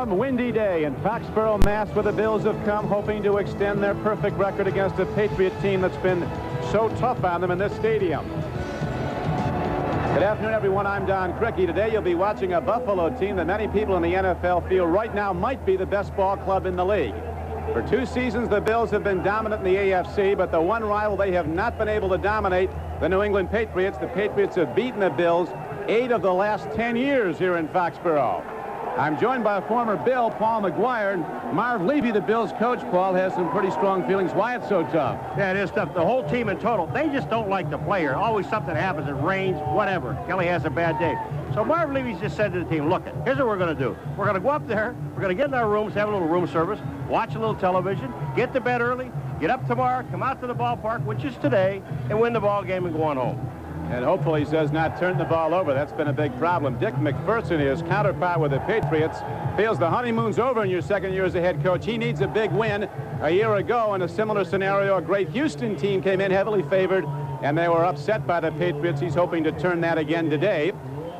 warm, windy day in Foxborough, Mass, where the Bills have come hoping to extend their perfect record against a Patriot team that's been so tough on them in this stadium. Good afternoon, everyone. I'm Don Crickey. Today you'll be watching a Buffalo team that many people in the NFL feel right now might be the best ball club in the league. For 2 seasons, the Bills have been dominant in the AFC, but the one rival they have not been able to dominate, the New England Patriots. The Patriots have beaten the Bills 8 of the last 10 years here in Foxborough. I'm joined by former Bill, Paul McGuire. Marv Levy, the Bills coach, Paul, has some pretty strong feelings why it's so tough. Yeah, it is tough. The whole team in total, they just don't like the player. Always something happens. It rains, whatever. Kelly has a bad day. So Marv Levy's just said to the team, look, here's what we're going to do. We're going to go up there. We're going to get in our rooms, have a little room service, watch a little television, get to bed early, get up tomorrow, come out to the ballpark, which is today, and win the ball game and go on home. And hopefully he does not turn the ball over. That's been a big problem. Dick McPherson, his counterpart with the Patriots, feels the honeymoon's over in your second year as a head coach. He needs a big win. A year ago, in a similar scenario, a great Houston team came in heavily favored, and they were upset by the Patriots. He's hoping to turn that again today.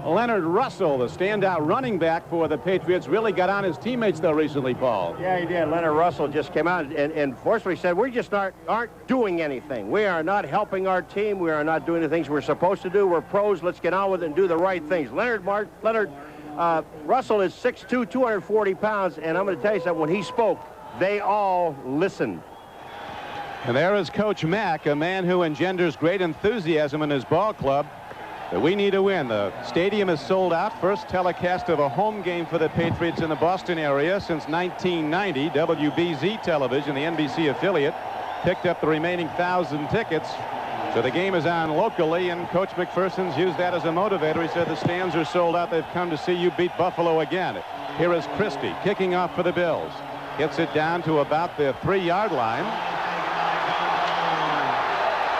Leonard Russell, the standout running back for the Patriots, really got on his teammates, though, recently, Paul. Yeah, he did. Leonard Russell just came out and forcefully said, we just aren't doing anything. We are not helping our team. We are not doing the things we're supposed to do. We're pros. Let's get on with it and do the right things. Leonard Russell is 6'2", 240 pounds, and I'm going to tell you something. When he spoke, they all listened. And there is Coach Mack, a man who engenders great enthusiasm in his ball club. But we need to win. The stadium is sold out. First telecast of a home game for the Patriots in the Boston area since 1990. WBZ Television, the NBC affiliate, picked up the remaining 1,000 tickets. So the game is on locally, and Coach McPherson's used that as a motivator. He said the stands are sold out. They've come to see you beat Buffalo again. Here is Christie kicking off for the Bills. Gets it down to about the 3-yard line.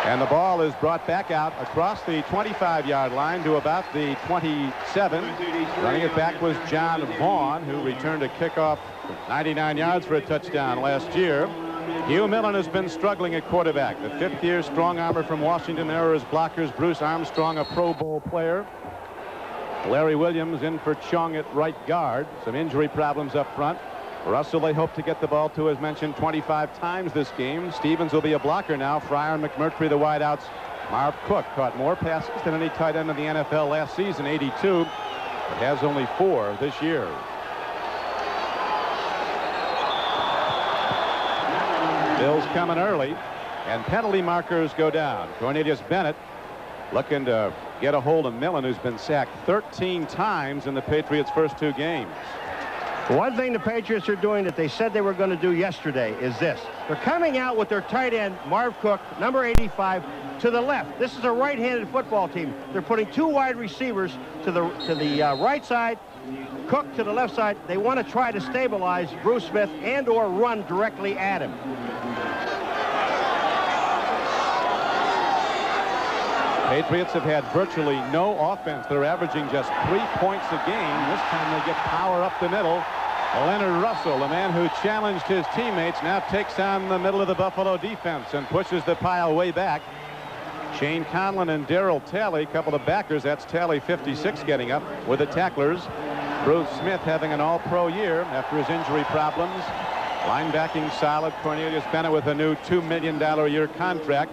And the ball is brought back out across the 25-yard line to about the 27. Running it back was John Vaughn, who returned a kickoff 99 yards for a touchdown last year. Hugh Millen has been struggling at quarterback. The 5th-year strong armor from Washington. There are his blockers. Bruce Armstrong, a Pro Bowl player. Larry Williams in for Chung at right guard. Some injury problems up front. Russell, they hope to get the ball to, as mentioned, 25 times this game. Stevens will be a blocker now. Fryer and McMurtry, the wideouts. Marv Cook caught more passes than any tight end in the NFL last season, 82. But has only 4 this year. Bills coming early, and penalty markers go down. Cornelius Bennett looking to get a hold of Millen, who's been sacked 13 times in the Patriots' first 2 games. One thing the Patriots are doing that they said they were going to do yesterday is this. They're coming out with their tight end, Marv Cook, number 85, to the left. This is a right-handed football team. They're putting 2 wide receivers to the right side, Cook to the left side. They want to try to stabilize Bruce Smith and or run directly at him. Patriots have had virtually no offense. They're averaging just 3 points a game. This time they get power up the middle. Leonard Russell, the man who challenged his teammates, now takes on the middle of the Buffalo defense and pushes the pile way back. Shane Conlon and Darryl Talley, a couple of backers. That's Talley, 56, getting up with the tacklers. Bruce Smith having an all-pro year after his injury problems. Linebacking solid. Cornelius Bennett with a new $2 million a year contract.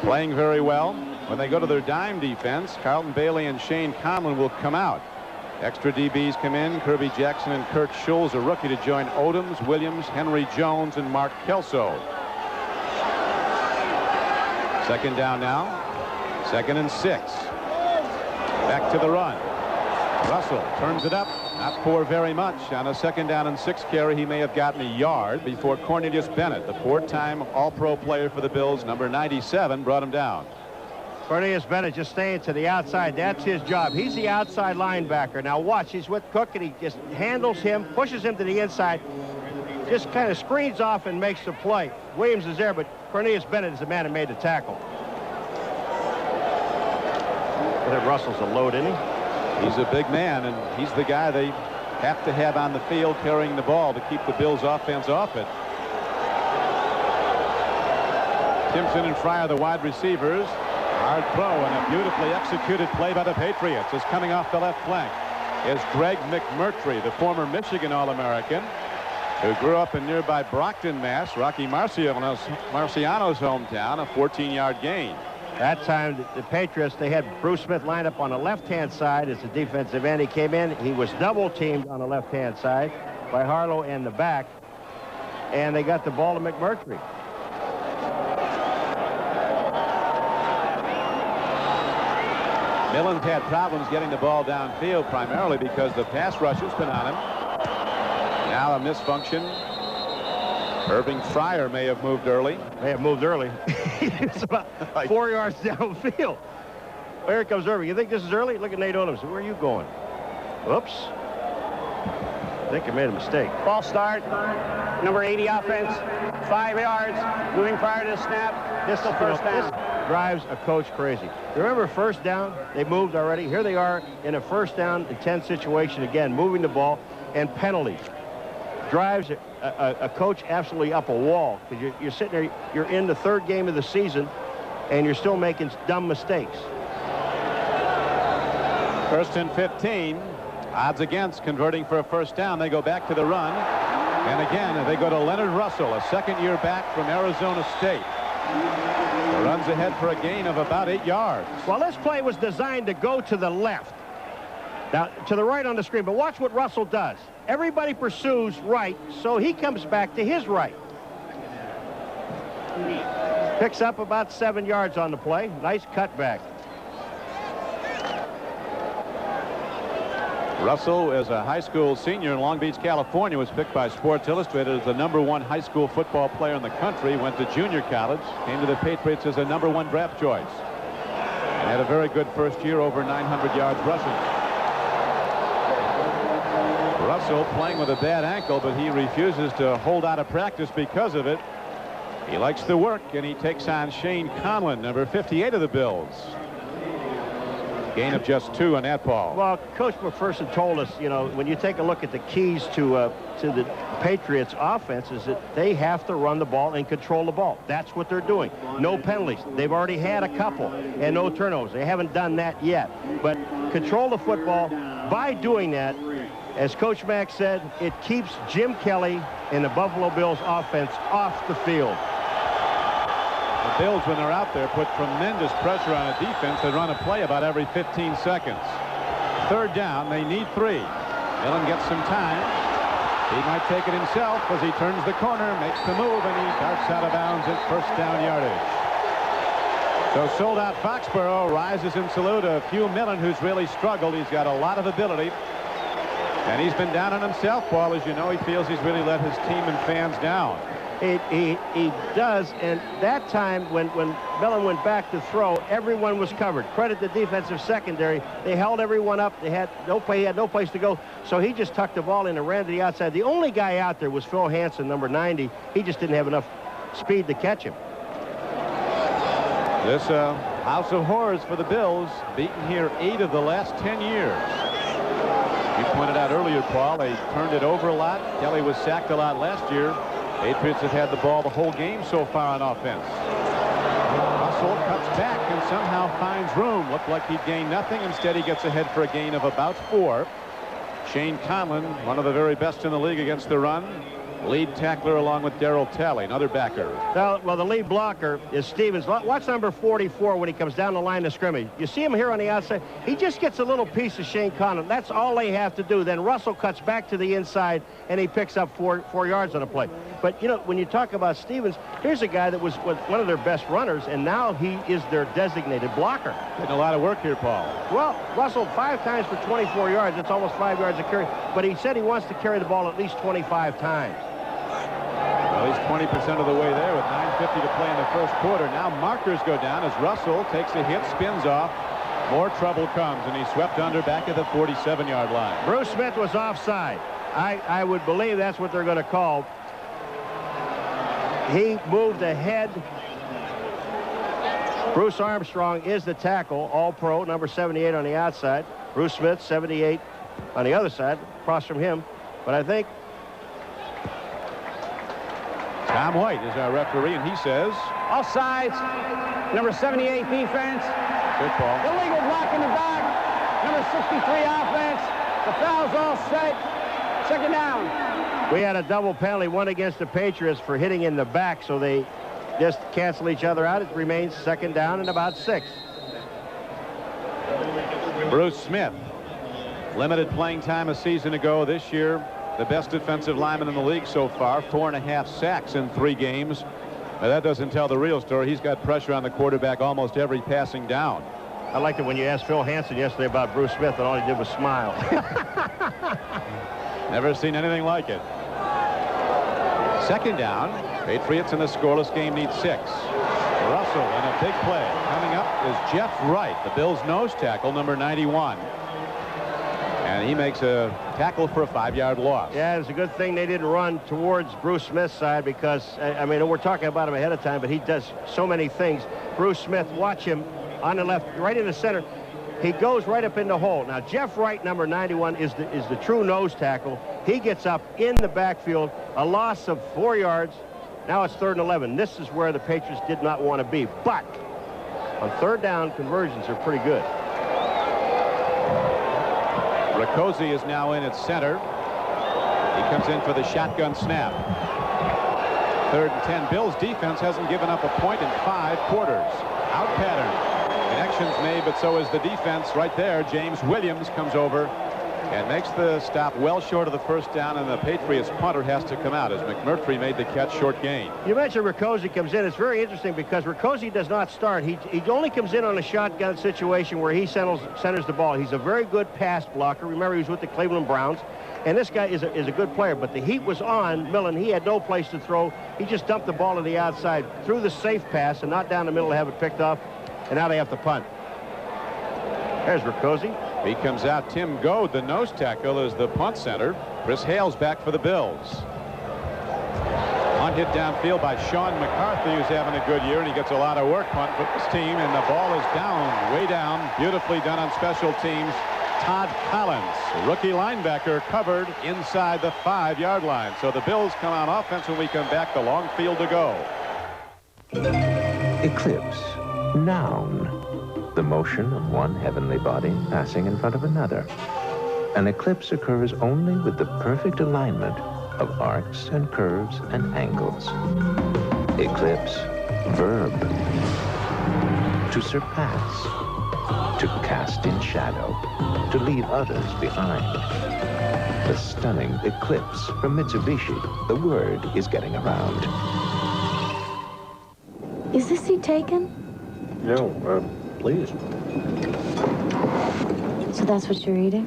Playing very well. When they go to their dime defense, Carlton Bailey and Shane Conlon will come out. Extra DBs come in. Kirby Jackson and Kurt Schulz, a rookie, to join Odoms, Williams, Henry Jones, and Mark Kelso. Second down now. 2nd and 6. Back to the run. Russell turns it up. Not for very much. On a 2nd down and 6 carry, he may have gotten a yard before Cornelius Bennett, the 4-time All-Pro player for the Bills, number 97, brought him down. Cornelius Bennett just staying to the outside. That's his job. He's the outside linebacker. Now watch, he's with Cook, and he just handles him, pushes him to the inside, just kind of screens off and makes the play. Williams is there, but Cornelius Bennett is the man who made the tackle. But Russell's a load, isn't he? He's a big man, and he's the guy they have to have on the field carrying the ball to keep the Bills' offense off it. Simpson and Fryer, the wide receivers. Hard throw, and a beautifully executed play by the Patriots is coming off the left flank. is Greg McMurtry, the former Michigan All-American, who grew up in nearby Brockton, Mass, Rocky Marciano's hometown, a 14-yard gain. That time, the Patriots, they had Bruce Smith lined up on the left-hand side as the defensive end. He came in. He was double-teamed on the left-hand side by Harlow and the back, and they got the ball to McMurtry. Millen's had problems getting the ball downfield, primarily because the pass rush has been on him. Now a misfunction. Irving Fryer may have moved early. It's about 4 yards downfield. Well, here comes Irving. You think this is early? Look at Nate Odom. Where are you going? Whoops. I think I made a mistake. Ball start. Number 80 offense. 5 yards. Moving prior to the snap. This is first down. This drives a coach crazy. Remember first down? They moved already. Here they are in a first down and 10 situation again, moving the ball, and penalties. Drives a coach absolutely up a wall, because you're sitting there, you're in the third game of the season, and you're still making dumb mistakes. First and 15. Odds against converting for a first down. They go back to the run. And again, they go to Leonard Russell, a second-year back from Arizona State. The runs ahead for a gain of about 8 yards. Well, this play was designed to go to the left. Now, to the right on the screen, but watch what Russell does. Everybody pursues right, so he comes back to his right. Picks up about 7 yards on the play. Nice cutback. Russell, as a high school senior in Long Beach, California, was picked by Sports Illustrated as the #1 high school football player in the country. Went to junior college, came to the Patriots as a #1 draft choice, and had a very good first year, over 900 yards rushing. Russell playing with a bad ankle, but he refuses to hold out of practice because of it. He likes the work, and he takes on Shane Conlon, number 58 of the Bills. Gain of just 2 on that ball. Well, Coach McPherson told us, you know, when you take a look at the keys to the Patriots offense, is that they have to run the ball and control the ball. That's what they're doing. No penalties. They've already had a couple, and no turnovers. They haven't done that yet. But control the football. By doing that, as Coach Mack said, it keeps Jim Kelly and the Buffalo Bills offense off the field. The Bills, when they're out there, put tremendous pressure on a defense that run a play about every 15 seconds. Third down, they need 3. Millen gets some time. He might take it himself as he turns the corner, makes the move, and he darts out of bounds at first down yardage. So sold-out Foxborough rises in salute of Hugh Millen, who's really struggled. He's got a lot of ability, and he's been down on himself, Paul. As you know, he feels he's really let his team and fans down. He does, and that time when Millen went back to throw, everyone was covered. Credit the defensive secondary. They held everyone up. They had no play. He had no place to go, so he just tucked the ball in and ran to the outside. The only guy out there was Phil Hansen, number 90. He just didn't have enough speed to catch him. This house of horrors for the Bills, beaten here 8 of the last 10 years. You pointed out earlier, Paul, they turned it over a lot. Kelly was sacked a lot last year. Patriots have had the ball the whole game so far on offense. Russell cuts back and somehow finds room. Looked like he'd gain nothing. Instead, he gets ahead for a gain of about 4. Shane Conlon, one of the very best in the league against the run. Lead tackler along with Darryl Talley, another backer. Well, the lead blocker is Stevens. Watch number 44 when he comes down the line of scrimmage. You see him here on the outside. He just gets a little piece of Shane Conlon. That's all they have to do. Then Russell cuts back to the inside, and he picks up 4 yards on a play. But, you know, when you talk about Stevens, here's a guy that was one of their best runners, and now he is their designated blocker. Getting a lot of work here, Paul. Well, Russell 5 times for 24 yards. That's almost 5 yards a carry. But he said he wants to carry the ball at least 25 times. Well, he's 20% of the way there with 9:50 to play in the first quarter. Now markers go down as Russell takes a hit, spins off. More trouble comes, and he's swept under back at the 47-yard line. Bruce Smith was offside. I would believe that's what they're going to call. He moved ahead. Bruce Armstrong is the tackle, all-pro, number 78 on the outside. Bruce Smith, 78 on the other side, across from him. But I think Tom White is our referee, and he says Offsides. Number 78 defense. good ball. Illegal block in the back. Number 63 offense. The foul's all set. Second down. We had a double penalty, one against the Patriots for hitting in the back, so they just cancel each other out. It remains second down and about 6. Bruce Smith, limited playing time a season ago. This year, the best defensive lineman in the league so far, 4.5 sacks in 3 games. Now, that doesn't tell the real story. He's got pressure on the quarterback almost every passing down. I liked it when you asked Phil Hansen yesterday about Bruce Smith, and all he did was smile. Never seen anything like it. Second down. Patriots in the scoreless game need 6. Russell in a big play. Coming up is Jeff Wright, the Bills' nose tackle, number 91. And he makes a tackle for a 5-yard loss. Yeah, it's a good thing they didn't run towards Bruce Smith's side, because, I mean, we're talking about him ahead of time, but he does so many things. Bruce Smith, watch him on the left, right in the center. He goes right up in the hole. Now, Jeff Wright, number 91, is the true nose tackle. He gets up in the backfield, a loss of 4 yards. Now it's 3rd and 11. This is where the Patriots did not want to be. But on 3rd down, conversions are pretty good. Riccozzi is now in at center. He comes in for the shotgun snap. 3rd and 10. Bills defense hasn't given up a point in 5 quarters. Out pattern. Connections made, but so is the defense right there. James Williams comes over and makes the stop well short of the 1st down, and the Patriots punter has to come out as McMurtry made the catch short gain. You mentioned Riccozzi comes in. It's very interesting because Riccozzi does not start. He only comes in on a shotgun situation where he centers the ball. He's a very good pass blocker. Remember, he was with the Cleveland Browns. And this guy is a good player, but the heat was on Millen. He had no place to throw. He just dumped the ball to the outside, threw the safe pass, and not down the middle to have it picked off. And now they have to punt. There's Riccozzi. He comes out. Tim Goad, the nose tackle, is the punt center. Chris Hale's back for the Bills. Punt hit downfield by Sean McCarthy, who's having a good year, and he gets a lot of work punt with this team, and the ball is down, way down. Beautifully done on special teams. Todd Collins, rookie linebacker, covered inside the 5-yard line. So the Bills come on offense when we come back. The long field to go. Eclipse. Noun. The motion of one heavenly body passing in front of another. An eclipse occurs only with the perfect alignment of arcs and curves and angles. Eclipse. Verb. To surpass. To cast in shadow. To leave others behind. The stunning Eclipse from Mitsubishi. The word is getting around. Is this seat taken? No, please. So that's what you're eating?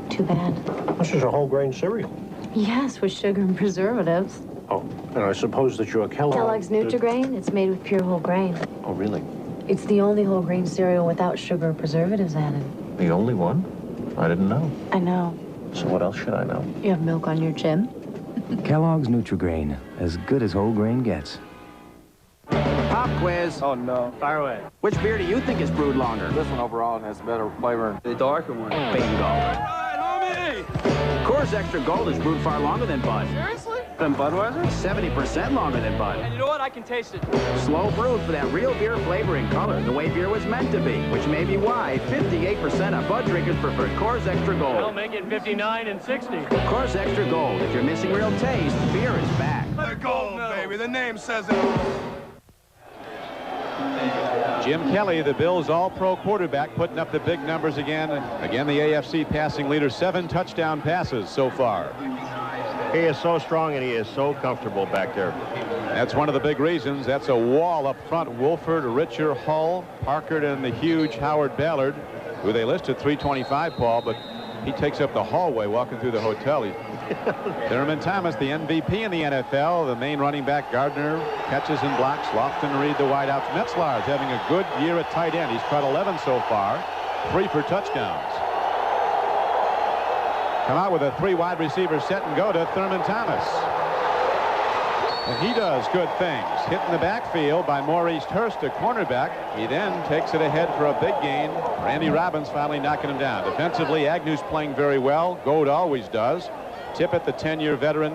Too bad. This is a whole grain cereal. Yes, with sugar and preservatives. Oh, and I suppose that you're Kellogg's Nutri-Grain. It's made with pure whole grain. Oh, really? It's the only whole grain cereal without sugar or preservatives added. The only one? I didn't know. I know. So what else should I know? You have milk on your chin? Kellogg's Nutri-Grain, as good as whole grain gets. Pop quiz. Oh, no. Fire away. Which beer do you think is brewed longer? This one overall has better flavor. The darker one. Bingo. All right, homie! Coors Extra Gold is brewed far longer than Bud. Seriously? Than Budweiser? 70% longer than Bud. And you know what? I can taste it. Slow brewed for that real beer flavor and color, the way beer was meant to be, which may be why 58% of Bud drinkers prefer Coors Extra Gold. I'll make it 59 and 60. Coors Extra Gold. If you're missing real taste, beer is back. The gold, baby. The name says it. Jim Kelly, the Bills' all-pro quarterback, putting up the big numbers again. Again, the AFC passing leader, 7 touchdown passes so far. He is so strong, and he is so comfortable back there. That's one of the big reasons. That's a wall up front. Wolford, Richer, Hull, Parker, and the huge Howard Ballard, who they listed 325, Paul, but he takes up the hallway walking through the hotel. Thurman Thomas, the MVP in the NFL, the main running back. Gardner catches and blocks. Lofton Reed, the wideouts. Metzlar's having a good year at tight end. He's caught 11 so far, 3 for touchdowns. Come out with a 3 wide receiver set and go to Thurman Thomas. And he does good things. Hit in the backfield by Maurice Hurst, a cornerback. He then takes it ahead for a big gain. Randy Robbins finally knocking him down. Defensively, Agnew's playing very well. Goad always does. Tippett, the 10-year veteran,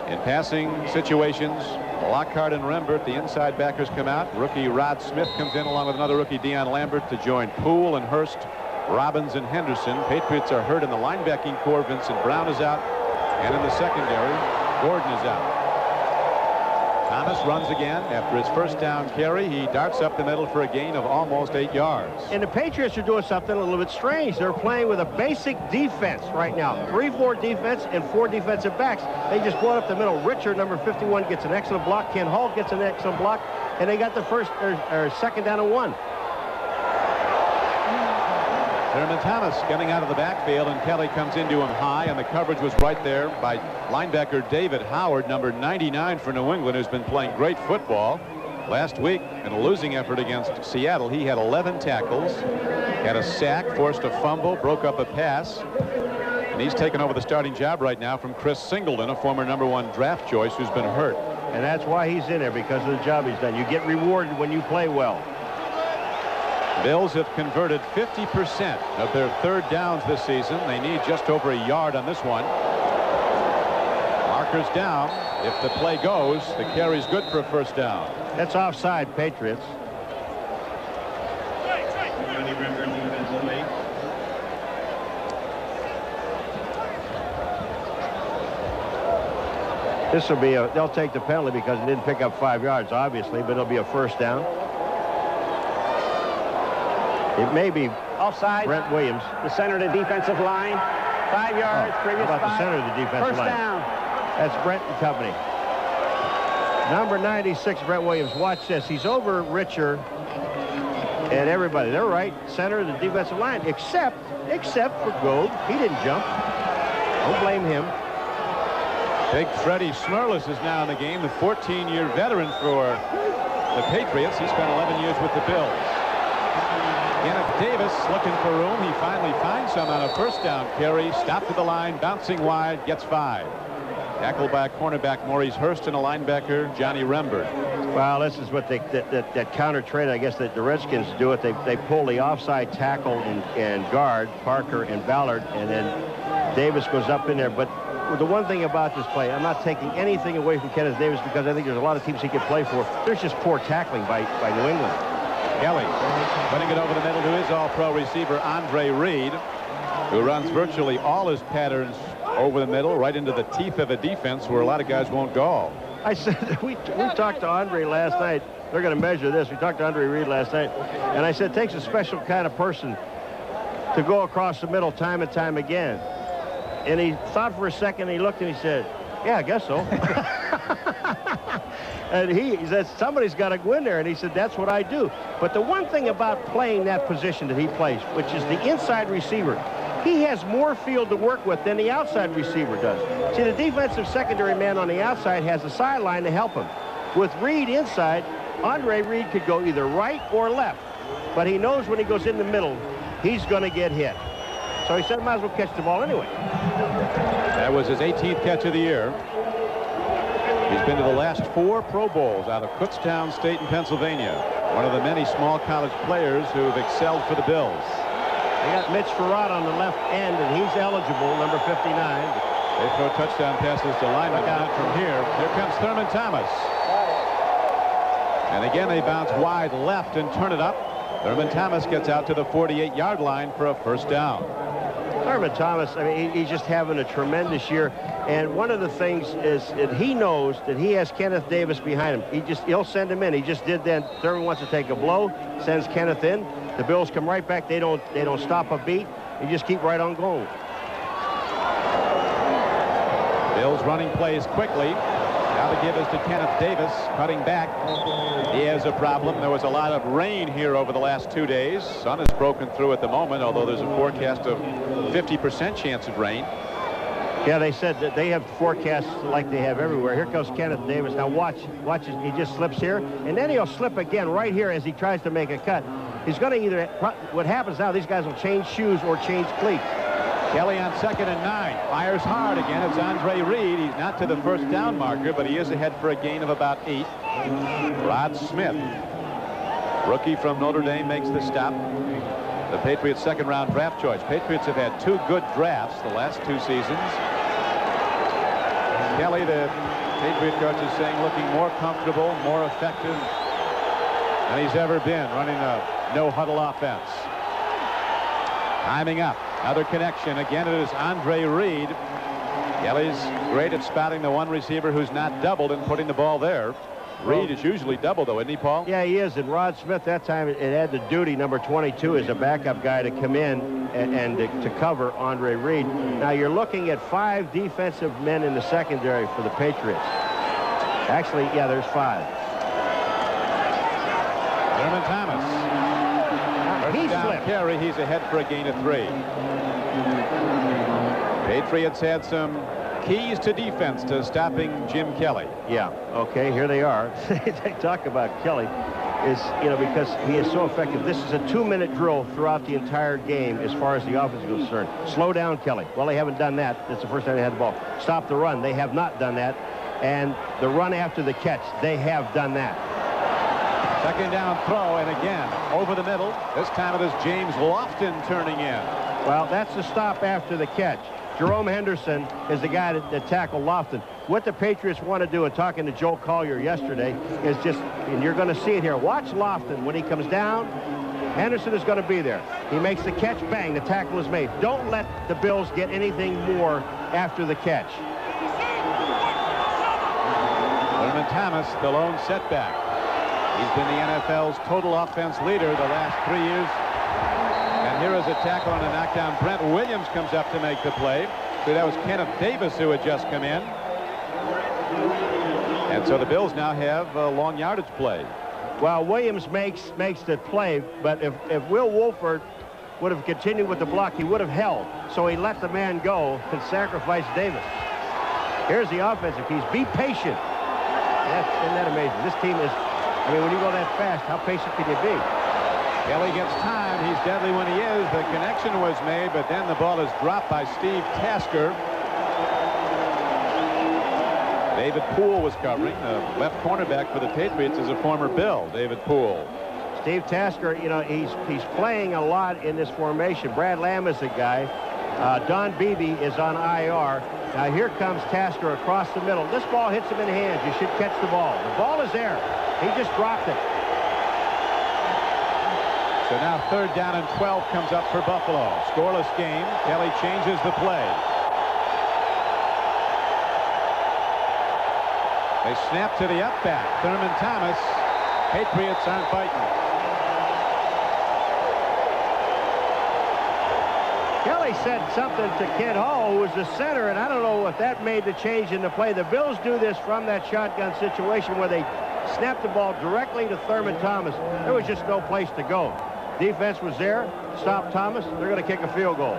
in passing situations. Lockhart and Rembert, the inside backers, come out. Rookie Rod Smith comes in along with another rookie, Deion Lambert, to join Poole and Hurst Robbins and Henderson. Patriots are hurt in the linebacking core. Vincent Brown is out. And in the secondary, Gordon is out. Thomas runs again. After his first down carry, he darts up the middle for a gain of almost 8 yards. And the Patriots are doing something a little bit strange. They're playing with a basic defense right now. 3-4 defense and 4 defensive backs. They just blow up the middle. Richard, number 51, gets an excellent block. Ken Hall gets an excellent block. And they got the first or second down and 1. Thurman Thomas getting out of the backfield, and Kelly comes into him high, and the coverage was right there by linebacker David Howard, number 99 for New England, who's been playing great football. Last week, in a losing effort against Seattle, he had 11 tackles, had a sack, forced a fumble, broke up a pass, and he's taken over the starting job right now from Chris Singleton, a former #1 draft choice who's been hurt. And that's why he's in there, because of the job he's done. You get rewarded when you play well. Bills have converted 50% of their third downs this season. They need just over a yard on this one. Markers down. If the play goes, the carry's good for a first down. That's offside, Patriots. This will be they'll take the penalty because it didn't pick up 5 yards, obviously, but it'll be a first down. It may be offside. Brent Williams. The center of the defensive line. 5 yards. Previous how about 5. the center of the defensive line? First down. That's Brent and company. Number 96, Brent Williams. Watch this. He's over Richer and everybody. They're right. Center of the defensive line, except for Gold. He didn't jump. Don't blame him. Big Freddie Smerlas is now in the game, the 14-year veteran for the Patriots. He spent 11 years with the Bills. Kenneth Davis looking for room. He finally finds some on a first down carry. Stopped at the line, bouncing wide, gets 5. Tackled by a cornerback, Maurice Hurst, and a linebacker, Johnny Rembert. Well, this is what that counter trade, I guess, that the Redskins do it. They pull the offside tackle and guard, Parker and Ballard, and then Davis goes up in there. But the one thing about this play, I'm not taking anything away from Kenneth Davis because I think there's a lot of teams he could play for. There's just poor tackling by New England. Kelly putting it over the middle to his all-pro receiver, Andre Reed, who runs virtually all his patterns over the middle, right into the teeth of a defense where a lot of guys won't go. I said, we talked to Andre last night. They're going to measure this. We talked to Andre Reed last night, and I said it takes a special kind of person to go across the middle time and time again. And he thought for a second, and he looked, and he said, yeah, I guess so. And he said, somebody's got to go in there. And he said, that's what I do. But the one thing about playing that position that he plays, which is the inside receiver, he has more field to work with than the outside receiver does. See, the defensive secondary man on the outside has a sideline to help him. With Reed inside, Andre Reed could go either right or left. But he knows when he goes in the middle, he's going to get hit. So he said, might as well catch the ball anyway. That was his 18th catch of the year. He's been to the last 4 Pro Bowls out of Kutztown State in Pennsylvania. One of the many small college players who have excelled for the Bills. They got Mitch Farad on the left end, and he's eligible, number 59. They throw touchdown passes to linemen out from here. Here comes Thurman Thomas. And again, they bounce wide left and turn it up. Thurman Thomas gets out to the 48-yard line for a first down. Thurman Thomas, I mean, he's just having a tremendous year. And one of the things is that he knows that he has Kenneth Davis behind him. He'll send him in. He just did that. Thurman wants to take a blow, sends Kenneth in. The Bills come right back. They don't stop a beat. They just keep right on going. Bills running plays quickly. Now the give is to Kenneth Davis, cutting back. He has a problem. There was a lot of rain here over the last 2 days. Sun has broken through at the moment, although there's a forecast of 50% chance of rain. Yeah, they said that they have forecasts like they have everywhere. Here comes Kenneth Davis. Now watch it. He just slips here, and then he'll slip again right here as he tries to make a cut. He's going to either, what happens now, these guys will change shoes or change cleats. Kelly on 2nd and 9. Fires hard again. It's Andre Reed. He's not to the first down marker, but he is ahead for a gain of about 8. Rod Smith, rookie from Notre Dame, makes the stop. The Patriots' second-round draft choice. Patriots have had 2 good drafts the last 2 seasons. Kelly, the Patriot coach, is saying looking more comfortable, more effective than he's ever been, running a no-huddle offense. Timing up. Another connection. Again, it is Andre Reed. Kelly's great at spotting the one receiver who's not doubled and putting the ball there. Reed is usually double, though, isn't he, Paul? Yeah, he is. And Rod Smith, that time, it had the duty, number 22, as a backup guy to come in and to cover Andre Reed. Now, you're looking at 5 defensive men in the secondary for the Patriots. Actually, yeah, there's 5. Thurman Thomas. He down slipped. carry. He's ahead for a gain of 3. Patriots had some keys to defense to stopping Jim Kelly. Yeah, okay, here they are. They talk about Kelly is, you know, because he is so effective. This is a 2-minute drill throughout the entire game as far as the offense is concerned. Slow down Kelly. Well, they haven't done that. That's the first time they had the ball. Stop the run. They have not done that. And the run after the catch, they have done that. Second down throw, and again, over the middle. This time it is James Lofton turning in. Well, that's the stop after the catch. Jerome Henderson is the guy that tackled Lofton. What the Patriots want to do, and talking to Joe Collier yesterday, is just, and you're going to see it here, watch Lofton. When he comes down, Henderson is going to be there. He makes the catch, bang, the tackle is made. Don't let the Bills get anything more after the catch. Thurman Thomas, the lone setback. He's been the NFL's total offense leader the last 3 years. And here is a tackle on a knockdown. Brent Williams comes up to make the play. So that was Kenneth Davis who had just come in. And so the Bills now have a long yardage play. Well, Williams makes the play, but if Will Wolford would have continued with the block, he would have held. So he let the man go and sacrificed Davis. Here's the offensive piece. Be patient. Isn't that amazing? This team is, I mean, when you go that fast, how patient can you be? Kelly gets time. He's deadly when he is. The connection was made, but then the ball is dropped by Steve Tasker. David Poole was covering. The left cornerback for the Patriots is a former Bill, David Poole. Steve Tasker, you know, he's playing a lot in this formation. Brad Lamb is the guy. Don Beebe is on IR. Now here comes Tasker across the middle. This ball hits him in the hands. You should catch the ball. The ball is there. He just dropped it. So now 3rd down and 12 comes up for Buffalo. Scoreless game. Kelly changes the play. They snap to the up back. Thurman Thomas. Patriots aren't fighting. Kelly said something to Kent Hall, who was the center, and I don't know if that made the change in the play. The Bills do this from that shotgun situation where they snap the ball directly to Thurman Thomas. There was just no place to go. Defense was there. Stop Thomas. They're going to kick a field goal.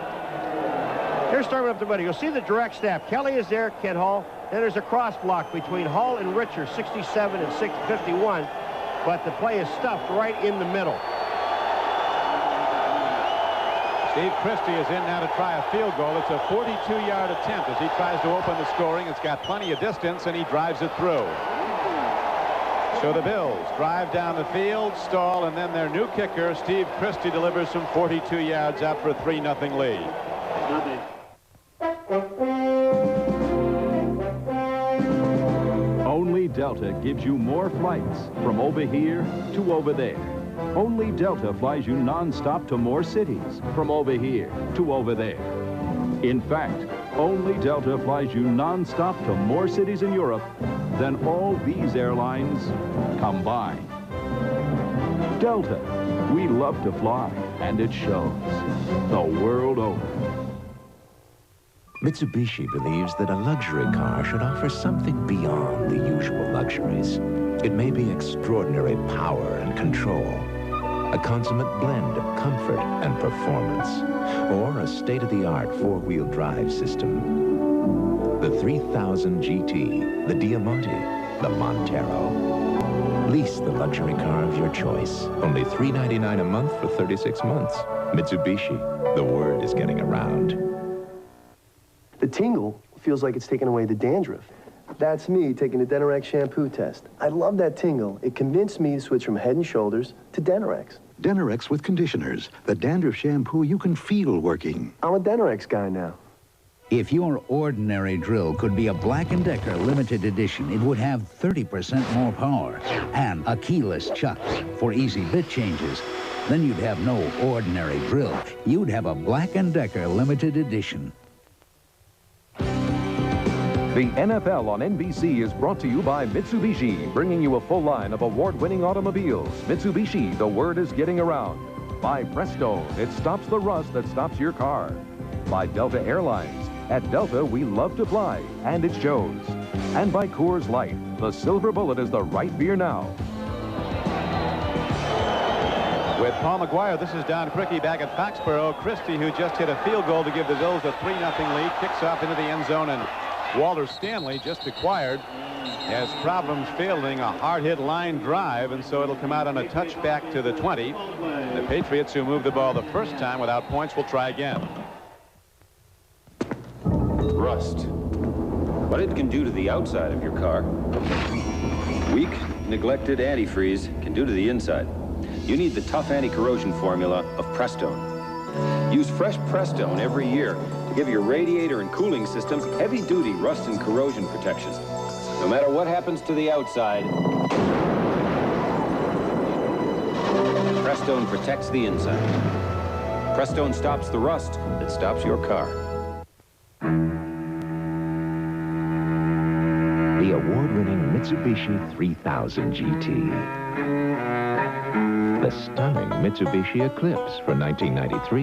Here's Thurman up the middle. You'll see the direct snap. Kelly is there, Kent Hall. Then there's a cross block between Hall and Richards, 67 and 651. But the play is stuffed right in the middle. Steve Christie is in now to try a field goal. It's a 42-yard attempt as he tries to open the scoring. It's got plenty of distance, and he drives it through. So the Bills drive down the field, stall, and then their new kicker, Steve Christie, delivers from 42 yards out for a 3-0 lead. Only Delta gives you more flights from over here to over there. Only Delta flies you non-stop to more cities from over here to over there. In fact, only Delta flies you non-stop to more cities in Europe than all these airlines combined. Delta, we love to fly, and it shows the world over. Mitsubishi believes that a luxury car should offer something beyond the usual luxuries. It may be extraordinary power and control, a consummate blend of comfort and performance, or a state-of-the-art four-wheel drive system. The 3000 GT, the Diamante, the Montero. Lease the luxury car of your choice. Only $399 a month for 36 months. Mitsubishi, the word is getting around. The tingle feels like it's taken away the dandruff. That's me taking the Denorex shampoo test. I love that tingle. It convinced me to switch from Head & Shoulders to Denorex. Denorex with conditioners, the dandruff shampoo you can feel working. I'm a Denorex guy now. If your ordinary drill could be a Black & Decker limited edition, it would have 30% more power and a keyless chuck for easy bit changes. Then you'd have no ordinary drill. You'd have a Black & Decker limited edition. The NFL on NBC is brought to you by Mitsubishi, bringing you a full line of award-winning automobiles. Mitsubishi, the word is getting around. By Presto, it stops the rust that stops your car. By Delta Airlines. At Delta, we love to fly, and it shows. And by Coors Light, the silver bullet is the right beer now. With Paul McGuire, this is Don Criqui back at Foxborough. Christie, who just hit a field goal to give the Bills a 3-0 lead, kicks off into the end zone, and Walter Stanley, just acquired, has problems fielding a hard-hit line drive, and so it'll come out on a touchback to the 20. The Patriots, who moved the ball the first time without points, will try again. Rust. What it can do to the outside of your car, weak, neglected antifreeze can do to the inside. You need the tough anti-corrosion formula of Prestone. Use fresh Prestone every year to give your radiator and cooling systems heavy-duty rust and corrosion protection. No matter what happens to the outside, Prestone protects the inside. Prestone stops the rust that stops your car. The award-winning Mitsubishi 3000 GT. The stunning Mitsubishi Eclipse for 1993.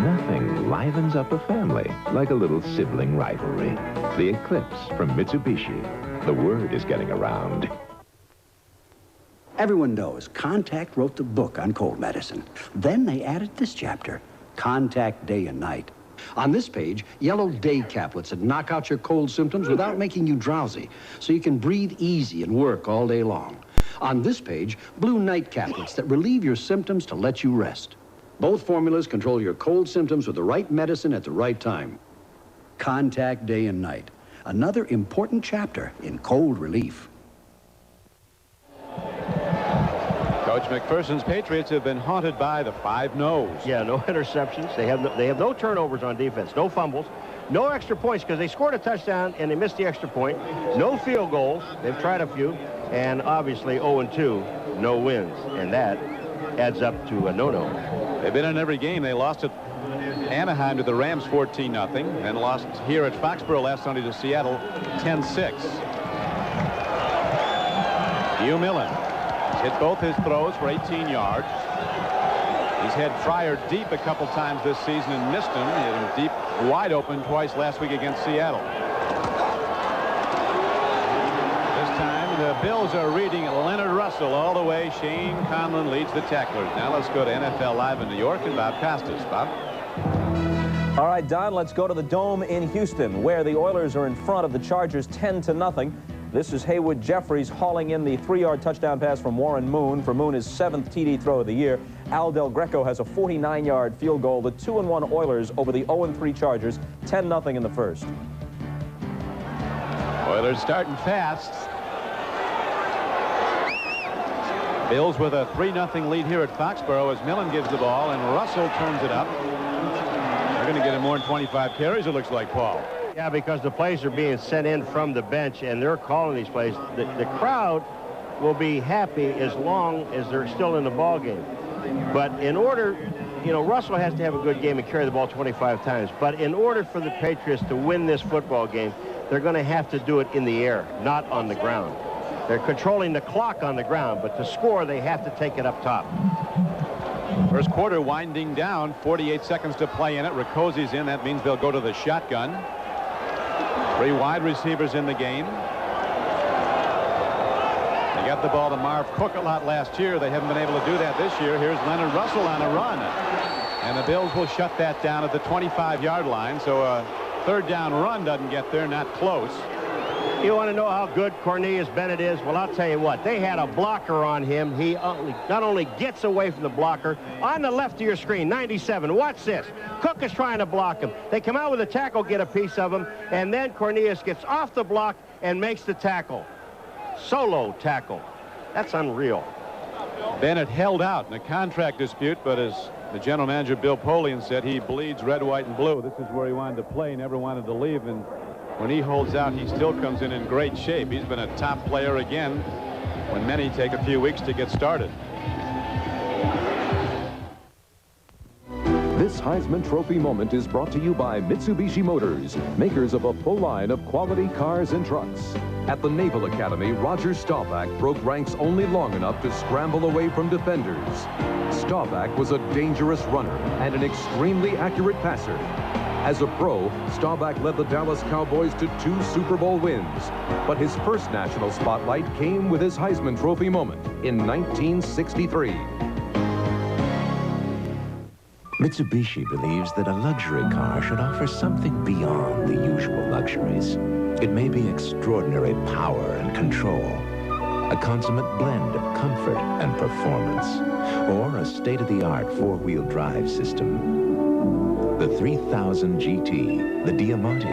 Nothing livens up a family like a little sibling rivalry. The Eclipse from Mitsubishi. The word is getting around. Everyone knows Contact wrote the book on cold medicine. Then they added this chapter, Contact Day and Night. On this page, yellow day caplets that knock out your cold symptoms without making you drowsy, so you can breathe easy and work all day long. On this page, blue night caplets that relieve your symptoms to let you rest. Both formulas control your cold symptoms with the right medicine at the right time. Contact Day and Night, another important chapter in cold relief. Coach McPherson's Patriots have been haunted by the 5 no's. Yeah, no interceptions. They have no turnovers on defense, no fumbles, no extra points because they scored a touchdown and they missed the extra point. No field goals. They've tried a few. And obviously 0-2, no wins. And that adds up to a no-no. They've been in every game. They lost at Anaheim to the Rams 14-0 and lost here at Foxborough last Sunday to Seattle 10-6. Hugh Millen hit both his throws for 18 yards. He's had Fryer deep a couple times this season and missed him. He had him deep, wide open twice last week against Seattle. This time the Bills are reading Leonard Russell all the way. Shane Conlon leads the tacklers. Now let's go to NFL Live in New York and Bob Costas. Bob? All right, Don, let's go to the Dome in Houston, where the Oilers are in front of the Chargers 10-0. This is Haywood Jeffries hauling in the 3-yard touchdown pass from Warren Moon for Moon's 7th TD throw of the year. Al Del Greco has a 49-yard field goal. The 2-1 Oilers over the 0-3 Chargers, 10-0 in the first. Oilers starting fast. Bills with a 3-0 lead here at Foxborough as Millen gives the ball and Russell turns it up. They're going to get him more than 25 carries, it looks like, Paul. Yeah, because the plays are being sent in from the bench, and they're calling these plays. The crowd will be happy as long as they're still in the ball game. But in order, you know, Russell has to have a good game and carry the ball 25 times. But in order for the Patriots to win this football game, they're going to have to do it in the air, not on the ground. They're controlling the clock on the ground, but to score, they have to take it up top. First quarter winding down, 48 seconds to play in it. Riccozzi's in. That means they'll go to the shotgun. 3 wide receivers in the game. They got the ball to Marv Cook a lot last year. They haven't been able to do that this year. Here's Leonard Russell on a run. And the Bills will shut that down at the 25-yard line. So a 3rd down run doesn't get there, not close. You want to know how good Cornelius Bennett is? Well, I'll tell you what. They had a blocker on him. He not only gets away from the blocker, on the left of your screen, 97. Watch this. Cook is trying to block him. They come out with a tackle, get a piece of him, and then Cornelius gets off the block and makes the tackle. Solo tackle. That's unreal. Bennett held out in a contract dispute, but as the general manager Bill Polian said, he bleeds red, white, and blue. This is where he wanted to play, never wanted to leave, and when he holds out, he still comes in great shape. He's been a top player again when many take a few weeks to get started. This Heisman Trophy moment is brought to you by Mitsubishi Motors, makers of a full line of quality cars and trucks. At the Naval Academy, Roger Staubach broke ranks only long enough to scramble away from defenders. Staubach was a dangerous runner and an extremely accurate passer. As a pro, Staubach led the Dallas Cowboys to 2 Super Bowl wins. But his first national spotlight came with his Heisman Trophy moment in 1963. Mitsubishi believes that a luxury car should offer something beyond the usual luxuries. It may be extraordinary power and control, a consummate blend of comfort and performance, or a state-of-the-art 4-wheel drive system. The 3000 GT, the Diamante,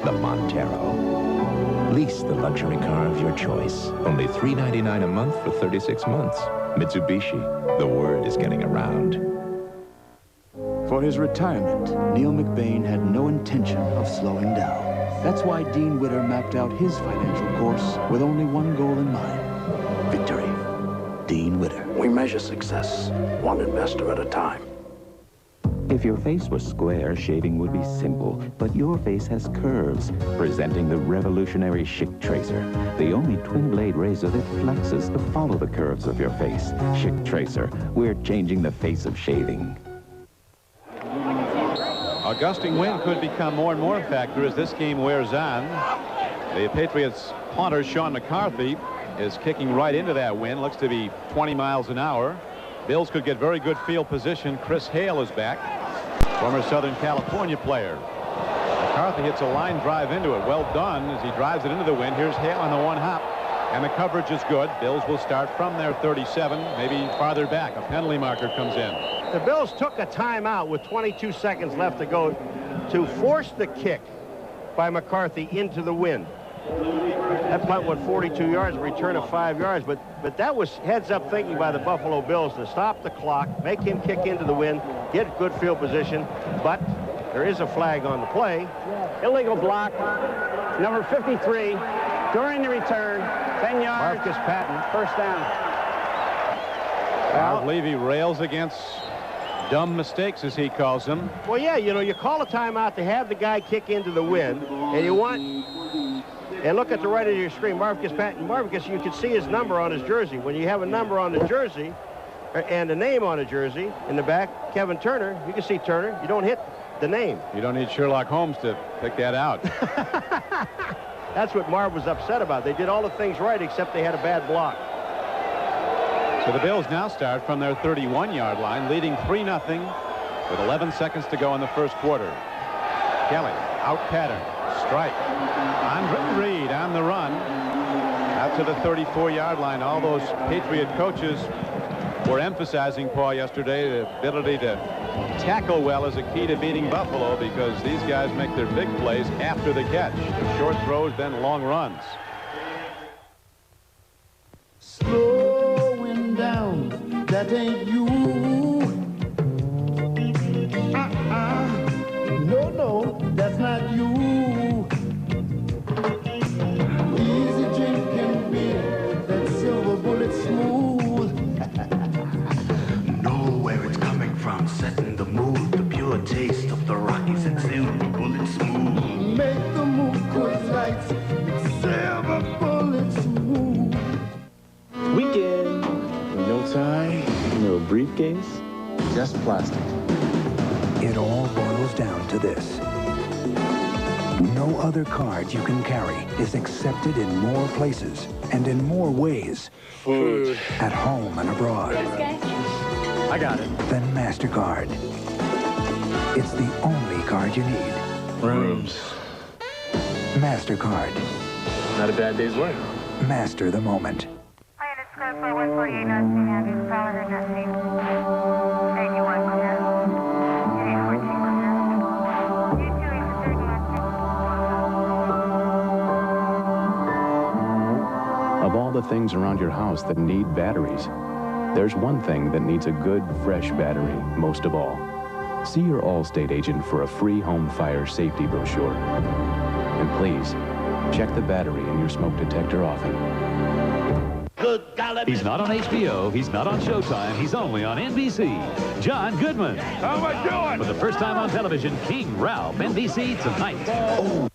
the Montero. Lease the luxury car of your choice. Only $399 a month for 36 months. Mitsubishi, the word is getting around. For his retirement, Neil McBain had no intention of slowing down. That's why Dean Witter mapped out his financial course with only one goal in mind: victory. Dean Witter. We measure success one investor at a time. If your face was square, shaving would be simple, but your face has curves, presenting the revolutionary Schick Tracer, the only twin-blade razor that flexes to follow the curves of your face. Schick Tracer, we're changing the face of shaving. A gusting wind could become more and more a factor as this game wears on. The Patriots punter, Sean McCarthy, is kicking right into that wind. Looks to be 20 miles an hour. Bills could get very good field position. Chris Hale is back, former Southern California player. McCarthy hits a line drive into it. Well done as he drives it into the wind. Here's Hale on the one hop, and the coverage is good. Bills will start from their 37, maybe farther back. A penalty marker comes in. The Bills took a timeout with 22 seconds left to go to force the kick by McCarthy into the wind. That punt went 42 yards, a return of 5 yards, but that was heads-up thinking by the Buffalo Bills to stop the clock, make him kick into the wind, get good field position, but there is a flag on the play. Illegal block, number 53, during the return, 10 yards. Marcus Patton. First down. Well, Levy rails against dumb mistakes, as he calls them. Well, yeah, you know, you call a timeout to have the guy kick into the wind, and you want... And look at the right of your screen, Marcus Patton. Marcus, you can see his number on his jersey. When you have a number on the jersey and a name on a jersey in the back, Kevin Turner, you can see Turner. You don't hit the name. You don't need Sherlock Holmes to pick that out. That's what Marv was upset about. They did all the things right except they had a bad block. So the Bills now start from their 31-yard line, leading 3-0 with 11 seconds to go in the first quarter. Kelly, out pattern, strike. Andre Reed on the run out to the 34-yard line. All those Patriot coaches were emphasizing, Paul, yesterday, the ability to tackle well is a key to beating Buffalo, because these guys make their big plays after the catch. Short throws, then long runs. Slowing down, that ain't you. No, that's not you. Easy drinking beer, that silver bullet smooth. Know where it's coming from, setting the mood, the pure taste of the Rockies and silver bullet smooth. Make the move, cause lights, silver bullet smooth. Weekend. No tie, no briefcase, just plastic. It all boils down to this. No other card you can carry is accepted in more places and in more ways. Food. At home and abroad. I got it. Than MasterCard. It's the only card you need. Rooms. MasterCard. Not a bad day's work. Master the moment. Of all the the things around your house that need batteries, there's one thing that needs a good, fresh battery most of all. See your Allstate agent for a free home fire safety brochure. And please, check the battery in your smoke detector often. He's not on HBO, he's not on Showtime, he's only on NBC. John Goodman. How am I doing? For the first time on television, King Ralph, NBC tonight.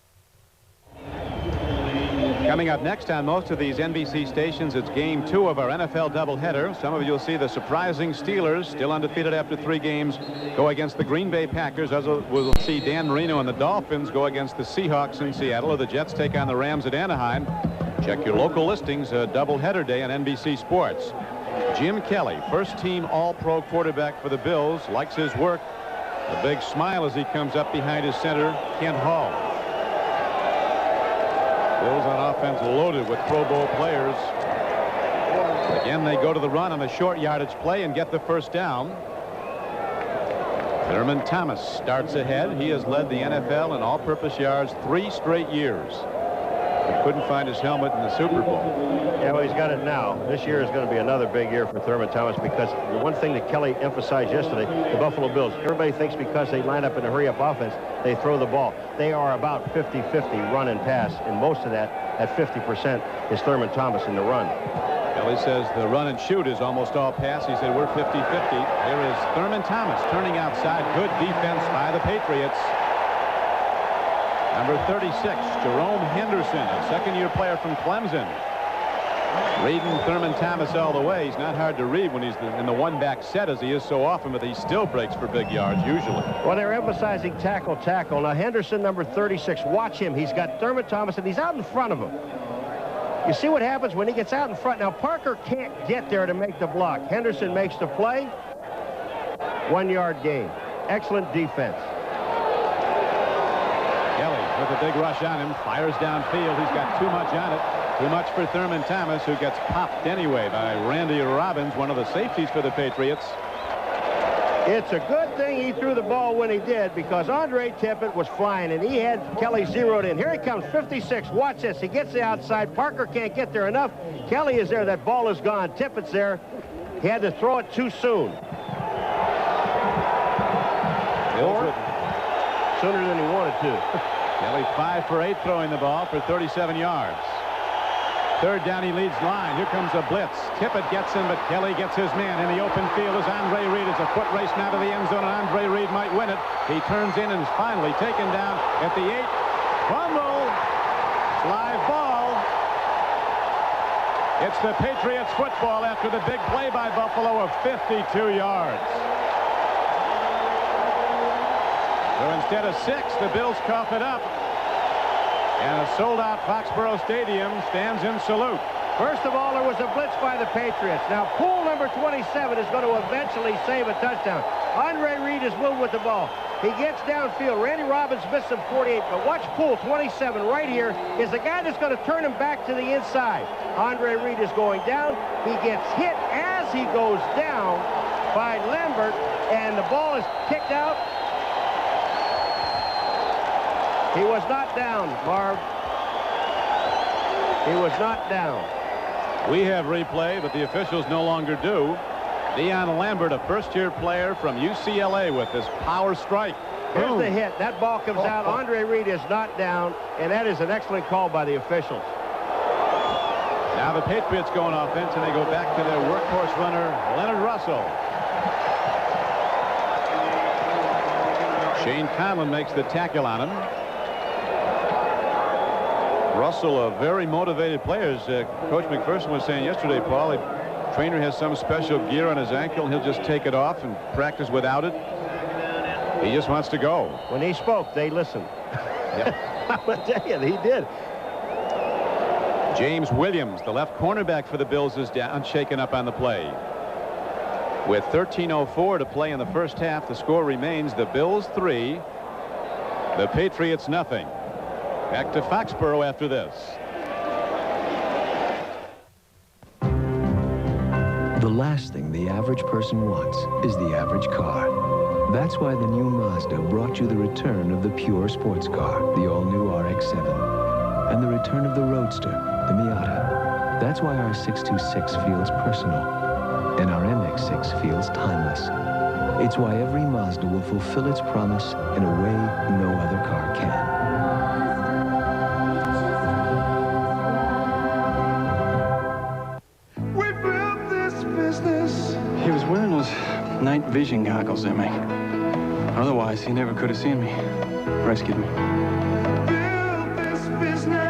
Coming up next on most of these NBC stations, it's Game 2 of our NFL doubleheader. Some of you will see the surprising Steelers, still undefeated after 3 games, go against the Green Bay Packers. As we'll see Dan Marino and the Dolphins go against the Seahawks in Seattle, or the Jets take on the Rams at Anaheim. Check your local listings, doubleheader day on NBC Sports. Jim Kelly, first-team All-Pro quarterback for the Bills, likes his work. A big smile as he comes up behind his center, Kent Hall. Bills on offense loaded with Pro Bowl players. Again, they go to the run on a short yardage play and get the first down. Thurman Thomas starts ahead. He has led the NFL in all-purpose yards 3 straight years. He couldn't find his helmet in the Super Bowl. Yeah, well, he's got it now. This year is going to be another big year for Thurman Thomas, because the one thing that Kelly emphasized yesterday, the Buffalo Bills, everybody thinks because they line up in a hurry-up offense, they throw the ball. They are about 50-50 run and pass, and most of that, at 50%, is Thurman Thomas in the run. Kelly says the run and shoot is almost all pass. He said we're 50-50. Here is Thurman Thomas turning outside. Good defense by the Patriots. Number 36, Jerome Henderson, a second-year player from Clemson. Reading Thurman Thomas all the way. He's not hard to read when he's in the one-back set, as he is so often, but he still breaks for big yards usually. Well, they're emphasizing tackle. Now, Henderson, number 36, watch him. He's got Thurman Thomas, and he's out in front of him. You see what happens when he gets out in front. Now, Parker can't get there to make the block. Henderson makes the play. 1-yard gain. Excellent defense. Kelly with a big rush on him, fires downfield. He's got too much on it. Too much for Thurman Thomas, who gets popped anyway by Randy Robbins, one of the safeties for the Patriots. It's a good thing he threw the ball when he did, because Andre Tippett was flying, and he had Kelly zeroed in. Here he comes, 56. Watch this. He gets the outside. Parker can't get there enough. Kelly is there. That ball is gone. Tippett's there. He had to throw it too soon. Sooner than he wanted to. Kelly 5 for 8 throwing the ball for 37 yards. Third down, he leads line. Here comes a blitz. Tippett gets him, but Kelly gets his man in the open field as Andre Reed. It's a foot race now to the end zone, and Andre Reed might win it. He turns in and is finally taken down at the 8. Fumble. Live ball. It's the Patriots football after the big play by Buffalo of 52 yards. So instead of 6, the Bills cough it up. And a sold-out Foxborough Stadium stands in salute. First of all, there was a blitz by the Patriots. Now, Poole, number 27, is going to eventually save a touchdown. Andre Reed is moving with the ball. He gets downfield. Randy Robbins missed him 48, but watch Poole, 27, right here, is the guy that's going to turn him back to the inside. Andre Reed is going down. He gets hit as he goes down by Lambert, and the ball is kicked out. He was not down, Marv. He was not down. We have replay, but the officials no longer do. Deion Lambert, a first-year player from UCLA, with this power strike. Here's the hit. That ball comes out. Andre Reed is not down, and that is an excellent call by the officials. Now the Patriots go on offense, and they go back to their workhorse runner, Leonard Russell. Shane Conlon makes the tackle on him. Russell, a very motivated player. Coach McPherson was saying yesterday, Paul, the trainer has some special gear on his ankle, and he'll just take it off and practice without it. He just wants to go. When he spoke, they listened. Yeah. I'm going to tell you, he did. James Williams, the left cornerback for the Bills, is down, shaken up on the play. With 13:04 to play in the first half, the score remains the Bills 3, the Patriots nothing. Back to Foxborough after this. The last thing the average person wants is the average car. That's why the new Mazda brought you the return of the pure sports car, the all-new RX-7, and the return of the Roadster, the Miata. That's why our 626 feels personal, and our MX-6 feels timeless. It's why every Mazda will fulfill its promise in a way no other car can. We built this business. He was wearing those night vision goggles, Emmy. Otherwise, he never could have seen me. Rescued me. Built this business.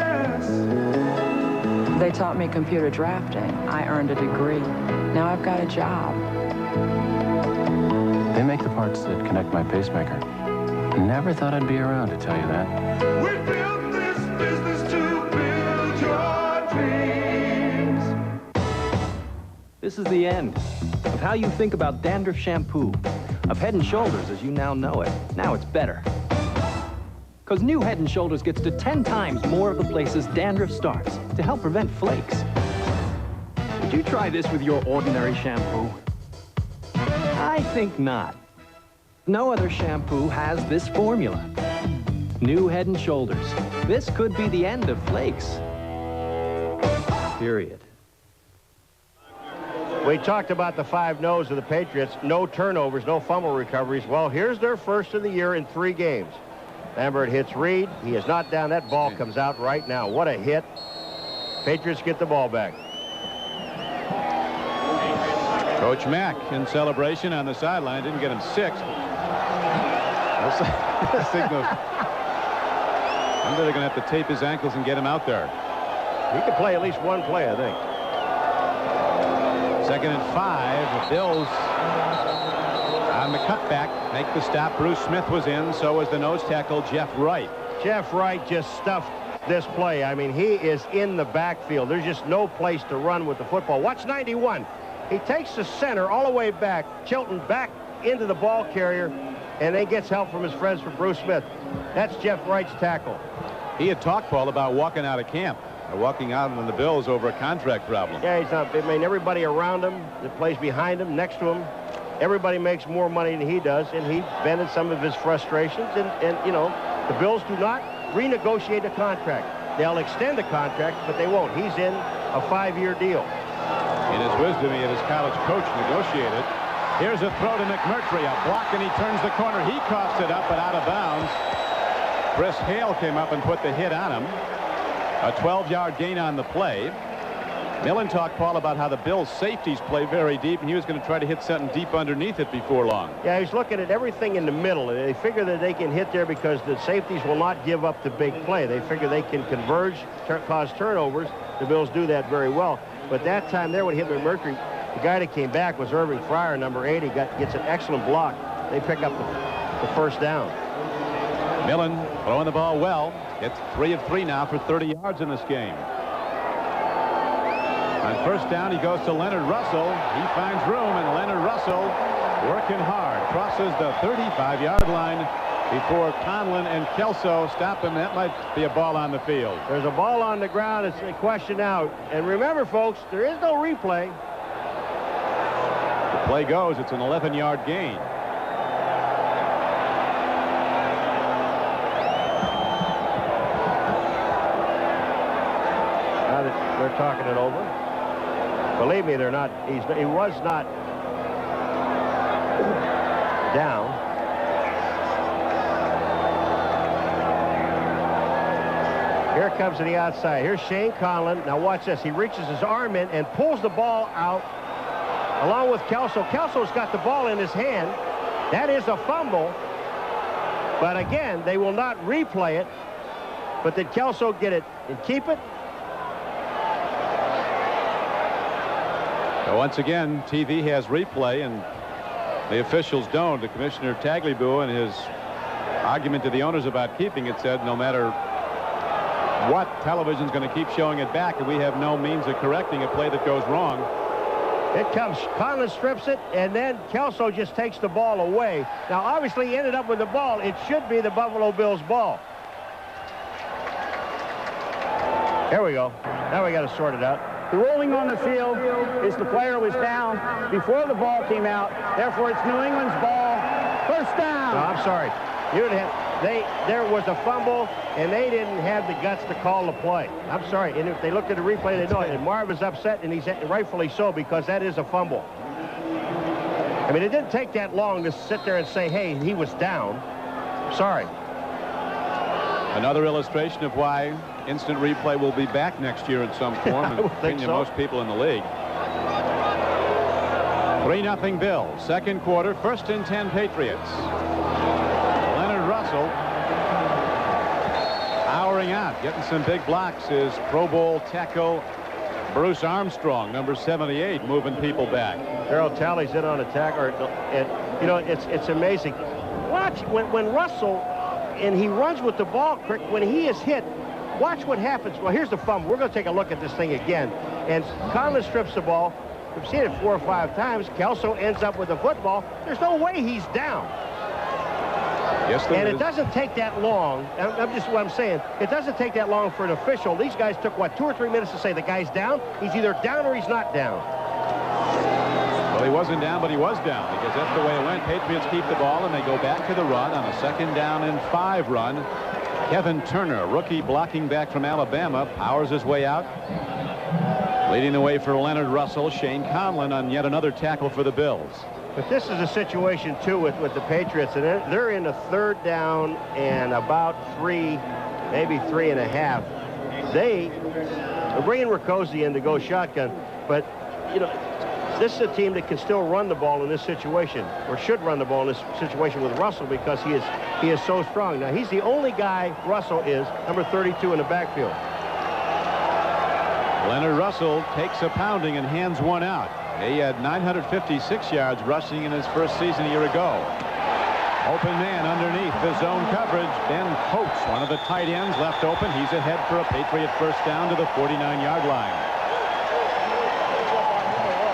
They taught me computer drafting. I earned a degree. Now I've got a job. They make the parts that connect my pacemaker. Never thought I'd be around to tell you that. We built this business to build your dreams. This is the end of how you think about dandruff shampoo. Of Head & Shoulders as you now know it. Now it's better. Because new Head & Shoulders gets to 10 times more of the places dandruff starts to help prevent flakes. Would you try this with your ordinary shampoo? I think not. No other shampoo has this formula. New Head & Shoulders. This could be the end of flakes. Period. We talked about the 5 no's of the Patriots. No turnovers, no fumble recoveries. Well, here's their first of the year in 3 games. Lambert hits Reed. He is not down. That ball comes out right now. What a hit. Patriots get the ball back. Coach Mack in celebration on the sideline. Didn't get him 6. Signal. I'm really going to have to tape his ankles and get him out there. He could play at least one play, I think. 2nd and 5. The Bills on the cutback make the stop. Bruce Smith was in. So was the nose tackle, Jeff Wright. Jeff Wright just stuffed this play. I mean, he is in the backfield. There's just no place to run with the football. Watch 91. He takes the center all the way back, Chilton back into the ball carrier, and then gets help from his friends from Bruce Smith. That's Jeff Wright's tackle. He had talked, Paul, about walking out of camp. Walking out on the Bills over a contract problem. Yeah, he's not. I mean, everybody around him that plays behind him, next to him, everybody makes more money than he does, and he vented some of his frustrations. And you know, the Bills do not renegotiate a contract. They'll extend the contract, but they won't. He's in a 5-year deal. In his wisdom, he had his college coach negotiate it. Here's a throw to McMurtry. A block, and he turns the corner. He coughs it up, but out of bounds. Chris Hale came up and put the hit on him. A 12-yard gain on the play. Millen talked, Paul, about how the Bills' safeties play very deep, and he was going to try to hit something deep underneath it before long. Yeah, he's looking at everything in the middle. They figure that they can hit there because the safeties will not give up the big play. They figure they can converge, cause turnovers. The Bills do that very well. But that time there when he hit McMurtry, the guy that came back was Irving Fryer, number 80, gets an excellent block. They pick up the first down. Millen throwing the ball well. Gets 3 of 3 now for 30 yards in this game. On first down, he goes to Leonard Russell. He finds room, and Leonard Russell working hard. Crosses the 35-yard line before Conlon and Kelso stop him. That might be a ball on the field. There's a ball on the ground. It's a question out. And remember, folks, there is no replay. The play goes. It's an 11-yard gain. They're talking it over. Believe me, they're not. He was not down. Here comes to the outside. Here's Shane Conlon. Now watch this. He reaches his arm in and pulls the ball out along with Kelso. Kelso's got the ball in his hand. That is a fumble. But again, they will not replay it. But did Kelso get it and keep it? So once again, TV has replay, and the officials don't. The Commissioner Tagliabue, in his argument to the owners about keeping it, said no matter what, television's going to keep showing it back, and we have no means of correcting a play that goes wrong. It comes. Conlon strips it, and then Kelso just takes the ball away. Now, obviously, he ended up with the ball. It should be the Buffalo Bills' ball. Here we go. Now we got to sort it out. The ruling on the field is the player was down before the ball came out. Therefore, it's New England's ball. First down. No, I'm sorry. there was a fumble, and they didn't have the guts to call the play. I'm sorry. And if they looked at the replay, they know it. And Marv is upset, and he's rightfully so, because that is a fumble. I mean, it didn't take that long to sit there and say, hey, he was down. Sorry. Another illustration of why instant replay will be back next year in some form. I would think so. Most people in the league. 3-0 Bills. Second quarter, 1st and 10 Patriots. Leonard Russell powering out, getting some big blocks. Is Pro Bowl tackle Bruce Armstrong, number 78, moving people back. Harold Talley's in on attack, and you know, it's amazing. Watch when Russell, and he runs with the ball, when he is hit, watch what happens. Well, here's the fumble. We're going to take a look at this thing again. And Conlon strips the ball. We've seen it 4 or 5 times. Kelso ends up with the football. There's no way he's down. Yes, there and is. It doesn't take that long. I'm just what I'm saying. It doesn't take that long for an official. These guys took, what, 2 or 3 minutes to say the guy's down? He's either down or he's not down. Well, he wasn't down, but he was down, because that's the way it went. Patriots keep the ball, and they go back to the run on a 2nd down and 5 run. Kevin Turner, rookie blocking back from Alabama, powers his way out. Leading the way for Leonard Russell, Shane Conlon on yet another tackle for the Bills. But this is a situation, too, with the Patriots. And they're in a 3rd down and about 3, maybe 3.5. They're bringing Riccozzi in to go shotgun. But, you know, this is a team that can still run the ball in this situation, or should run the ball in this situation with Russell, because he is so strong. Now, he's the only guy, Russell is, number 32 in the backfield. Leonard Russell takes a pounding and hands one out. He had 956 yards rushing in his first season a year ago. Open man underneath the zone coverage. Ben Coates, one of the tight ends, left open. He's ahead for a Patriot first down to the 49-yard line.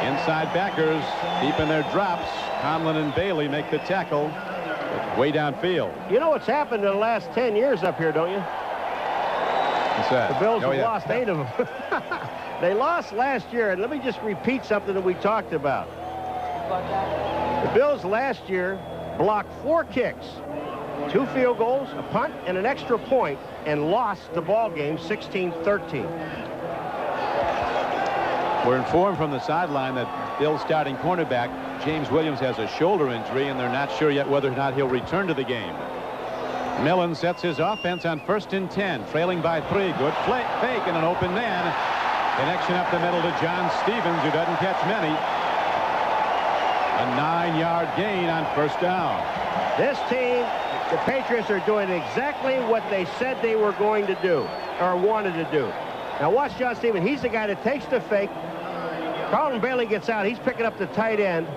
Inside backers deep in their drops. Conlon and Bailey make the tackle way downfield. You know what's happened in the last 10 years up here, don't you? What's that? The Bills have lost 8 of them. They lost last year, and let me just repeat something that we talked about. The Bills last year blocked 4 kicks, 2 field goals, a punt, and an extra point, and lost the ball game 16-13. We're informed from the sideline that Bills starting cornerback James Williams has a shoulder injury, and they're not sure yet whether or not he'll return to the game. Millen sets his offense on 1st and 10, trailing by 3. Good fake and an open man. Connection up the middle to John Stevens, who doesn't catch many. A 9-yard gain on 1st down. This team, the Patriots, are doing exactly what they said they were going to do, or wanted to do. Now watch John Stevens. He's the guy that takes the fake. Carlton Bailey gets out. He's picking up the tight end.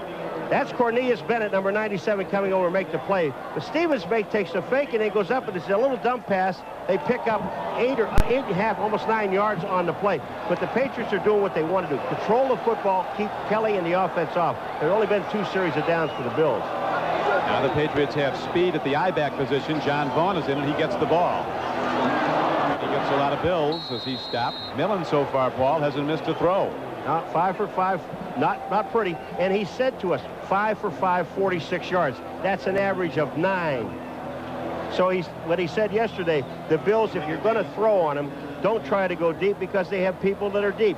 That's Cornelius Bennett, number 97, coming over to make the play. But Stevens takes the fake, and he goes up, and it's a little dump pass. They pick up 8.5, almost 9 yards on the play. But the Patriots are doing what they want to do. Control the football, keep Kelly and the offense off. There have only been 2 series of downs for the Bills. Now the Patriots have speed at the I-back position. John Vaughn is in, and he gets the ball. He gets a lot of bills as he stopped. Millen so far, Paul, hasn't missed a throw. 5 for 5, not pretty. And he said to us, 5 for 5, 46 yards. That's an average of 9. So what he said yesterday, the Bills, if you're going to throw on them, don't try to go deep, because they have people that are deep.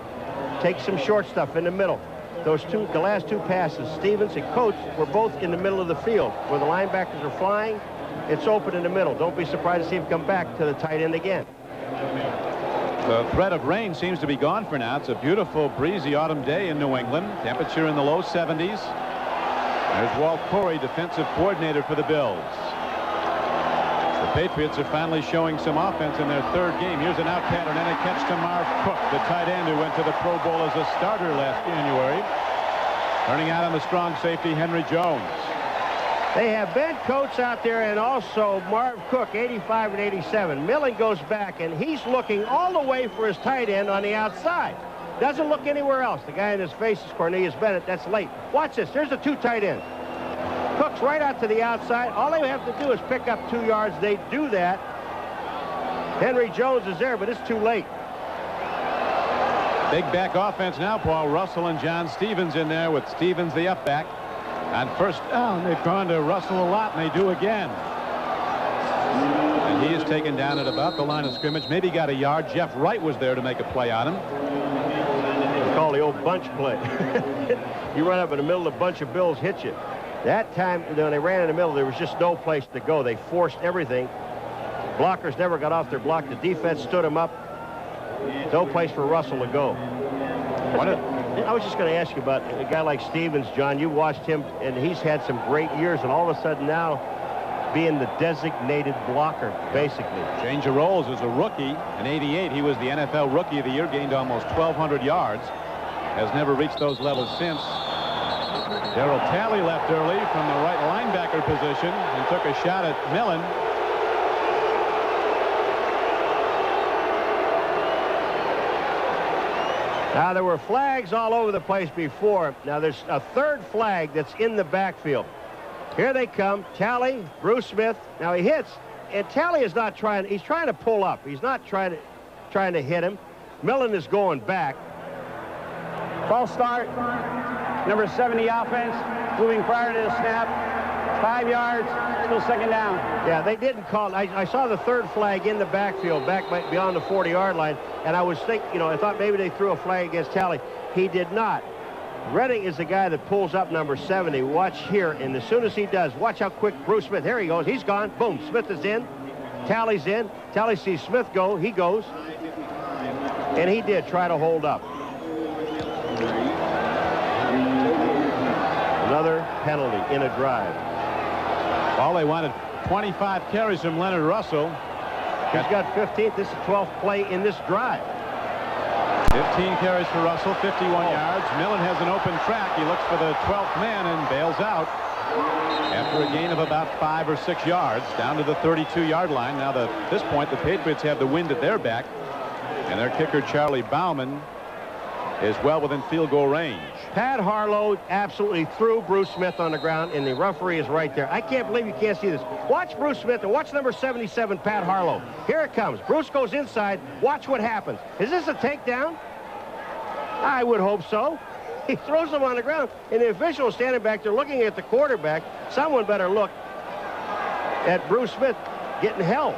Take some short stuff in the middle. The last 2 passes, Stevens and Coates, were both in the middle of the field. Where the linebackers are flying, it's open in the middle. Don't be surprised to see him come back to the tight end again. The threat of rain seems to be gone for now. It's a beautiful, breezy autumn day in New England. Temperature in the low 70s. There's Walt Corey, defensive coordinator for the Bills. The Patriots are finally showing some offense in their 3rd game. Here's an out pattern and a catch to Marv Cook, the tight end who went to the Pro Bowl as a starter last January. Turning out on the strong safety, Henry Jones. They have Ben Coates out there, and also Marv Cook, 85 and 87. Millen goes back, and he's looking all the way for his tight end on the outside. Doesn't look anywhere else. The guy in his face is Cornelius Bennett. That's late. Watch this. There's the 2 tight ends. Cook's right out to the outside. All they have to do is pick up 2 yards. They do that. Henry Jones is there, but it's too late. Big back offense now, Paul. Russell and John Stevens in there, with Stevens the up back. On 1st down, they've gone to Russell a lot, and they do again. He is taken down at about the line of scrimmage. Maybe got a yard. Jeff Wright was there to make a play on him. It's called the old bunch play. You run up in the middle, a bunch of Bills hit you. That time, when they ran in the middle, there was just no place to go. They forced everything. Blockers never got off their block. The defense stood them up. No place for Russell to go. I was just going to ask you about a guy like Stevens, John. You watched him, and he's had some great years, and all of a sudden now being the designated blocker, basically. Change of roles as a rookie. In '88, he was the NFL Rookie of the Year, gained almost 1,200 yards. Has never reached those levels since. Darryl Talley left early from the right linebacker position and took a shot at Millen. Now, there were flags all over the place before. Now, there's a third flag that's in the backfield. Here they come. Talley, Bruce Smith. Now, he hits, and Talley is not trying. He's trying to pull up. He's not trying to hit him. Millen is going back. False start. Number 70 offense. Moving prior to the snap. 5 yards. Still second down. Yeah, they didn't call. I saw the third flag in the backfield, beyond the 40-yard line, and I was thinking, I thought maybe they threw a flag against Talley. He did not. Redding is the guy that pulls up number 70. Watch here, and as soon as he does, watch how quick Bruce Smith. Here he goes. He's gone. Boom. Smith is in. Talley's in. Talley sees Smith go. He goes. And he did try to hold up. Another penalty in a drive. Well, they wanted 25 carries from Leonard Russell. He's got 15. This is 12th play in this drive. 15 carries for Russell, 51 yards. Millen has an open track. He looks for the 12th man and bails out after a gain of about 5 or 6 yards down to the 32-yard line. Now, at this point, the Patriots have the wind at their back, and their kicker, Charlie Bauman, is well within field goal range. Pat Harlow absolutely threw Bruce Smith on the ground, and the referee is right there. I can't believe you can't see this. Watch Bruce Smith and watch number 77, Pat Harlow. Here it comes. Bruce goes inside. Watch what happens. Is this a takedown? I would hope so. He throws him on the ground, and the official is standing back there looking at the quarterback. Someone better look at Bruce Smith getting held.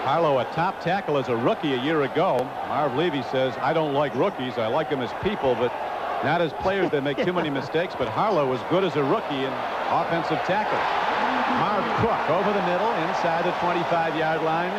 Harlow, a top tackle as a rookie a year ago. Marv Levy says, I don't like rookies. I like them as people, but not as players that make too many mistakes. But Harlow was good as a rookie in offensive tackle. Marv Cook over the middle, inside the 25-yard line,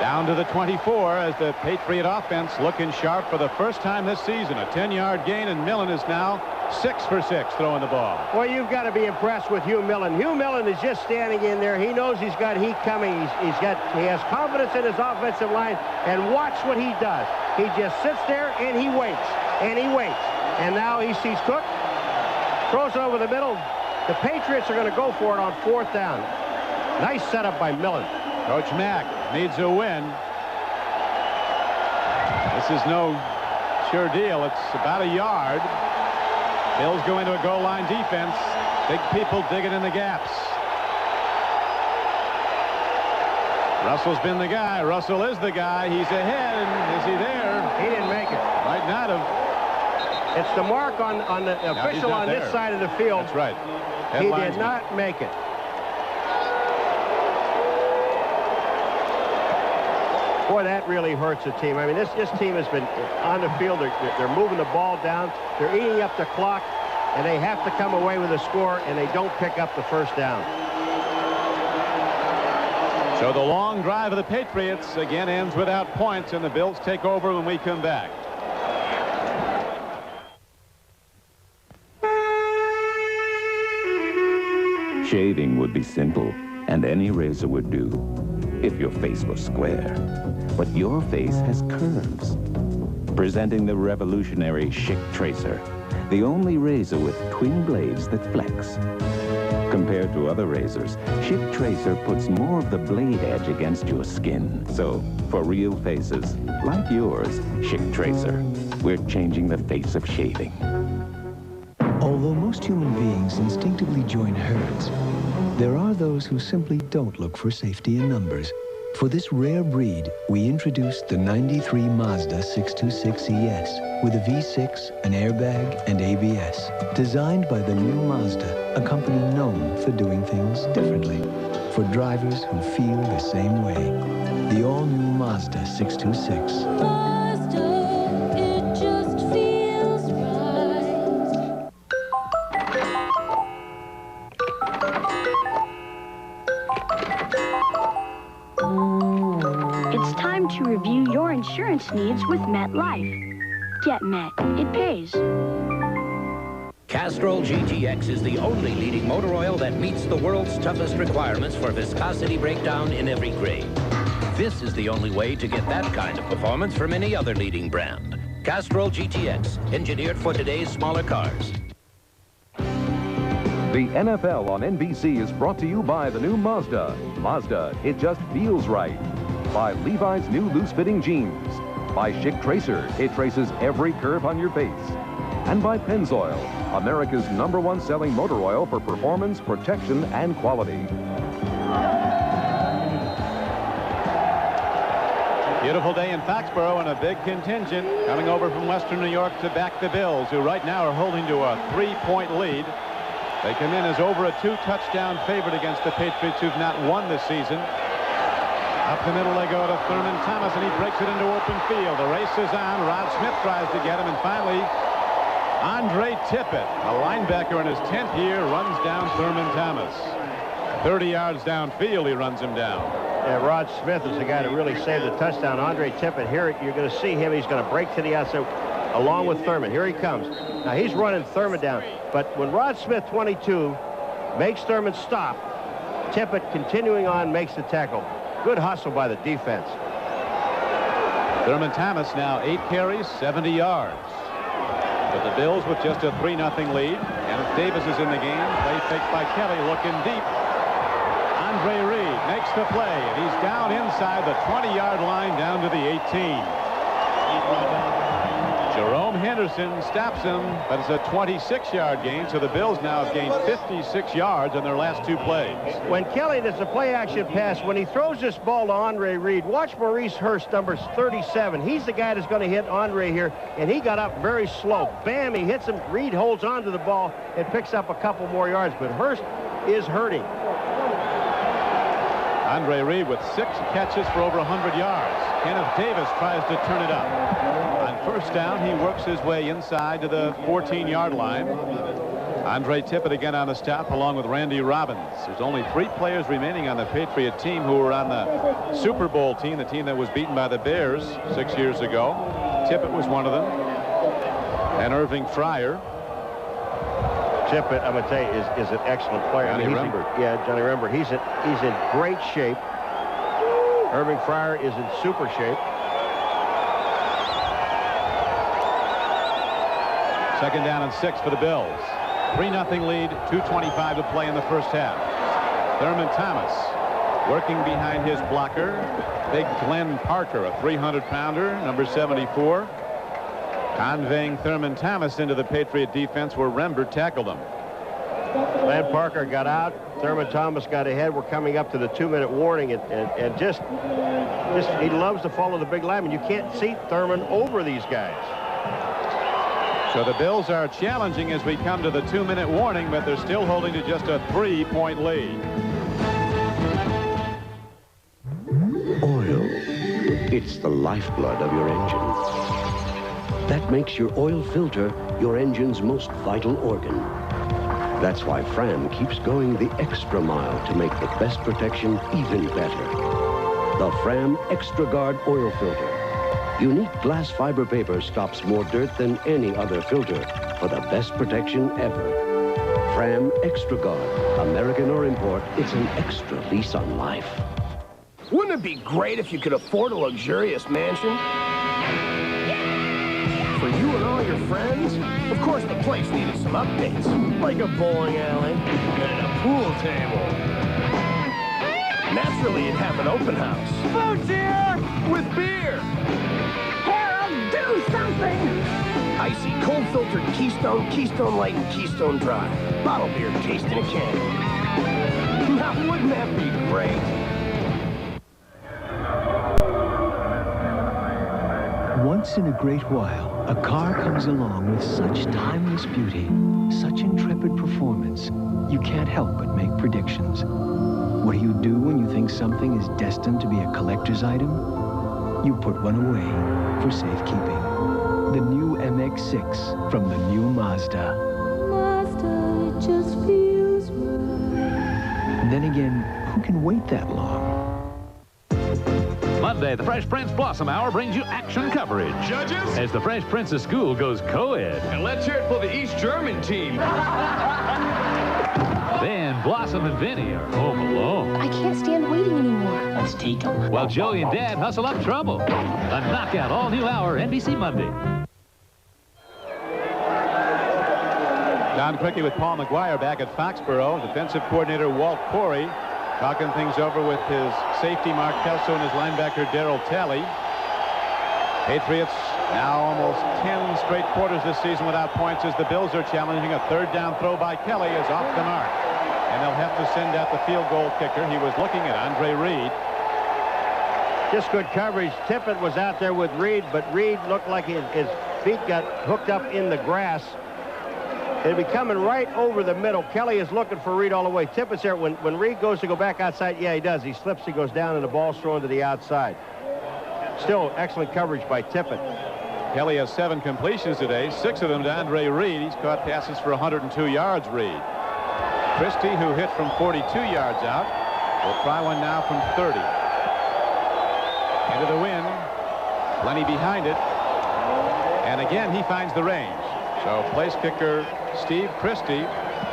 down to the 24 as the Patriot offense looking sharp for the first time this season. A 10-yard gain, and Millen is now 6 for 6 throwing the ball. Well, you've got to be impressed with Hugh Millen. Hugh Millen is just standing in there. He knows he's got heat coming. He has confidence in his offensive line, and watch what he does. He just sits there and he waits, and he waits. And now he sees Cook, throws it over the middle. The Patriots are going to go for it on 4th down. Nice setup by Millen. Coach Mack needs a win. This is no sure deal. It's about a yard. Bills go into a goal line defense. Big people digging in the gaps. Russell's been the guy. Russell is the guy. He's ahead. Is he there? He didn't make it. Might not have. It's the mark on the official on this side of the field. That's right. He did not make it. Boy, that really hurts the team. I mean, this team has been on the field. They're moving the ball down. They're eating up the clock, and they have to come away with a score, and they don't pick up the first down. So the long drive of the Patriots again ends without points, and the Bills take over when we come back. Shaving would be simple, and any razor would do, if your face was square. But your face has curves. Presenting the revolutionary Schick Tracer, the only razor with twin blades that flex. Compared to other razors, Schick Tracer puts more of the blade edge against your skin. So, for real faces, like yours, Schick Tracer, we're changing the face of shaving. Although most human beings instinctively join herds, there are those who simply don't look for safety in numbers. For this rare breed, we introduced the '93 Mazda 626 ES with a V6, an airbag, and ABS. Designed by the new Mazda, a company known for doing things differently. for drivers who feel the same way. The all-new Mazda 626. It just feels right. It's time to review your insurance needs with MetLife. Get Met. It pays. Castrol GTX is the only leading motor oil that meets the world's toughest requirements for viscosity breakdown in every grade. This is the only way to get that kind of performance from any other leading brand. Castrol GTX, engineered for today's smaller cars. The NFL on NBC is brought to you by the new Mazda. Mazda, it just feels right. By Levi's new loose-fitting jeans. By Schick Tracer, it traces every curve on your face. And by Pennzoil, America's #1 selling motor oil for performance, protection, and quality. Beautiful day in Foxborough and a big contingent coming over from Western New York to back the Bills, who right now are holding to a 3-point lead. They come in as over a 2-touchdown favorite against the Patriots, who've not won this season. Up the middle they go to Thurman Thomas, and he breaks it into open field. The race is on. Rod Smith tries to get him, and finally Andre Tippett, a linebacker in his 10th year, runs down Thurman Thomas. 30 yards downfield, he runs him down. Yeah, Rod Smith is the guy to really save the touchdown. Andre Tippett, here you're going to see him. He's going to break to the outside along with Thurman. Here he comes. Now he's running Thurman down. But when Rod Smith, 22, makes Thurman stop, Tippett, continuing on, makes the tackle. Good hustle by the defense. Thurman Thomas now 8 carries, 70 yards. But the Bills with just a 3-0 lead. And Davis is in the game. Play fake by Kelly, looking deep. Andre Reed makes the play, and he's down inside the 20-yard line down to the 18. Jerome Henderson stops him, but it's a 26-yard gain, so the Bills now have gained 56 yards in their last 2 plays. When Kelly does a play-action pass, when he throws this ball to Andre Reed, watch Maurice Hurst, number 37. He's the guy that's going to hit Andre here, and he got up very slow. Bam, he hits him. Reed holds on to the ball and picks up a couple more yards, but Hurst is hurting. Andre Reed with 6 catches for over 100 yards. Kenneth Davis tries to turn it up. On first down, he works his way inside to the 14-yard line. Andre Tippett again on the stop, along with Randy Robbins. There's only 3 players remaining on the Patriot team who were on the Super Bowl team, the team that was beaten by the Bears 6 years ago. Tippett was one of them. And Irving Fryer. Tippett, I'm going to tell you, is an excellent player. Johnny Rembert. Johnny Rembert. He's in great shape. Irving Fryer is in super shape. Second down and 6 for the Bills. 3-0 lead, 2:25 to play in the first half. Thurman Thomas working behind his blocker, big Glenn Parker, a 300-pounder, number 74. Conveying Thurman Thomas into the Patriot defense where Rembert tackled him. Glenn Parker got out. Thurman Thomas got ahead. We're coming up to the 2-minute warning, and just he loves to follow the big lineman. You can't seat Thurman over these guys. So the Bills are challenging as we come to the 2-minute warning, but they're still holding to just a 3-point lead. Oil. It's the lifeblood of your engine. That makes your oil filter your engine's most vital organ. That's why Fram keeps going the extra mile to make the best protection even better. The Fram Extra Guard oil filter. Unique glass fiber paper stops more dirt than any other filter for the best protection ever. Fram Extra Guard, American or import, it's an extra lease on life. Wouldn't it be great if you could afford a luxurious mansion? For you and all your friends? Of course, the place needed some updates, like a bowling alley and a pool table. Naturally, it'd have an open house. Food's here! With beer! Harold, do something! Icy, cold-filtered Keystone, Keystone Light, and Keystone Dry. Bottle beer tastes in a can. Now, wouldn't that be great? Once in a great while, a car comes along with such timeless beauty, such intrepid performance, you can't help but make predictions. What do you do when you think something is destined to be a collector's item? You put one away for safekeeping. The new MX-6 from the new Mazda. Mazda, it just feels right. Then again, who can wait that long? Monday, the Fresh Prince Blossom Hour brings you action coverage. Judges? As the Fresh Prince's school goes co-ed. And let's hear it for the East German team. Then Blossom and Vinny are home alone. I can't stand waiting anymore. Let's take them. While Joey and Dad hustle up trouble. A knockout all-new hour, NBC Monday. Down quickly with Paul McGuire back at Foxborough. Defensive coordinator Walt Corey talking things over with his safety Mark Kelso and his linebacker Darryl Talley. Patriots now almost 10 straight quarters this season without points as the Bills are challenging. A third down throw by Kelly is off the mark. And they'll have to send out the field goal kicker. He was looking at Andre Reed. Just good coverage. Tippett was out there with Reed, but Reed looked like his feet got hooked up in the grass. It'll be coming right over the middle. Kelly is looking for Reed all the way. Tippett's there. When Reed goes to go back outside, yeah, he does. He slips, he goes down, and the ball's thrown to the outside. Still excellent coverage by Tippett. Kelly has 7 completions today, 6 of them to Andre Reed. He's caught passes for 102 yards, Reed. Christie, who hit from 42 yards out, will try one now from 30. Into the wind. Plenty behind it. And again, he finds the range. So place kicker Steve Christie,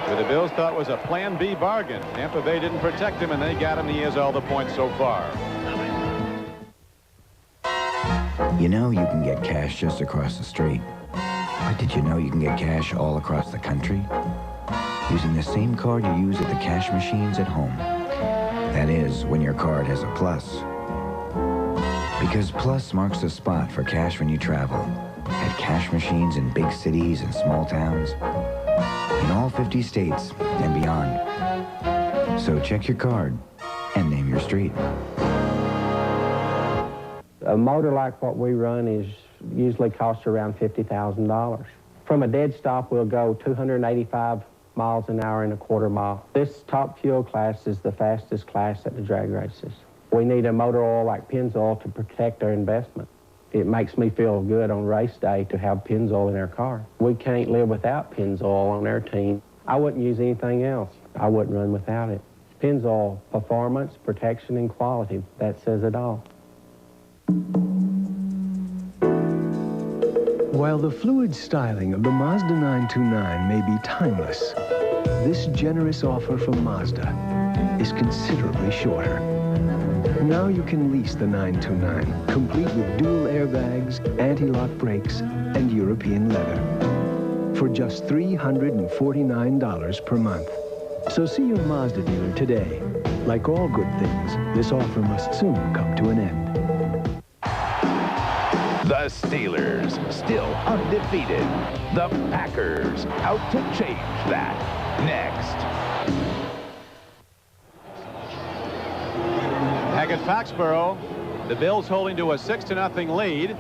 who the Bills thought was a Plan B bargain. Tampa Bay didn't protect him, and they got him. He has all the points so far. You know you can get cash just across the street. But did you know you can get cash all across the country? Using the same card you use at the cash machines at home. That is, when your card has a plus. Because Plus marks the spot for cash when you travel. At cash machines in big cities and small towns. In all 50 states and beyond. So check your card and name your street. A motor like what we run is usually costs around $50,000. From a dead stop, we'll go 285 miles an hour in a quarter mile. This top fuel class is the fastest class at the drag races. We need a motor oil like Pennzoil to protect our investment. It makes me feel good on race day to have Pennzoil in our car. We can't live without Pennzoil on our team. I wouldn't use anything else. I wouldn't run without it. Pennzoil, performance, protection, and quality. That says it all. While the fluid styling of the Mazda 929 may be timeless, this generous offer from Mazda is considerably shorter. Now you can lease the 929, complete with dual airbags, anti-lock brakes, and European leather, for just $349 per month. So see your Mazda dealer today. Like all good things, this offer must soon come to an end. The Steelers, still undefeated. The Packers, out to change that. Next. Back at Foxborough, the Bills holding to a 6-0 lead.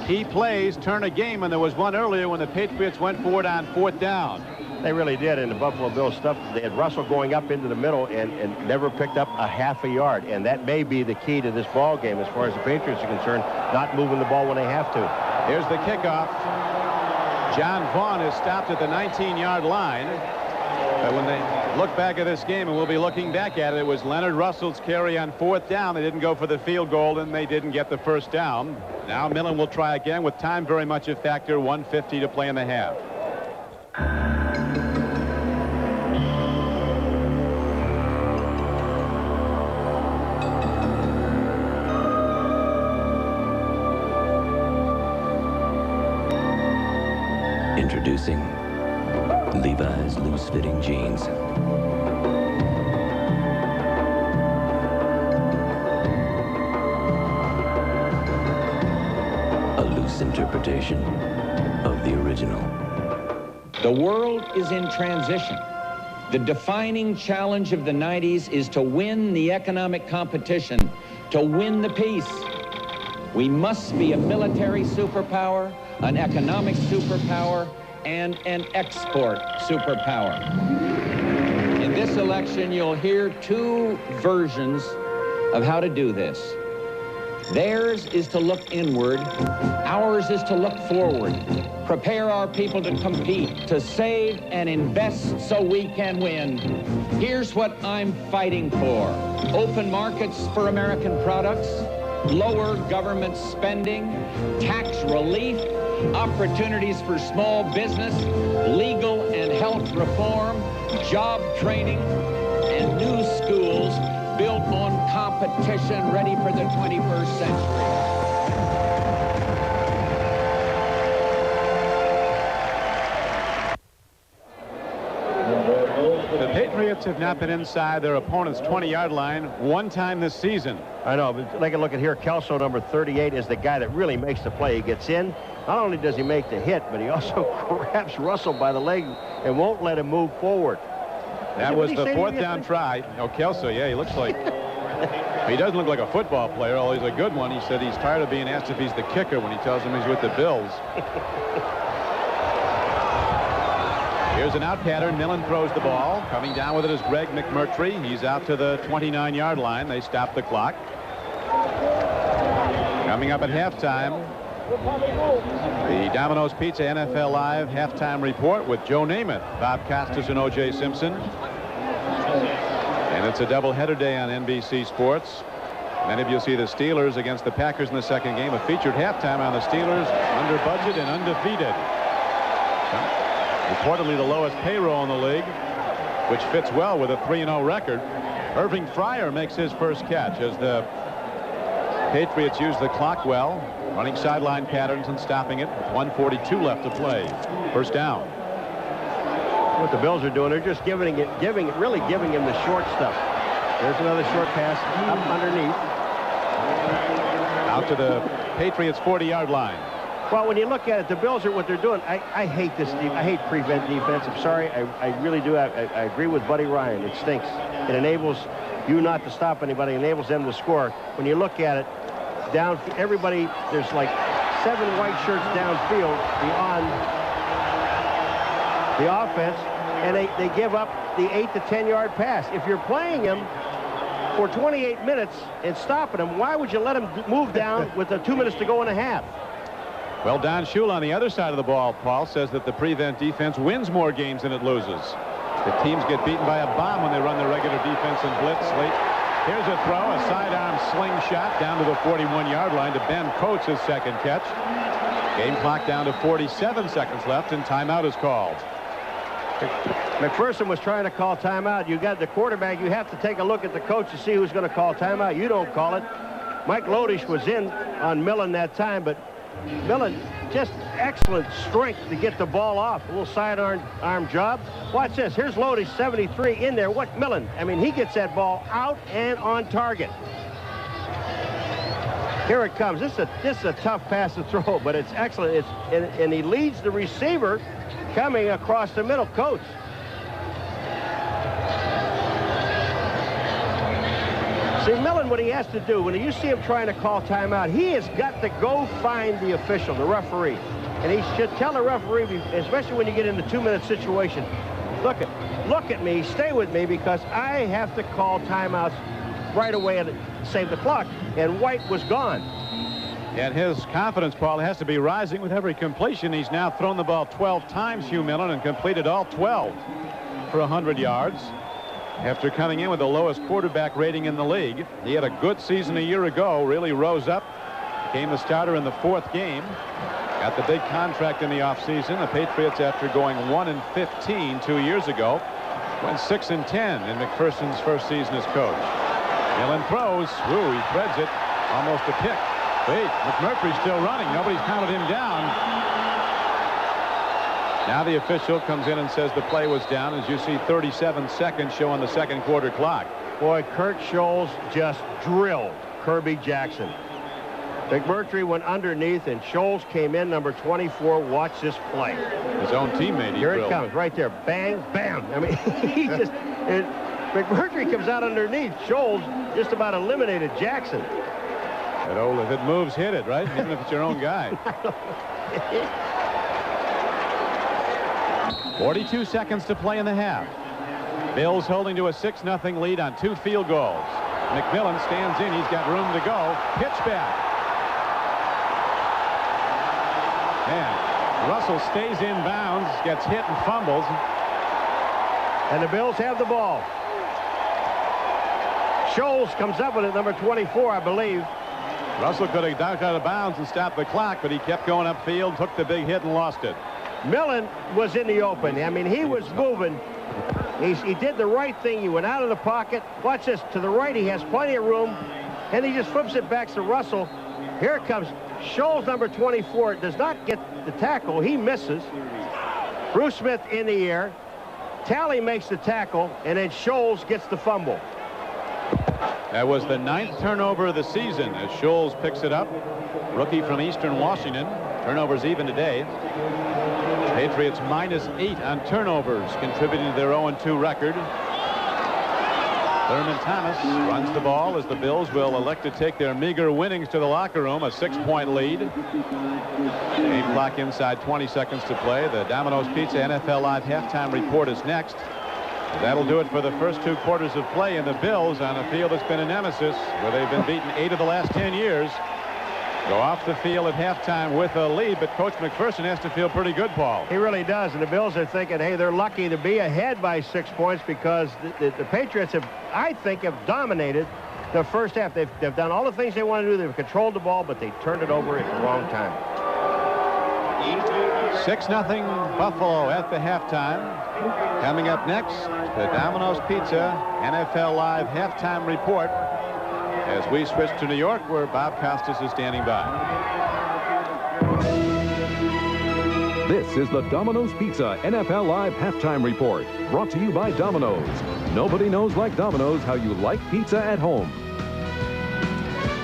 Key plays turn a game, and there was one earlier when the Patriots went for it on 4th down. They really did, and the Buffalo Bills stuff. They had Russell going up into the middle and never picked up a half a yard, and that may be the key to this ball game as far as the Patriots are concerned, not moving the ball when they have to. Here's the kickoff. John Vaughn is stopped at the 19-yard line. But when they look back at this game, and we'll be looking back at it, it was Leonard Russell's carry on 4th down. They didn't go for the field goal, and they didn't get the first down. Now Millen will try again with time very much a factor, 1:50 to play in the half. Introducing Levi's loose-fitting jeans. A loose interpretation of the original. The world is in transition. The defining challenge of the 90s is to win the economic competition, to win the peace. We must be a military superpower, an economic superpower, and an export superpower. In In this election, you'll hear two versions of how to do this. Theirs is to look inward. Ours is to look forward. Prepare our people to compete, to save and invest so we can win. Here's what I'm fighting for. Open markets for American products, lower government spending, tax relief, opportunities for small business, legal and health reform, job training, and new schools built on competition ready for the 21st century. The Patriots have not been inside their opponent's 20-yard line one time this season. I know, but take a look at here. Kelso, number 38, is the guy that really makes the play. He gets in. Not only does he make the hit, but he also grabs Russell by the leg and won't let him move forward. That was the fourth down try. Oh, Kelso, yeah, he looks like... He doesn't look like a football player, although he's a good one. He said he's tired of being asked if he's the kicker when he tells him he's with the Bills. Here's an out pattern. Millen throws the ball. Coming down with it is Greg McMurtry. He's out to the 29-yard line. They stop the clock. Coming up at halftime, the Domino's Pizza NFL Live halftime report with Joe Namath, Bob Costas, and O.J. Simpson. And it's a doubleheader day on NBC Sports. Many of you see the Steelers against the Packers in the second game. A featured halftime on the Steelers, under budget and undefeated. Reportedly the lowest payroll in the league, which fits well with a 3-0 record. Irving Fryer makes his first catch as the Patriots use the clock well, running sideline patterns and stopping it with 1:42 left to play. First down. What the Bills are doing, they're just really giving him the short stuff. There's another short pass up underneath. Out to the Patriots 40-yard line. Well, when you look at it, the Bills are what they're doing. I hate this. I hate prevent defense. I'm sorry. I really do. I agree with Buddy Ryan. It stinks. It enables you not to stop anybody. It enables them to score. When you look at it, down everybody, there's like 7 white shirts downfield beyond the offense, and they give up the 8 to 10-yard pass. If you're playing him for 28 minutes and stopping him, why would you let him move down with the 2 minutes to go and a half? Well, Don Shula on the other side of the ball, Paul, says that the prevent defense wins more games than it loses. The teams get beaten by a bomb when they run the regular defense and blitz late. Here's a throw, a sidearm slingshot down to the 41-yard line to Ben Coates, his second catch. Game clock down to 47 seconds left, and timeout is called. McPherson was trying to call timeout. You got the quarterback. You have to take a look at the coach to see who's going to call timeout. You don't call it. Mike Lodish was in on Millen that time, but Millen, just excellent strength to get the ball off. A little sidearm job. Watch this. Here's Lodish, 73 in there. What Millen? I mean, he gets that ball out and on target. Here it comes. This is a tough pass to throw, but it's excellent. And he leads the receiver coming across the middle. Coates. See, Millen, what he has to do, when you see him trying to call timeout, he has got to go find the official, the referee. And he should tell the referee, especially when you get in the 2-minute situation, look at me, stay with me, because I have to call timeouts right away and save the clock. And White was gone. And his confidence, Paul, has to be rising with every completion. He's now thrown the ball 12 times, Hugh Millen, and completed all 12 for 100 yards. After coming in with the lowest quarterback rating in the league, he had a good season a year ago, really rose up, became the starter in the 4th game, got the big contract in the offseason. The Patriots, after going 1-15 2 years ago, went 6-10 in McPherson's first season as coach. Millen throws. Ooh, he threads it. Almost a pick. Wait, McMurtry's still running. Nobody's counted him down. Now the official comes in and says the play was down. As you see, 37 seconds show on the second quarter clock. Boy, Kurt Scholes just drilled Kirby Jackson. McMurtry went underneath, and Scholes came in, number 24. Watch this play. His own teammate. Here it comes, right there. Bang, bam. I mean, he just... McMurtry comes out underneath. Scholes just about eliminated Jackson. That old, if it moves, hit it, right? Even if it's your own guy. 42 seconds to play in the half. Bills holding to a 6-0 lead on 2 field goals. McMillan stands in. He's got room to go. Pitch back. And Russell stays in bounds, gets hit and fumbles. And the Bills have the ball. Scholes comes up with it, number 24, I believe. Russell could have ducked out of bounds and stopped the clock, but he kept going upfield, took the big hit, and lost it. Millen was in the open. I mean, he was moving. He did the right thing. He went out of the pocket. Watch this. To the right, he has plenty of room. And he just flips it back to Russell. Here comes Scholes, number 24. Does not get the tackle. He misses. Bruce Smith in the air. Talley makes the tackle, and then Scholes gets the fumble. That was the 9th turnover of the season as Scholes picks it up. Rookie from Eastern Washington. Turnovers even today. Patriots -8 on turnovers, contributing to their 0-2 record. Thurman Thomas runs the ball as the Bills will elect to take their meager winnings to the locker room, a 6-point lead. Game clock inside 20 seconds to play. The Domino's Pizza NFL Live halftime report is next. That'll do it for the first 2 quarters of play, and the Bills on a field that's been a nemesis, where they've been beaten 8 of the last 10 years. Go off the field at halftime with a lead, but Coach McPherson has to feel pretty good, Paul. He really does, and the Bills are thinking, hey, they're lucky to be ahead by 6 points because the Patriots have, I think, have dominated the first half. They've done all the things they want to do. They've controlled the ball, but they turned it over at the wrong time. 6-0 Buffalo at the halftime. Coming up next, the Domino's Pizza NFL Live halftime report as we switch to New York, where Bob Costas is standing by. This is the Domino's Pizza NFL Live halftime report, brought to you by Domino's. Nobody knows like Domino's how you like pizza at home.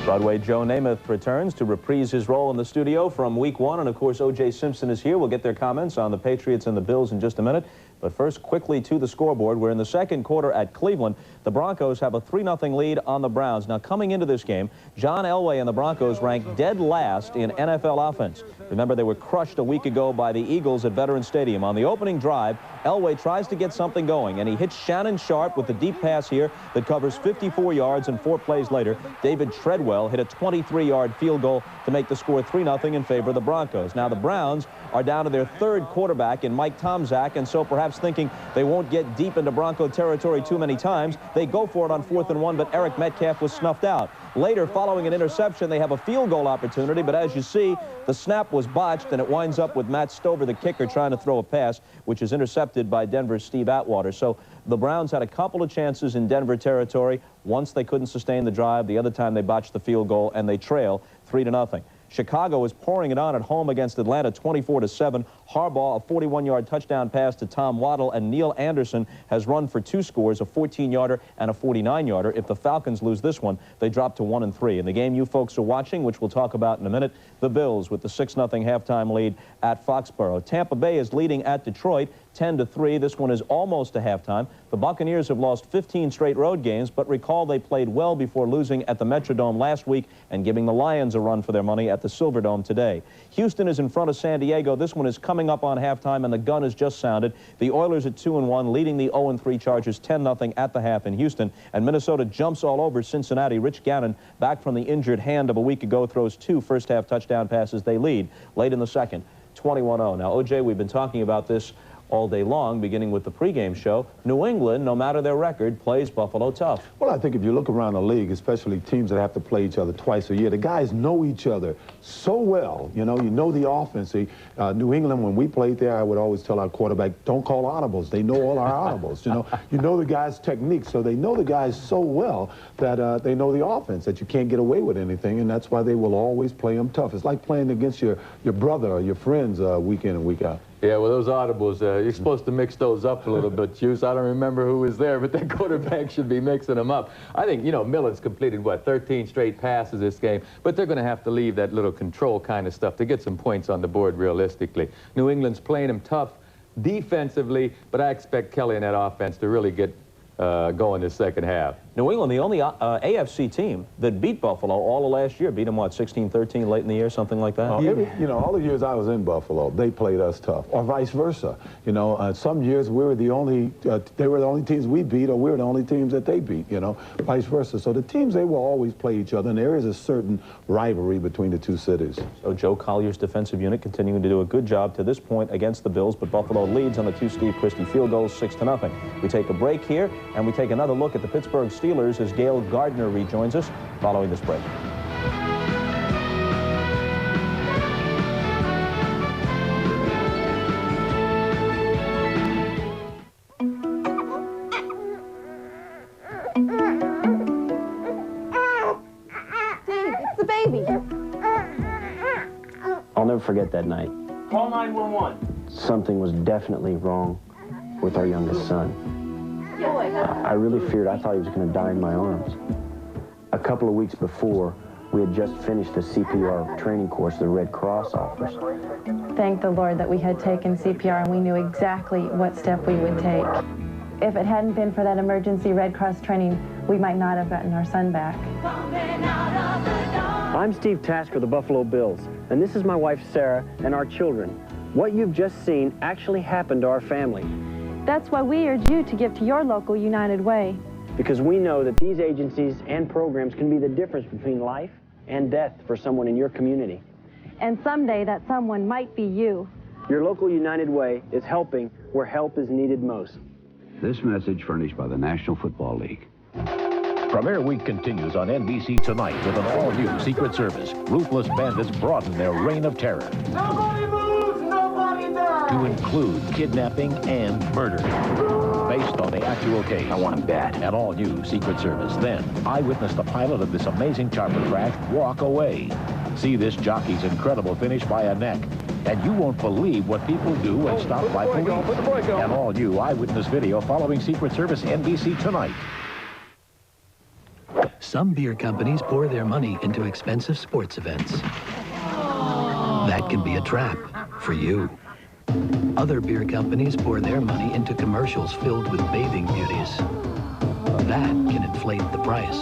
Broadway Joe Namath returns to reprise his role in the studio from week 1. And, of course, O.J. Simpson is here. We'll get their comments on the Patriots and the Bills in just a minute. But first, quickly to the scoreboard. We're in the second quarter at Cleveland. The Broncos have a 3-0 lead on the Browns. Now, coming into this game, John Elway and the Broncos ranked dead last in NFL offense. Remember, they were crushed a week ago by the Eagles at Veterans Stadium. On the opening drive, Elway tries to get something going, and he hits Shannon Sharp with the deep pass here that covers 54 yards, and 4 plays later, David Treadwell hit a 23-yard field goal to make the score 3-0 in favor of the Broncos. Now, the Browns are down to their 3rd quarterback in Mike Tomczak, and so perhaps thinking they won't get deep into Bronco territory too many times, they go for it on 4th and 1, but Eric Metcalf was snuffed out. Later, following an interception, they have a field goal opportunity, but as you see, the snap was botched, and it winds up with Matt Stover, the kicker, trying to throw a pass, which is intercepted by Denver's Steve Atwater. So the Browns had a couple of chances in Denver territory. Once they couldn't sustain the drive. The other time they botched the field goal, and they trail 3-0. Chicago is pouring it on at home against Atlanta 24-7. Harbaugh, a 41-yard touchdown pass to Tom Waddle, and Neil Anderson has run for 2 scores, a 14-yarder and a 49-yarder. If the Falcons lose this one, they drop to 1-3. In the game you folks are watching, which we'll talk about in a minute, the Bills with the 6-0 halftime lead at Foxborough. Tampa Bay is leading at Detroit 10-3. This one is almost to halftime. The Buccaneers have lost 15 straight road games, but recall they played well before losing at the Metrodome last week and giving the Lions a run for their money at the Silverdome today. Houston is in front of San Diego. This one is coming up on halftime, and the gun has just sounded. The Oilers at 2-1, leading the 0-3 Chargers 10-0 at the half in Houston. And Minnesota jumps all over Cincinnati. Rich Gannon, back from the injured hand of a week ago, throws 2 first-half touchdown passes. They lead late in the second, 21-0. Now, O.J., we've been talking about this all day long, beginning with the pregame show. New England, no matter their record, plays Buffalo tough. Well, I think if you look around the league, especially teams that have to play each other twice a year, the guys know each other so well. You know the offense. New England, when we played there, I would always tell our quarterback, don't call audibles. They know all our audibles. You know the guys' techniques, so they know the guys so well that they know the offense, that you can't get away with anything, and that's why they will always play them tough. It's like playing against your brother or your friends week in and week out. Yeah, well, those audibles, you're supposed to mix those up a little bit, Juice. I don't remember who was there, but that quarterback should be mixing them up. I think, Millen's completed, 13 straight passes this game, but they're going to have to leave that little control kind of stuff to get some points on the board realistically. New England's playing them tough defensively, but I expect Kelly and that offense to really get going this second half. New England, the only AFC team that beat Buffalo all of last year. Beat them, what, 16-13 late in the year, something like that? You know, all the years I was in Buffalo, they played us tough, or vice versa. You know, some years we were the only, they were the only teams we beat, or we were the only teams that they beat, you know, vice versa. So the teams, they will always play each other, and there is a certain rivalry between the two cities. So Joe Collier's defensive unit continuing to do a good job to this point against the Bills, but Buffalo leads on the two Steve Christie field goals, 6-0. We take a break here, and we take another look at the Pittsburgh Steelers as Gail Gardner rejoins us following this break. It's the baby. I'll never forget that night. Call 911. Something was definitely wrong with our youngest son. I really feared. I thought he was going to die in my arms. A couple of weeks before, we had just finished the CPR training course the Red Cross offers. Thank the Lord that we had taken CPR and we knew exactly what step we would take. If it hadn't been for that emergency Red Cross training, we might not have gotten our son back. I'm Steve Tasker of the Buffalo Bills, and this is my wife Sarah and our children. What you've just seen actually happened to our family. That's why we urge you to give to your local United Way. Because we know that these agencies and programs can be the difference between life and death for someone in your community. And someday that someone might be you. Your local United Way is helping where help is needed most. This message furnished by the National Football League. Premiere Week continues on NBC tonight with an all-new Secret Service. Ruthless bandits broaden their reign of terror. Nobody moves, nobody dies. To include kidnapping and murder. Based on the actual case. I want him bad. An all-new Secret Service. Then, I witnessed the pilot of this amazing chopper crash walk away. See this jockey's incredible finish by a neck. And you won't believe what people do when stopped by police. An all-new eyewitness video following Secret Service NBC tonight. Some beer companies pour their money into expensive sports events. That can be a trap for you. Other beer companies pour their money into commercials filled with bathing beauties. That can inflate the price.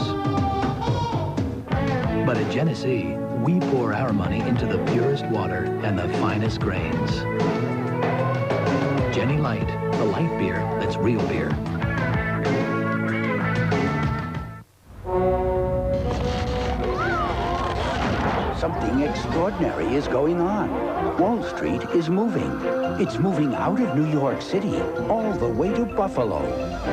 But at Genesee, we pour our money into the purest water and the finest grains. Jenny Light, the light beer that's real beer. Something extraordinary is going on. Wall Street is moving. It's moving out of New York City, all the way to Buffalo.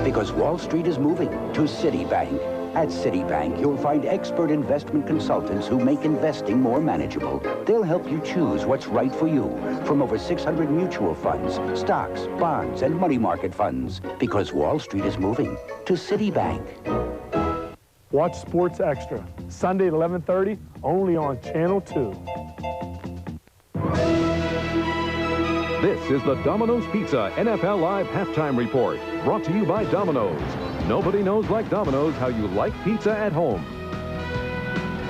Because Wall Street is moving to Citibank. At Citibank, you'll find expert investment consultants who make investing more manageable. They'll help you choose what's right for you from over 600 mutual funds, stocks, bonds, and money market funds. Because Wall Street is moving to Citibank. Watch Sports Extra, Sunday at 11:30, only on Channel 2. This is the Domino's Pizza NFL Live Halftime Report, brought to you by Domino's. Nobody knows like Domino's how you like pizza at home.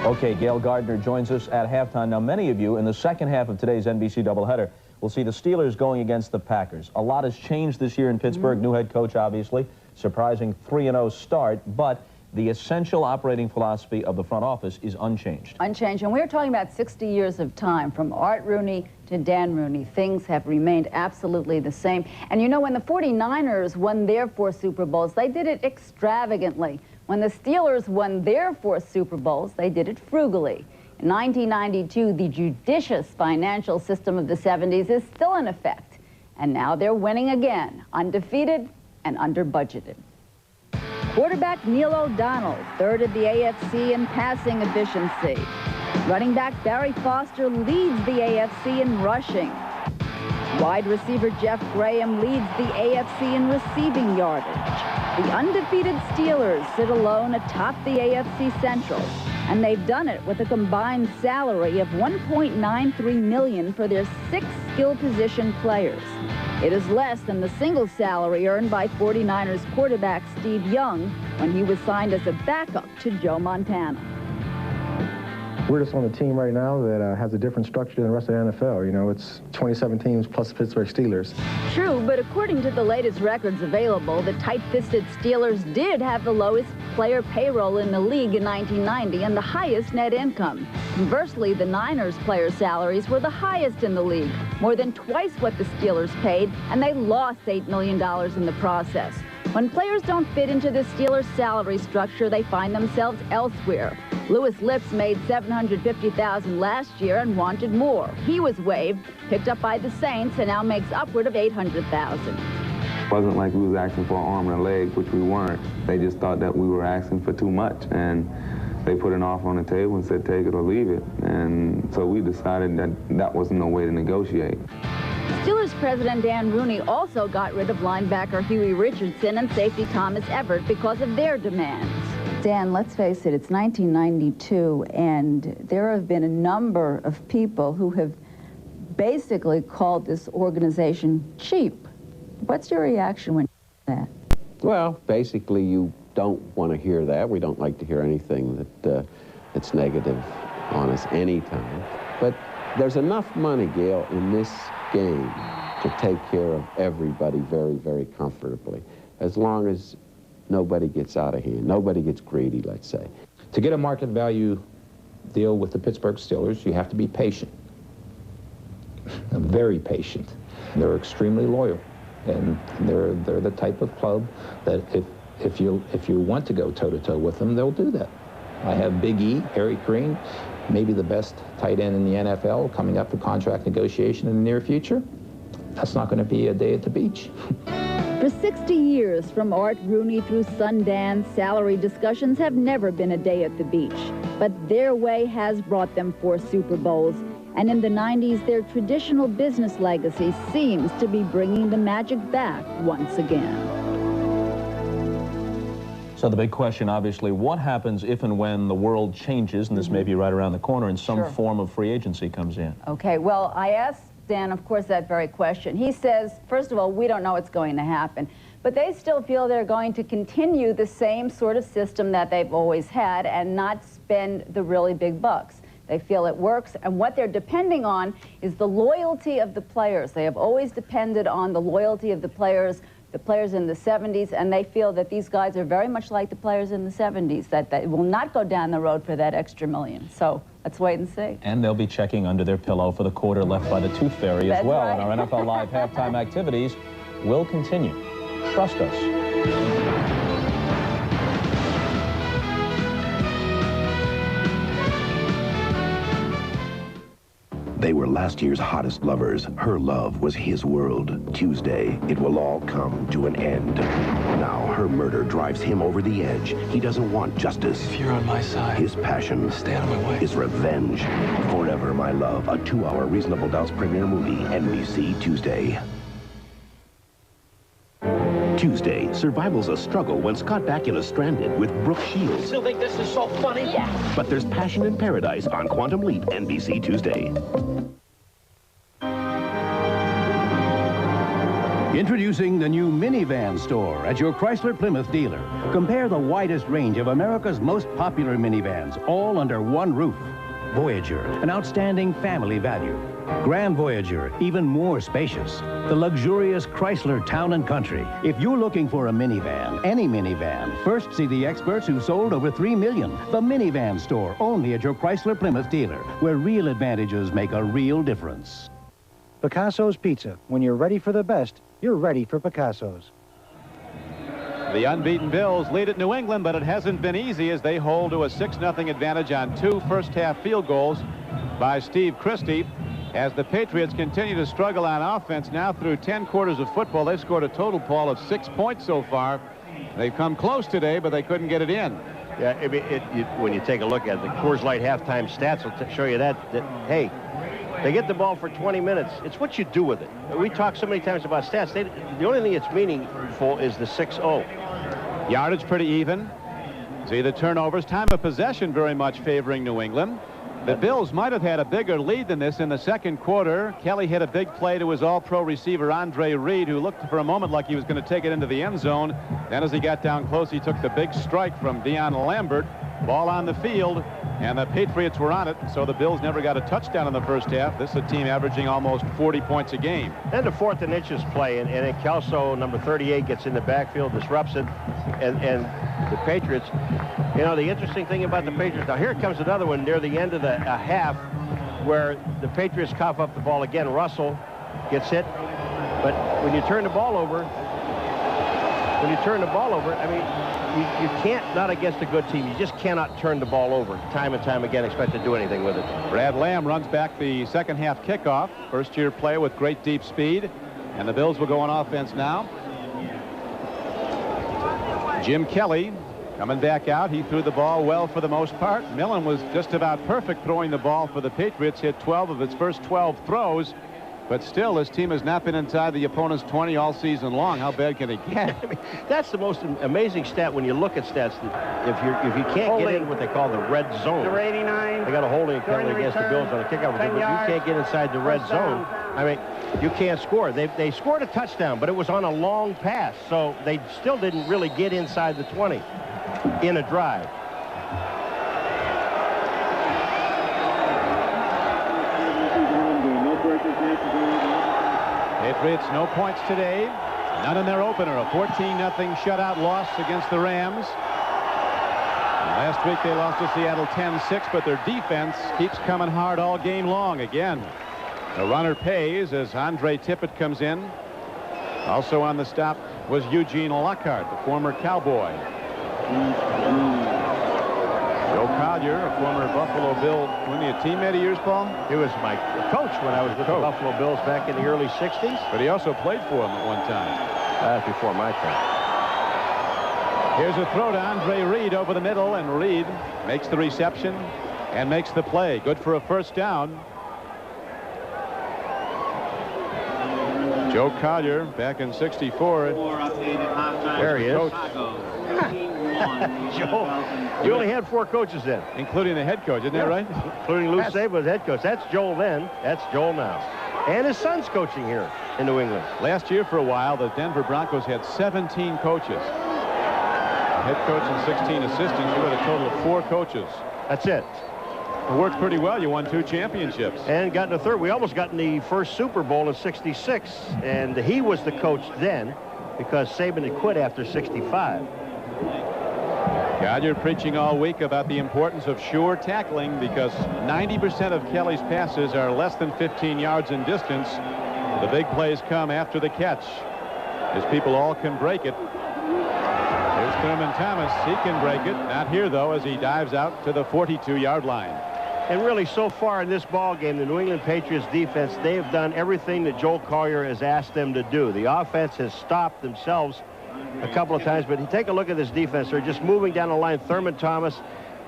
Okay, Gail Gardner joins us at halftime. Now, many of you in the second half of today's NBC doubleheader will see the Steelers going against the Packers. A lot has changed this year in Pittsburgh. New head coach, obviously. Surprising 3-0 start, but the essential operating philosophy of the front office is unchanged. Unchanged, and we're talking about 60 years of time, from Art Rooney to Dan Rooney. Things have remained absolutely the same. And you know, when the 49ers won their 4 Super Bowls, they did it extravagantly. When the Steelers won their 4 Super Bowls, they did it frugally. In 1992, the judicious financial system of the 70s is still in effect. And now they're winning again, undefeated and under-budgeted. Quarterback Neil O'Donnell, third in the AFC in passing efficiency. Running back Barry Foster leads the AFC in rushing. Wide receiver Jeff Graham leads the AFC in receiving yardage. The undefeated Steelers sit alone atop the AFC Central, and they've done it with a combined salary of $1.93 million for their 6 skill position players. It is less than the single salary earned by 49ers quarterback Steve Young when he was signed as a backup to Joe Montana. We're just on a team right now that has a different structure than the rest of the NFL. You know, it's 27 teams plus the Pittsburgh Steelers. True, but according to the latest records available, the tight-fisted Steelers did have the lowest player payroll in the league in 1990 and the highest net income. Conversely, the Niners players' salaries were the highest in the league, more than twice what the Steelers paid, and they lost $8 million in the process. When players don't fit into the Steelers' salary structure, they find themselves elsewhere. Louis Lips made $750,000 last year and wanted more. He was waived, picked up by the Saints, and now makes upward of $800,000. It wasn't like we was asking for an arm and a leg, which we weren't. They just thought that we were asking for too much, and they put an offer on the table and said take it or leave it. And so we decided that that wasn't no way to negotiate. Steelers president Dan Rooney also got rid of linebacker Huey Richardson and safety Thomas Everett because of their demands. Dan, let's face it, it's 1992, and there have been a number of people who have basically called this organization cheap. What's your reaction when you hear that? Well, basically, you don't want to hear that. We don't like to hear anything that's negative on us anytime. But there's enough money, Gail, in this game to take care of everybody very, very comfortably, as long as nobody gets out of hand, nobody gets greedy, let's say. To get a market value deal with the Pittsburgh Steelers, you have to be patient, very patient. They're extremely loyal, and they're the type of club that if you want to go toe-to-toe with them, they'll do that. I have Big E, Harry Green, maybe the best tight end in the NFL, coming up for contract negotiation in the near future. That's not going to be a day at the beach. For 60 years, from Art Rooney through Sundance, salary discussions have never been a day at the beach. But their way has brought them 4 Super Bowls. And in the 90s, their traditional business legacy seems to be bringing the magic back once again. So the big question, obviously, what happens if and when the world changes, and this may be right around the corner, and some form of free agency comes in? Okay, well, I asked Dan, of course, that very question. He says, first of all, we don't know what's going to happen, but they still feel they're going to continue the same sort of system that they've always had and not spend the really big bucks. They feel it works, and what they're depending on is the loyalty of the players. They have always depended on the loyalty of the players in the 70s, and they feel that these guys are very much like the players in the 70s, that they will not go down the road for that extra million. So let's wait and see. And they'll be checking under their pillow for the quarter left by the Tooth Fairy as well. Right. And our NFL Live halftime activities will continue. Trust us. They were last year's hottest lovers. Her love was his world. Tuesday, it will all come to an end. Now her murder drives him over the edge. He doesn't want justice. If you're on my side, his passion, stay out of my way. His revenge. Forever, My Love, a 2-hour Reasonable Doubts premiere movie, NBC Tuesday. Tuesday, survival's a struggle when Scott Bakula's stranded with Brooke Shields. Still think this is so funny? Yeah. But there's passion in paradise on Quantum Leap, NBC Tuesday. Introducing the new minivan store at your Chrysler Plymouth dealer. Compare the widest range of America's most popular minivans, all under one roof. Voyager, an outstanding family value. Grand Voyager, even more spacious. The luxurious Chrysler Town & Country. If you're looking for a minivan, any minivan, first see the experts who sold over 3 million. The minivan store, only at your Chrysler Plymouth dealer, where real advantages make a real difference. Picasso's Pizza. When you're ready for the best, you're ready for Picasso's. The unbeaten Bills lead at New England, but it hasn't been easy as they hold to a 6-0 advantage on 2 first-half field goals by Steve Christie. As the Patriots continue to struggle on offense now through 10 quarters of football, they've scored a total, Paul, of 6 points so far. They've come close today, but they couldn't get it in. Yeah, when you take a look at the Coors Light halftime stats, will show you that, hey, they get the ball for 20 minutes. It's what you do with it. We talk so many times about stats. The only thing it's meaningful is the 6-0. Yardage pretty even. See the turnovers. Time of possession very much favoring New England. The Bills might have had a bigger lead than this in the second quarter. Kelly hit a big play to his all-pro receiver, Andre Reed, who looked for a moment like he was going to take it into the end zone. Then as he got down close, he took the big strike from Deion Lambert. Ball on the field, and the Patriots were on it, so the Bills never got a touchdown in the first half. This is a team averaging almost 40 points a game. Then the 4th and inches play, and then Kelso, number 38, gets in the backfield, disrupts it, and the Patriots, you know, the interesting thing about the Patriots, now here comes another one near the end of the half where the Patriots cough up the ball again. Russell gets hit, but when you turn the ball over, I mean, you can't, not against a good team, you just cannot turn the ball over time and time again, expect to do anything with it. Brad Lamb runs back the second half kickoff. First-year play with great deep speed, and the Bills will go on offense now. Jim Kelly coming back out. He threw the ball well for the most part. Millen was just about perfect throwing the ball for the Patriots. Hit 12 of its first 12 throws. But still, this team has not been inside the opponent's 20 all season long. How bad can it get? I mean, that's the most amazing stat when you look at stats. If you can't get in what they call the red zone, Number 89. they got a holding penalty against the Bills on a kickoff. If you can't get inside the red zone, I mean, you can't score. They scored a touchdown, but it was on a long pass, so they still didn't really get inside the 20 in a drive. Patriots no points today. None in their opener. A 14-0 shutout loss against the Rams. And last week they lost to Seattle 10-6, but their defense keeps coming hard all game long. Again, the runner pays as Andre Tippett comes in. Also on the stop was Eugene Lockhart, the former Cowboy. Joe Collier, a former Buffalo Bill. Wasn't he a teammate of yours, Paul? He was my coach when I was with the Buffalo Bills back in the early 60s. But he also played for him at one time. That's before my time. Here's a throw to Andre Reed over the middle, and Reed makes the reception and makes the play. Good for a first down. Joe Collier back in '64. There he is. Joe, you only had 4 coaches then. Including the head coach, isn't that right? Including Lou Saban was head coach. That's Joel then. That's Joel now. And his son's coaching here in New England. Last year, for a while, the Denver Broncos had 17 coaches. Head coach and 16 assistants. You had a total of 4 coaches. That's it. It worked pretty well. You won 2 championships. And got in the third. We almost got in the first Super Bowl in '66. And he was the coach then because Saban had quit after '65. Collier preaching all week about the importance of sure tackling because 90% of Kelly's passes are less than 15 yards in distance. The big plays come after the catch. His people all can break it. Here's Thurman Thomas. He can break it. Not here, though, as he dives out to the 42-yard line. And really, so far in this ball game, the New England Patriots defense, they have done everything that Joel Collier has asked them to do. The offense has stopped themselves a couple of times, but you take a look at this defense. They're just moving down the line. Thurman Thomas.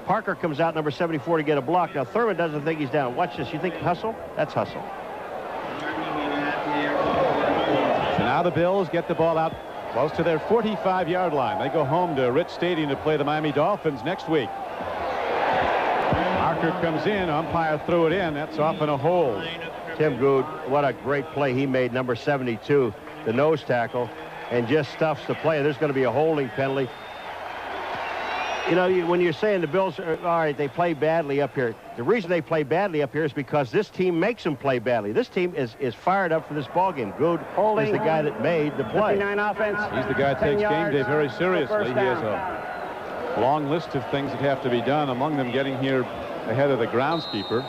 Parker comes out, number 74, to get a block. Now, Thurman doesn't think he's down. Watch this. You think hustle? That's hustle. So now the Bills get the ball out close to their 45-yard line. They go home to Rich Stadium to play the Miami Dolphins next week. Parker comes in. Umpire threw it in. That's off in a hold. Tim Good, what a great play he made, number 72, the nose tackle, and just stuffs the play. There's going to be a holding penalty. You know, when you're saying the Bills, all right, they play badly up here. The reason they play badly up here is because this team makes them play badly. This team is fired up for this ball game. Good is the guy that made the play. 59 offense. He's the guy that takes game day very seriously. He has a long list of things that have to be done, among them getting here ahead of the groundskeeper.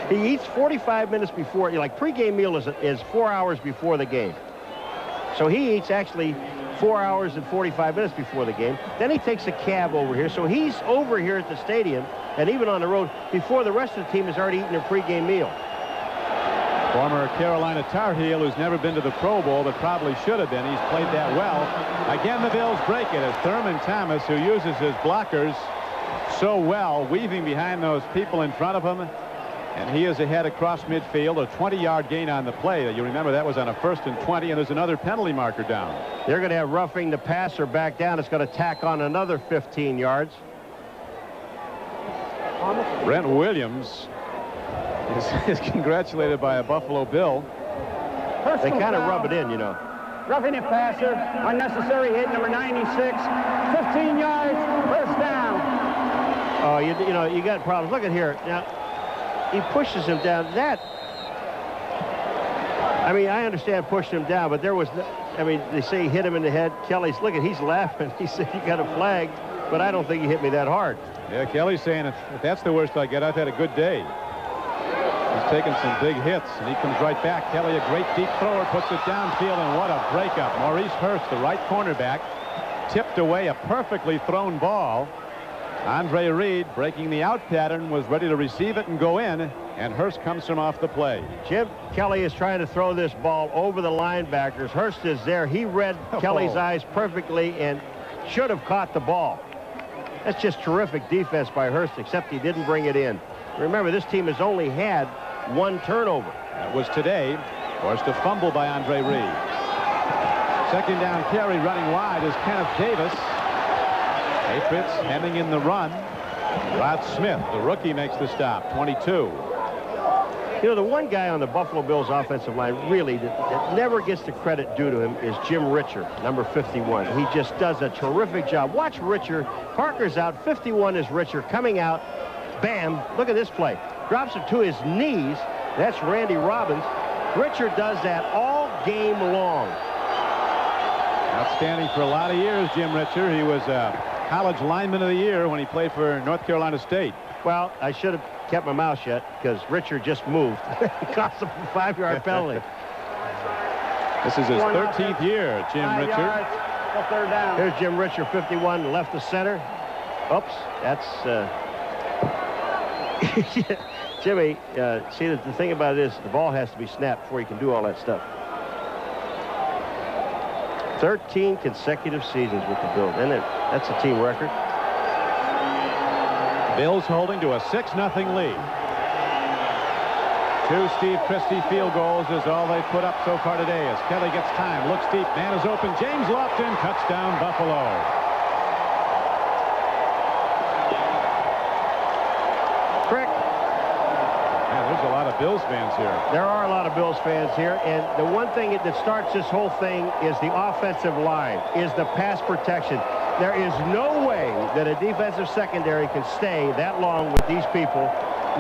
He eats 45 minutes before, like pregame meal is 4 hours before the game. So he eats actually 4 hours and 45 minutes before the game. Then he takes a cab over here. So he's over here at the stadium and even on the road before the rest of the team has already eaten their pregame meal. Former Carolina Tar Heel who's never been to the Pro Bowl but probably should have been. He's played that well. Again, the Bills break it as Thurman Thomas, who uses his blockers so well, weaving behind those people in front of him. And he is ahead across midfield, a 20-yard gain on the play. You remember that was on a 1st and 20, and there's another penalty marker down. They're going to have roughing the passer back down. It's going to tack on another 15 yards. Brent Williams is congratulated by a Buffalo Bill. They kind of rub it in, you know. roughing it passer, unnecessary hit, number 96, 15 yards, first down. Oh, you know, you got problems. Look at here. Now, he pushes him down. I mean, I understand pushing him down, but there was, I mean, they say he hit him in the head. Kelly's, look at, he's laughing. He said, you got a flag, but I don't think he hit me that hard. Yeah, Kelly's saying if that's the worst I get, I've had a good day. He's taken some big hits, and he comes right back. Kelly, a great deep thrower, puts it downfield, and what a breakup. Maurice Hurst, the right cornerback, tipped away a perfectly thrown ball. Andre Reed, breaking the out pattern, was ready to receive it and go in, and Hurst comes from off the play. Jim Kelly is trying to throw this ball over the linebackers. Hurst is there. He read Kelly's eyes perfectly and should have caught the ball. That's just terrific defense by Hurst, except he didn't bring it in. Remember, this team has only had one turnover. That was today. Forced a fumble by Andre Reed. Second down carry, running wide is Kenneth Davis. Patriots hemming in the run. Rod Smith, the rookie, makes the stop. 22. You know, the one guy on the Buffalo Bills offensive line really that never gets the credit due to him is Jim Richer, number 51. He just does a terrific job. Watch Richer. Parker's out. 51 is Richer coming out. Bam. Look at this play. Drops it to his knees. That's Randy Robbins. Richer does that all game long. Outstanding for a lot of years, Jim Richer. He was College Lineman of the Year when he played for North Carolina State. Well, I should have kept my mouth shut because Richard just moved. Cost him a 5-yard penalty. This is his 13th year, Jim Richer. Third down. Here's Jim Richer, 51, left to center. Oops, that's... Jimmy, see, the thing about it is the ball has to be snapped before you can do all that stuff. 13 consecutive seasons with the Bills, and that's a team record. Bills holding to a 6-0 lead. 2 Steve Christie field goals is all they put up so far today as Kelly gets time, looks deep, man is open, James Lofton, touchdown Buffalo. Crick. Yeah, there's a lot of Bills fans here. There are a lot of Bills fans here, and the one thing that starts this whole thing is the offensive line, is the pass protection. There is no way that a defensive secondary can stay that long with these people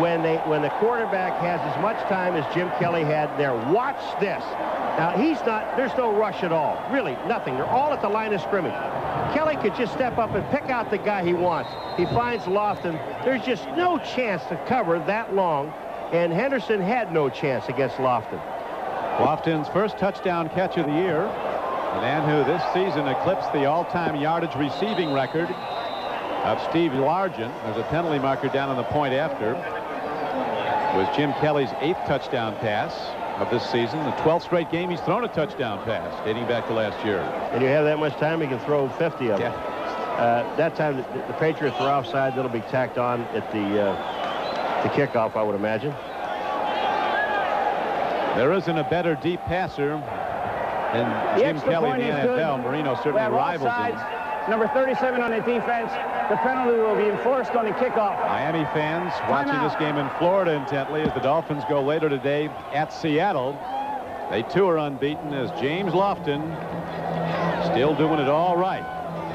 when the quarterback has as much time as Jim Kelly had there. Watch this. Now, there's no rush at all. Really, nothing. They're all at the line of scrimmage. Kelly could just step up and pick out the guy he wants. He finds Lofton. There's just no chance to cover that long, and Henderson had no chance against Lofton. Lofton's first touchdown catch of the year. The man who this season eclipsed the all-time yardage receiving record of Steve Largent. There's a penalty marker down on the point after. It was Jim Kelly's 8th touchdown pass of this season. The 12th straight game he's thrown a touchdown pass dating back to last year. And you have that much time, he can throw 50 of them. Yeah. That time the Patriots were offside. That'll be tacked on at the kickoff, I would imagine. There isn't a better deep passer than Jim Kelly in the NFL. Marino certainly rivals him. Number 37 on the defense. The penalty will be enforced on the kickoff. Miami fans watching this game in Florida intently as the Dolphins go later today at Seattle. They too are unbeaten as James Lofton still doing it all right.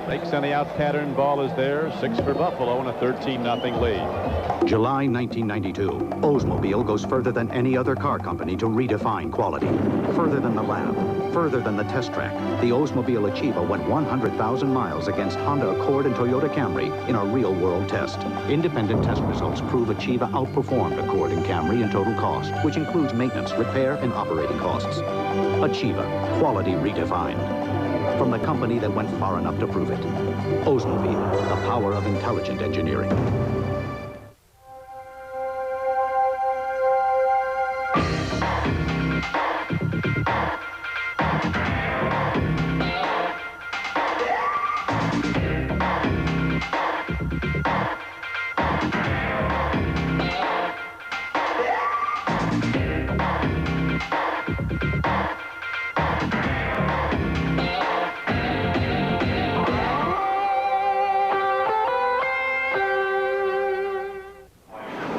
Breaks on the out pattern, ball is there. 6 for Buffalo and a 13-0 lead. July 1992. Oldsmobile goes further than any other car company to redefine quality. Further than the lab, further than the test track. The Oldsmobile Achieva went 100,000 miles against Honda Accord and Toyota Camry in a real-world test. Independent test results prove Achieva outperformed Accord and Camry in total cost, which includes maintenance, repair, and operating costs. Achieva, quality redefined. From the company that went far enough to prove it. Oldsmobile, the power of intelligent engineering.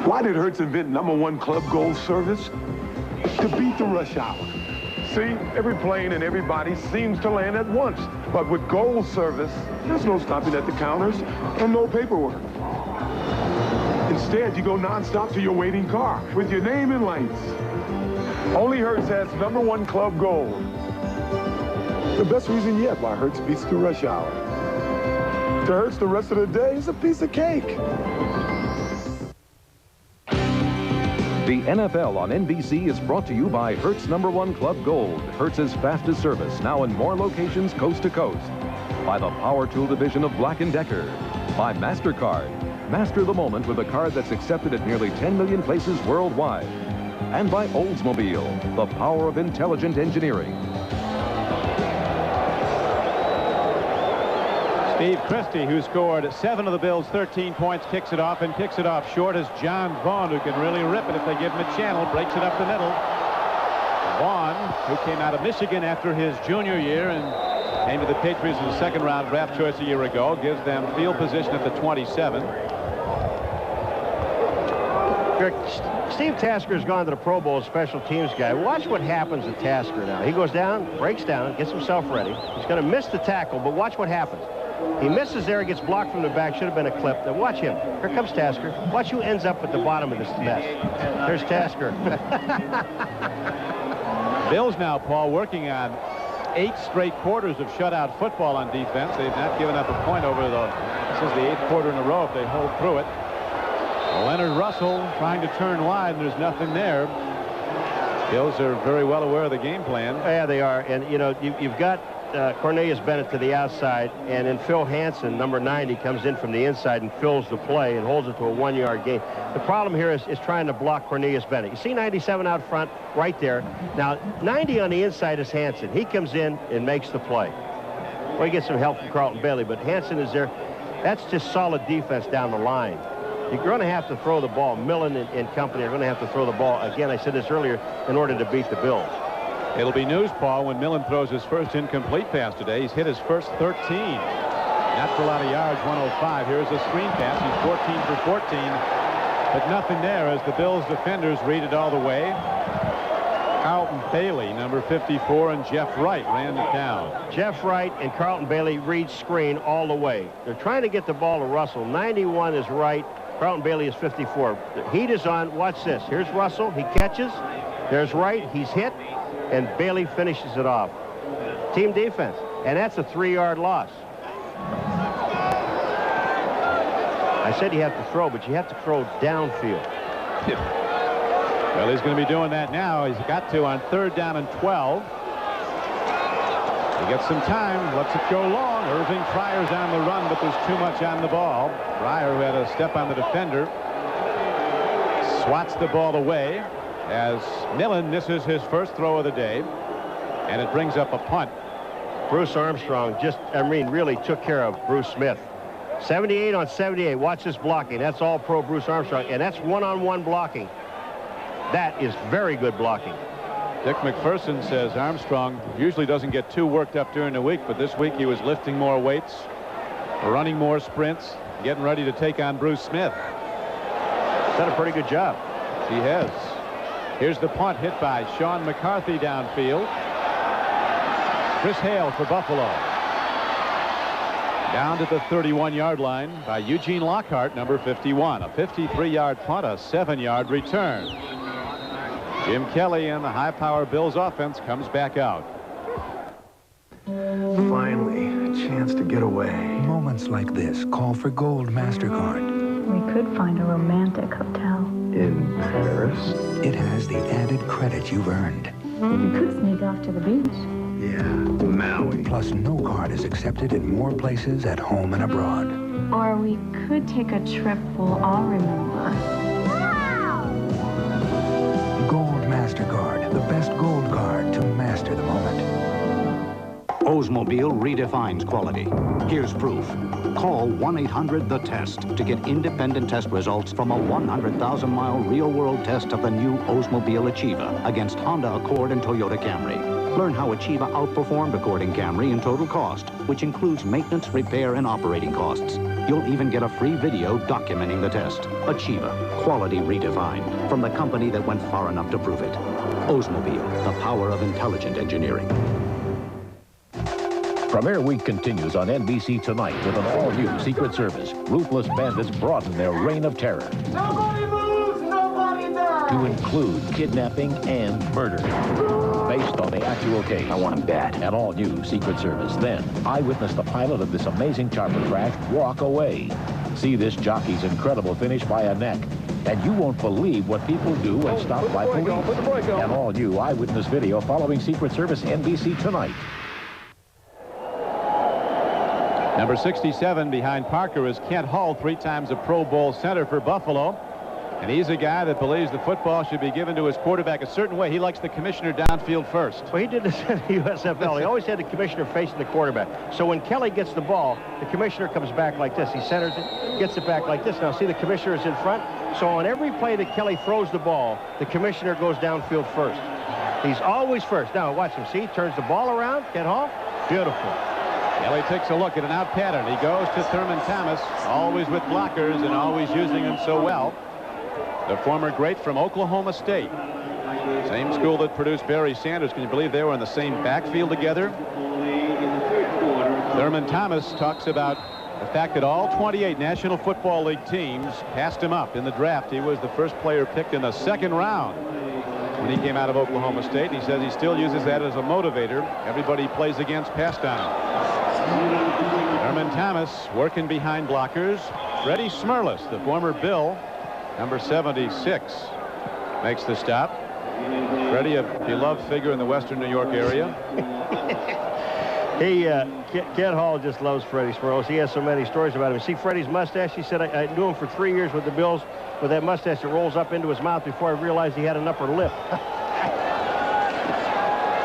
Why did Hertz invent #1 club goal service? To beat the rush hour. See, every plane and every body seems to land at once. But with Gold service, there's no stopping at the counters and no paperwork. Instead, you go nonstop to your waiting car with your name in lights. Only Hertz has #1 Club Gold. The best reason yet why Hertz beats the rush hour. To Hertz, the rest of the day is a piece of cake. The NFL on NBC is brought to you by Hertz #1 Club Gold, Hertz's fastest service, now in more locations coast to coast. By the Power Tool division of Black & Decker. By MasterCard. Master the moment with a card that's accepted at nearly 10 million places worldwide. And by Oldsmobile, the power of intelligent engineering. Steve Christie, who scored 7 of the Bills' 13 points, kicks it off and kicks it off short as John Vaughn, who can really rip it if they give him a channel, breaks it up the middle. Vaughn, who came out of Michigan after his junior year and came to the Patriots in the second round draft choice a year ago, gives them field position at the 27. Steve Tasker's gone to the Pro Bowl special teams guy. Watch what happens to Tasker now. He goes down, breaks down, gets himself ready. He's going to miss the tackle, but watch what happens. He misses there, gets blocked from the back, should have been a clip. Now watch him. Here comes Tasker. Watch who ends up at the bottom of this mess. There's Tasker. Bills now, Paul, working on 8 straight quarters of shutout football on defense. They've not given up a point this is the 8th quarter in a row if they hold through it. Leonard Russell trying to turn wide, and there's nothing there. Bills are very well aware of the game plan. Yeah, they are. And, you know, you've got Cornelius Bennett to the outside, and then Phil Hansen, number 90, comes in from the inside and fills the play and holds it to a 1-yard gain. The problem here is trying to block Cornelius Bennett. You see 97 out front right there. Now, 90 on the inside is Hansen. He comes in and makes the play. Well, he gets some help from Carlton Bailey, but Hansen is there. That's just solid defense down the line. You're going to have to throw the ball. Millen and company are going to have to throw the ball. Again, I said this earlier, in order to beat the Bills. It'll be news, Paul, when Millen throws his first incomplete pass today. He's hit his first 13. Not for a lot of yards, 105. Here's a screen pass. He's 14 for 14. But nothing there as the Bills defenders read it all the way. Carlton Bailey, number 54, and Jeff Wright ran it down. Jeff Wright and Carlton Bailey read screen all the way. They're trying to get the ball to Russell. 91 is Wright. Carlton Bailey is 54. The heat is on. Watch this. Here's Russell. He catches. There's Wright. He's hit. And Bailey finishes it off. Team defense. And that's a 3-yard loss. I said you have to throw, but you have to throw downfield. Well, he's going to be doing that now. He's got to on 3rd down and 12. He gets some time, lets it go long. Irving Fryer's on the run, but there's too much on the ball. Fryer, who had a step on the defender, swats the ball away as Millen misses his first throw of the day, and it brings up a punt. Bruce Armstrong really took care of Bruce Smith. 78 on 78. Watch this blocking. That's all pro Bruce Armstrong, and that's one-on-one blocking. That is very good blocking. Dick McPherson says Armstrong usually doesn't get too worked up during the week, but this week he was lifting more weights, running more sprints, getting ready to take on Bruce Smith. Done a pretty good job. He has. Here's the punt hit by Sean McCarthy downfield. Chris Hale for Buffalo. Down to the 31-yard line by Eugene Lockhart, number 51. A 53-yard punt, a 7-yard return. Jim Kelly and the high-power Bills offense comes back out. Finally, a chance to get away. Moments like this call for Gold MasterCard. We could find a romantic hotel. In Paris? It has the added credit you've earned. We could sneak off to the beach. Yeah, Maui. Plus, no card is accepted in more places at home and abroad. Or we could take a trip we'll all remember. Gold MasterCard, the best gold card to master the moment. Oldsmobile redefines quality. Here's proof. Call 1-800-THE-TEST to get independent test results from a 100,000-mile real-world test of the new Oldsmobile Achieva against Honda Accord and Toyota Camry. Learn how Achieva outperformed Accord and Camry in total cost, which includes maintenance, repair, and operating costs. You'll even get a free video documenting the test. Achieva, quality redefined, from the company that went far enough to prove it. Oldsmobile, the power of intelligent engineering. Premiere Week continues on NBC tonight with an all-new Secret Service. Ruthless bandits broaden their reign of terror. Nobody moves, nobody dies. To include kidnapping and murder. Based on the actual case. I want him bad. An all-new Secret Service. Then, eyewitness the pilot of this amazing chopper crash walk away. See this jockey's incredible finish by a neck. And you won't believe what people do when stopped by police. An all-new eyewitness video following Secret Service NBC tonight. Number 67 behind Parker is Kent Hull, 3 times a Pro Bowl center for Buffalo. And he's a guy that believes the football should be given to his quarterback a certain way. He likes the commissioner downfield first. Well, he did this in the USFL. He always had the commissioner facing the quarterback. So when Kelly gets the ball, the commissioner comes back like this. He centers it, gets it back like this. Now, see, the commissioner is in front. So on every play that Kelly throws the ball, the commissioner goes downfield first. He's always first. Now, watch him. See, turns the ball around. Kent Hull. Beautiful. Kelly takes a look at an out pattern. He goes to Thurman Thomas, always with blockers and always using them so well. The former great from Oklahoma State. Same school that produced Barry Sanders. Can you believe they were in the same backfield together? Thurman Thomas talks about the fact that all 28 National Football League teams passed him up in the draft. He was the first player picked in the 2nd round when he came out of Oklahoma State. He says he still uses that as a motivator. Everybody he plays against passed on him. Thurman Thomas working behind blockers. Freddie Smerlis, the former Bill, number 76, makes the stop. Freddie, a beloved figure in the Western New York area. Kent Hull just loves Freddie Smerlis. He has so many stories about him. See Freddie's mustache? He said, I knew him for 3 years with the Bills with that mustache that rolls up into his mouth before I realized he had an upper lip.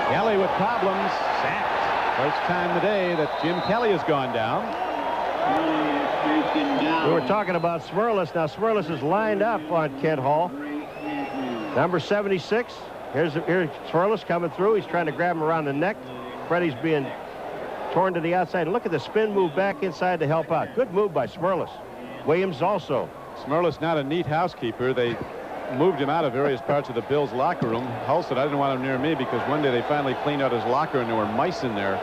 Kelly with problems. Sacked. First time today that Jim Kelly has gone down. We were talking about Smerlis. Now Smerlis is lined up on Kent Hull. Number 76. Here's Smerlis coming through. He's trying to grab him around the neck. Freddie's being torn to the outside. And look at the spin move back inside to help out. Good move by Smerlis. Williams also. Smerlis not a neat housekeeper. They moved him out of various parts of the Bills locker room. Hull said, I didn't want him near me because one day they finally cleaned out his locker and there were mice in there.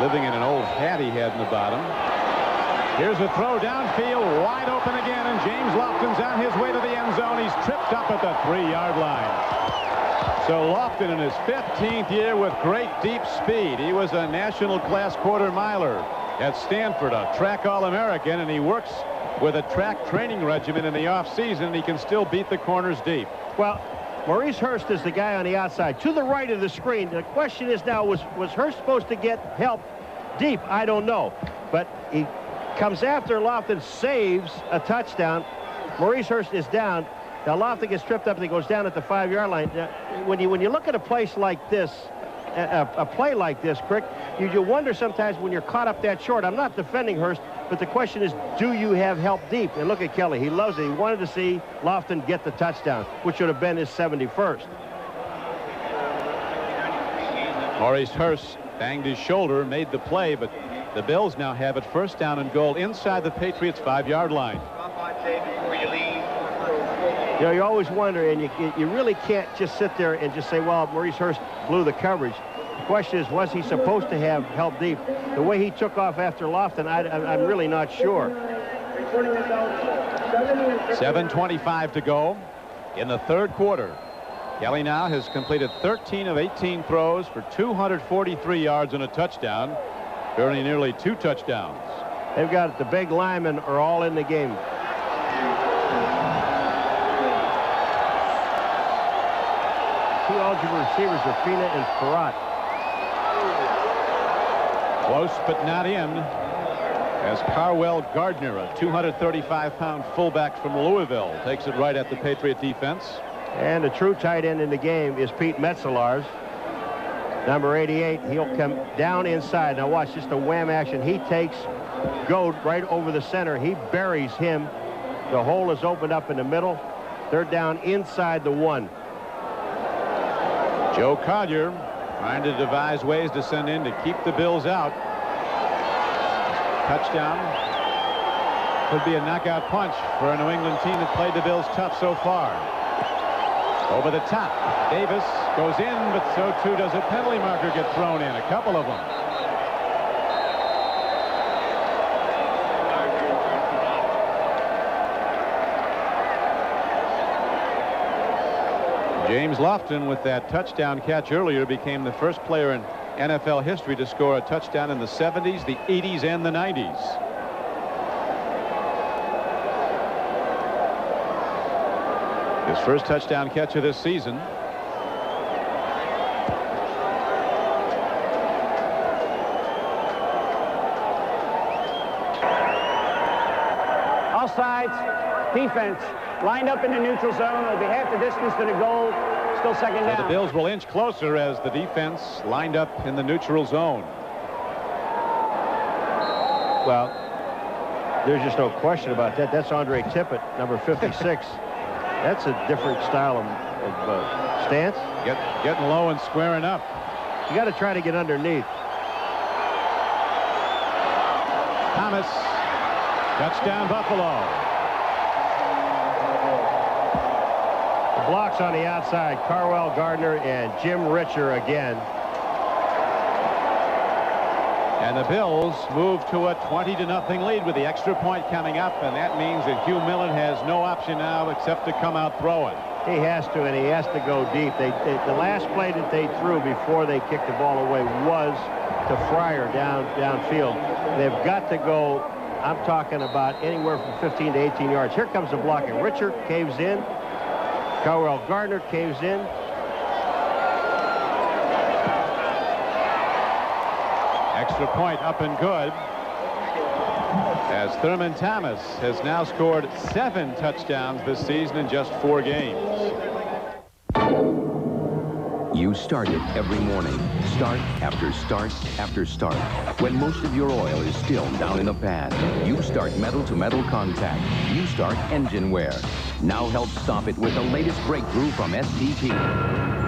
Living in an old hat he had in the bottom. Here's a throw downfield, wide open again, and James Lofton's on his way to the end zone. He's tripped up at the 3-yard line. So Lofton in his 15th year with great deep speed. He was a national class quarter miler at Stanford, a track All-American, and he works with a track training regimen in the offseason, and he can still beat the corners deep. Well, Maurice Hurst is the guy on the outside to the right of the screen. The question is now, was Hurst supposed to get help deep? I don't know, but he comes after Lofton, saves a touchdown. Maurice Hurst is down. Now Lofton gets tripped up and he goes down at the 5-yard line. Now, when you look at a place like this, a play like this, Crick, you wonder sometimes when you're caught up that short. I'm not defending Hurst, but the question is, do you have help deep? And look at Kelly. He loves it. He wanted to see Lofton get the touchdown, which would have been his 71st. Maurice Hurst banged his shoulder, made the play, but the Bills now have it first down and goal inside the Patriots' 5-yard line. You know, you always wonder, and you really can't just sit there and just say, well, Maurice Hurst blew the coverage. The question is, was he supposed to have help deep? The way he took off after Lofton, I'm really not sure. 7:25 to go in the 3rd quarter. Kelly now has completed 13 of 18 throws for 243 yards and a touchdown. Barely nearly 2 touchdowns. They've got the big linemen are all in the game. Two eligible receivers are Pina and Farrat. Close but not in, as Carwell Gardner, a 235-pound fullback from Louisville, takes it right at the Patriot defense. And the true tight end in the game is Pete Metzelaars. Number 88, he'll come down inside. Now watch just the wham action. He takes Goad right over the center. He buries him. The hole is opened up in the middle. 3rd down inside the 1. Joe Collier trying to devise ways to send in to keep the Bills out. Touchdown. Could be a knockout punch for a New England team that played the Bills tough so far. Over the top. Davis goes in, but so too does a penalty marker get thrown in. A couple of them. James Lofton, with that touchdown catch earlier, became the first player in NFL history to score a touchdown in the 70s, the 80s, and the 90s. His first touchdown catch of this season. All sides, defense lined up in the neutral zone. It'll be half the distance to the goal. Still second down. So the Bills will inch closer as the defense lined up in the neutral zone. Well, there's just no question about that. That's Andre Tippett, number 56. That's a different style of stance. Getting low and squaring up. You got to try to get underneath. Thomas, touchdown Buffalo. The blocks on the outside, Carwell Gardner and Jim Richer again. And the Bills move to a 20-0 lead with the extra point coming up, and that means that Hugh Millen has no option now except to come out throwing. He has to, and he has to go deep. The last play that they threw before they kicked the ball away was to Fryer downfield. They've got to go, I'm talking about anywhere from 15 to 18 yards. Here comes the blocking. Richard caves in. Carwell Gardner caves in. Extra point up and good, as Thurman Thomas has now scored 7 touchdowns this season in just 4 games. You start it every morning. Start after start after start. When most of your oil is still down in the pad, you start metal-to-metal contact. You start engine wear. Now help stop it with the latest breakthrough from STP.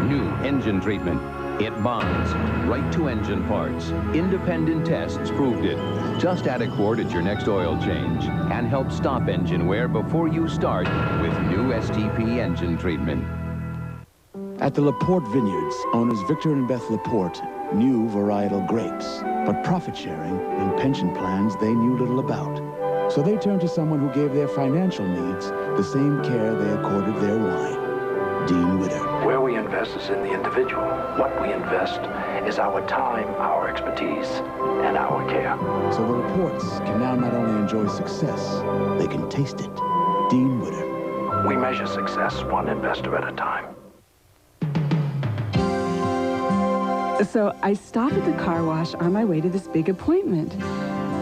New engine treatment. It bonds right to engine parts. Independent tests proved it. Just add a quart at your next oil change and help stop engine wear before you start with new STP engine treatment. At the Laporte Vineyards, owners Victor and Beth Laporte knew varietal grapes, but profit sharing and pension plans they knew little about. So they turned to someone who gave their financial needs the same care they accorded their wine. Dean Witter. Where we invest is in the individual. What we invest is our time, our expertise, and our care. So the Laportes can now not only enjoy success, they can taste it. Dean Witter. We measure success one investor at a time. So I stop at the car wash on my way to this big appointment.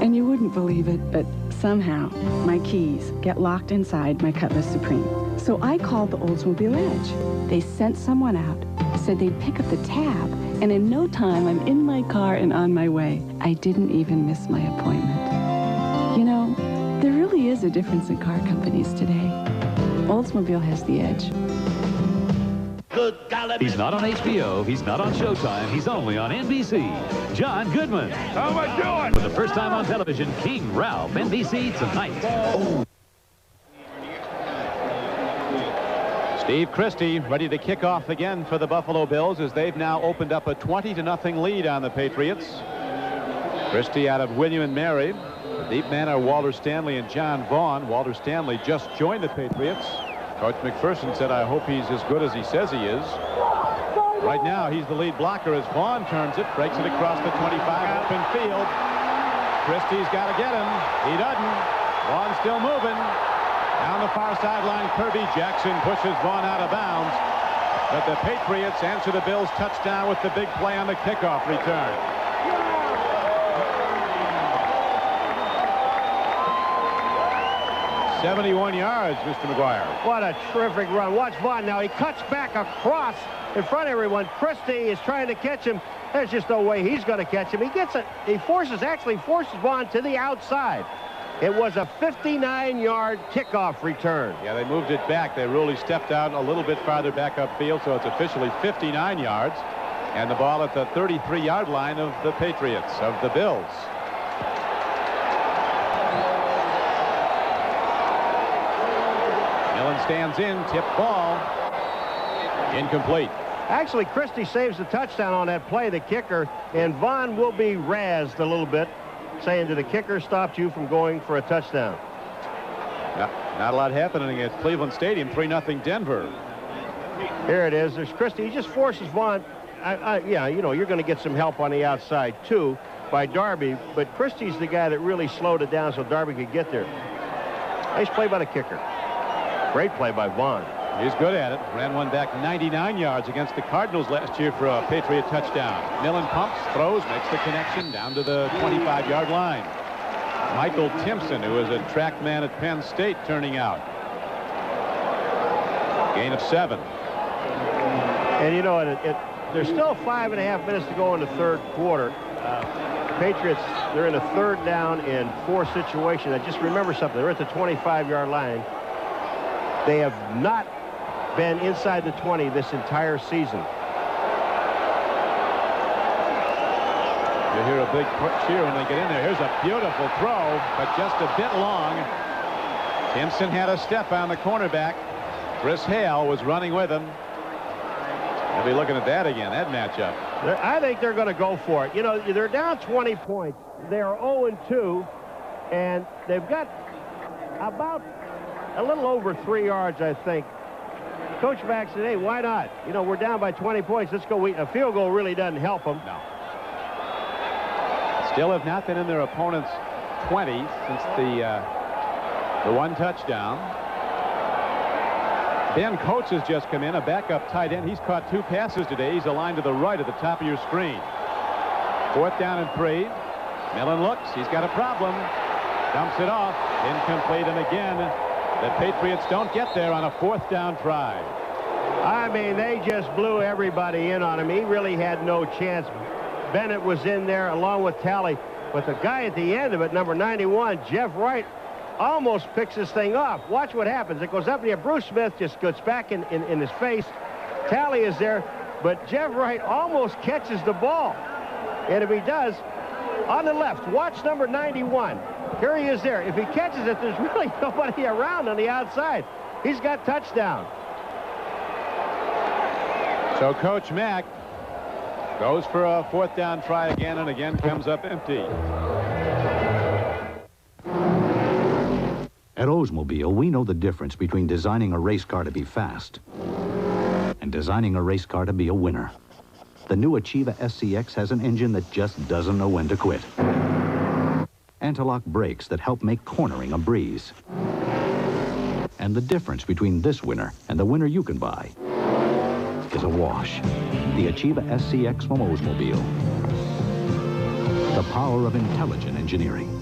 And you wouldn't believe it, but somehow my keys get locked inside my Cutlass Supreme. So I called the Oldsmobile Edge. They sent someone out, said they'd pick up the tab, and in no time I'm in my car and on my way. I didn't even miss my appointment. You know, there really is a difference in car companies today. Oldsmobile has the edge. He's not on HBO, he's not on Showtime, he's only on NBC. John Goodman. How am I doing? For the first time on television, King Ralph, NBC tonight. Oh. Steve Christie ready to kick off again for the Buffalo Bills as they've now opened up a 20-0 lead on the Patriots. Christie out of William and Mary. The deep men are Walter Stanley and John Vaughn. Walter Stanley just joined the Patriots. Coach McPherson said, I hope he's as good as he says he is. Right now, he's the lead blocker as Vaughn turns it, breaks it across the 25, open field. Christie's got to get him. He doesn't. Vaughn's still moving. Down the far sideline, Kirby Jackson pushes Vaughn out of bounds. But the Patriots answer the Bills' touchdown with the big play on the kickoff return. "71 yards, Mr. McGuire. What a terrific run. Watch Vaughn now. He cuts back across in front of everyone. Christie is trying to catch him. There's just no way he's going to catch him. He gets it. He actually forces Vaughn to the outside. It was a 59-yard kickoff return. Yeah, they moved it back. They really stepped out a little bit farther back upfield, so it's officially 59 yards. And the ball at the 33-yard line of the Patriots, of the Bills. Millen stands in, tip ball. Incomplete. Actually, Christie saves the touchdown on that play, the kicker, and Vaughn will be razzed a little bit, saying that the kicker stopped you from going for a touchdown. Not a lot happening at Cleveland Stadium. 3-0 Denver. Here it is. There's Christie. He just forces Vaughn. Yeah, you know, you're going to get some help on the outside, too, by Darby. But Christie's the guy that really slowed it down so Darby could get there. Nice play by the kicker. Great play by Vaughn. He's good at it. Ran one back 99 yards against the Cardinals last year for a Patriot touchdown. Millen pumps, throws, makes the connection down to the 25-yard line. Michael Timpson, who is a track man at Penn State, turning out. Gain of 7. And, you know, there's still 5.5 minutes to go in the third quarter. Patriots, they're in a 3rd down and 4 situation. I just remember something. They're at the 25-yard line. They have not been inside the 20 this entire season. You hear a big cheer when they get in there. Here's a beautiful throw, but just a bit long. Timpson had a step on the cornerback. Chris Hale was running with him. I'll be looking at that again, that matchup. I think they're going to go for it. You know, they're down 20 points. They are 0-2, and they've got about a little over 3 yards, I think. Coach Mack said, hey, why not? You know, we're down by 20 points. Let's go. A field goal really doesn't help them. No. Still have not been in their opponent's 20 since the one touchdown. Ben Coates has just come in, a backup tight end. He's caught 2 passes today. He's aligned to the right at the top of your screen. 4th down and 3. Millen looks. He's got a problem. Dumps it off. Incomplete. And again, the Patriots don't get there on a 4th down try. I mean, they just blew everybody in on him. He really had no chance. Bennett was in there along with Talley. But the guy at the end of it, number 91, Jeff Wright, almost picks this thing off. Watch what happens. It goes up in the air. Bruce Smith just goes back in his face. Talley is there, but Jeff Wright almost catches the ball. And if he does, on the left, watch number 91. Here he is there. If he catches it, there's really nobody around on the outside. He's got touchdown. So Coach Mack goes for a 4th down try again, and again comes up empty. At Oldsmobile, we know the difference between designing a race car to be fast and designing a race car to be a winner. The new Achieva SCX has an engine that just doesn't know when to quit. Anti-lock brakes that help make cornering a breeze. And the difference between this winner and the winner you can buy is a wash. The Achieva SCX from Oldsmobile. The power of intelligent engineering.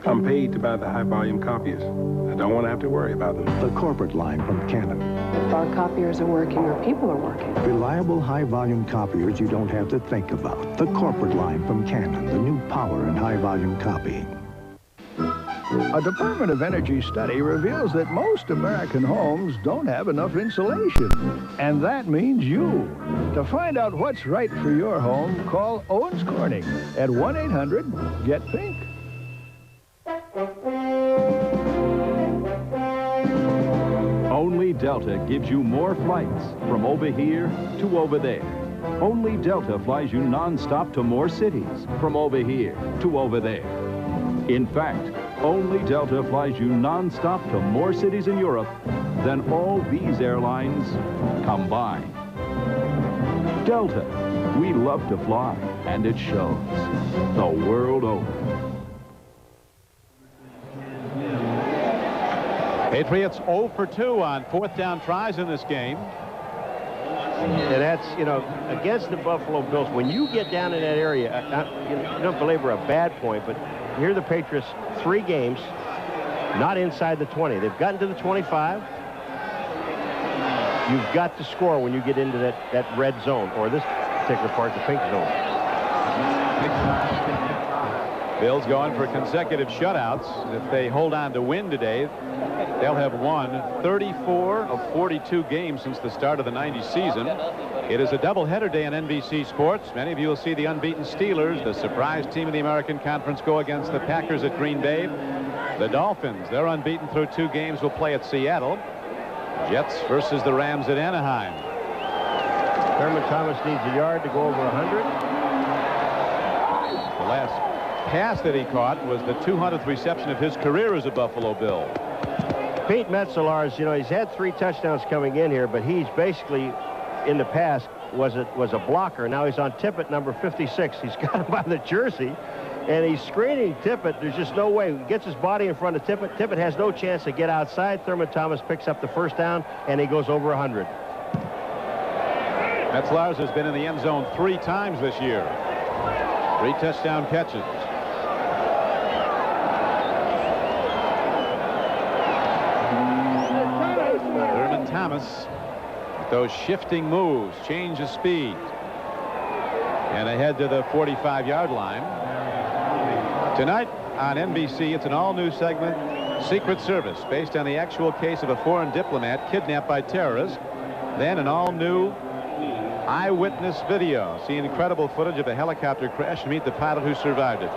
I'm paid to buy the high-volume copiers. I don't want to have to worry about them. The corporate line from Canon. If our copiers are working, our people are working. Reliable high-volume copiers you don't have to think about. The corporate line from Canon, the new power in high-volume copying. A Department of Energy study reveals that most American homes don't have enough insulation. And that means you. To find out what's right for your home, call Owens Corning at 1-800-GET-PINK. Only Delta gives you more flights from over here to over there. Only Delta flies you non-stop to more cities from over here to over there. In fact, only Delta flies you non-stop to more cities in Europe than all these airlines combined. Delta, we love to fly, and it shows the world over. Patriots 0 for 2 on 4th down tries in this game. And that's, you know, against the Buffalo Bills, when you get down in that area, you don't belabor a bad point, but here are the Patriots 3 games, not inside the 20. They've gotten to the 25. You've got to score when you get into that red zone, or this particular part, the pink zone. Bills going for consecutive shutouts. If they hold on to win today, they'll have won 34 of 42 games since the start of the 90 season. It is a doubleheader day on NBC Sports. Many of you will see the unbeaten Steelers, the surprise team of the American Conference, go against the Packers at Green Bay. The Dolphins, they're unbeaten through 2 games, will play at Seattle. Jets versus the Rams at Anaheim. Thurman Thomas needs a yard to go over 100. The last pass that he caught was the 200th reception of his career as a Buffalo Bill. Pete Metzelaars, you know, he's had 3 touchdowns coming in here, but he's basically, in the past, was a blocker. Now he's on Tippett, number 56. He's got him by the jersey, and he's screening Tippett. There's just no way. He gets his body in front of Tippett. Tippett has no chance to get outside. Thurman Thomas picks up the first down, and he goes over 100. Metzelaars has been in the end zone 3 times this year. 3 touchdown catches. Thurman Thomas, with those shifting moves, change of speed. And ahead to the 45-yard line. Tonight on NBC, it's an all-new segment, Secret Service, based on the actual case of a foreign diplomat kidnapped by terrorists. Then an all-new eyewitness video. See incredible footage of a helicopter crash and meet the pilot who survived it.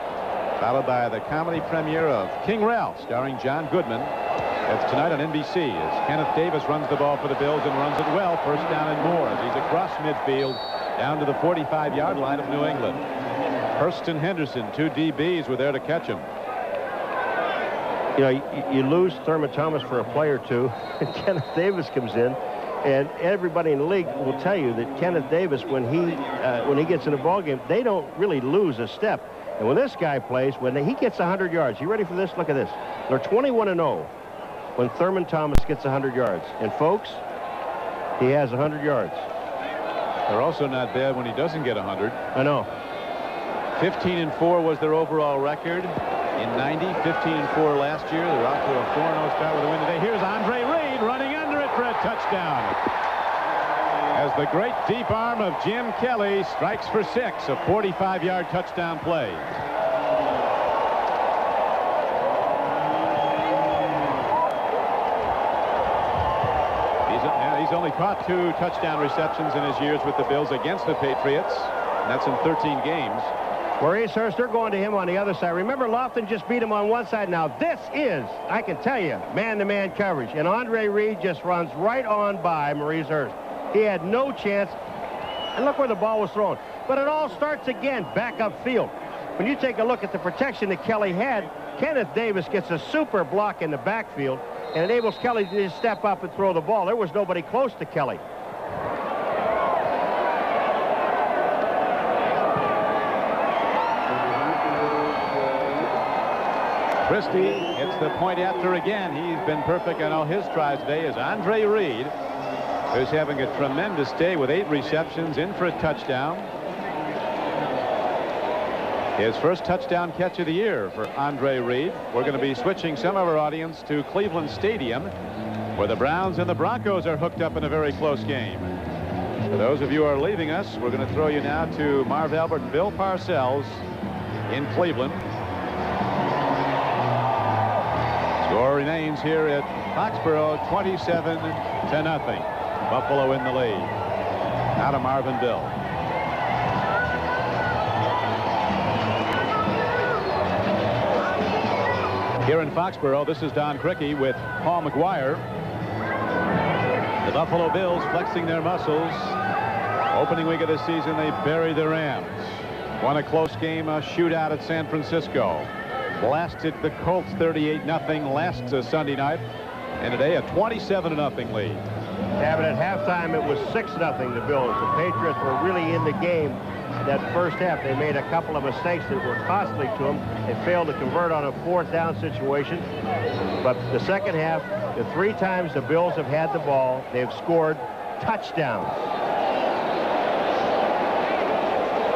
Followed by the comedy premiere of King Ralph, starring John Goodman. That's tonight on NBC as Kenneth Davis runs the ball for the Bills and runs it well. First down and more as he's across midfield down to the 45-yard line of New England. Hurst and Henderson, 2 DBs, were there to catch him. You know, you lose Thurman Thomas for a play or two, and Kenneth Davis comes in, and everybody in the league will tell you that Kenneth Davis, when he gets in a ball game, they don't really lose a step. And when this guy plays, when he gets 100 yards, you ready for this? Look at this. They're 21-0 when Thurman Thomas gets 100 yards. And folks, he has 100 yards. They're also not bad when he doesn't get 100. I know. 15-4 was their overall record in 90. 15-4 last year. They're off to a 4-0 start with a win today. Here's Andre Reed running under it for a touchdown. As the great deep arm of Jim Kelly strikes for 6, a 45-yard touchdown play. He's only caught 2 touchdown receptions in his years with the Bills against the Patriots. And that's in 13 games. Maurice Hurst, they're going to him on the other side. Remember, Lofton just beat him on one side. Now, this is, I can tell you, man-to-man coverage. And Andre Reed just runs right on by Maurice Hurst. He had no chance. And look where the ball was thrown. But it all starts again back upfield. When you take a look at the protection that Kelly had, Kenneth Davis gets a super block in the backfield and enables Kelly to just step up and throw the ball. There was nobody close to Kelly. Christie hits the point after again. He's been perfect on all his tries today as Andre Reed, who's having a tremendous day with 8 receptions, in for a touchdown. His first touchdown catch of the year for Andre Reed. We're going to be switching some of our audience to Cleveland Stadium, where the Browns and the Broncos are hooked up in a very close game. For those of you who are leaving us, we're going to throw you now to Marv Albert and Bill Parcells in Cleveland. Score remains here at Foxborough, 27-0. Buffalo in the lead. Now to Marvin Bill. Here in Foxborough, this is Don Criqui with Paul McGuire. The Buffalo Bills flexing their muscles. Opening week of the season, they buried the Rams. Won a close game, a shootout at San Francisco. Blasted the Colts 38-0 last Sunday night. And today a 27-0 lead. Yeah, but at halftime it was 6-0 the Bills. The Patriots were really in the game that first half. They made a couple of mistakes that were costly to them. They failed to convert on a 4th down situation. But the second half, the 3 times the Bills have had the ball, they've scored touchdowns.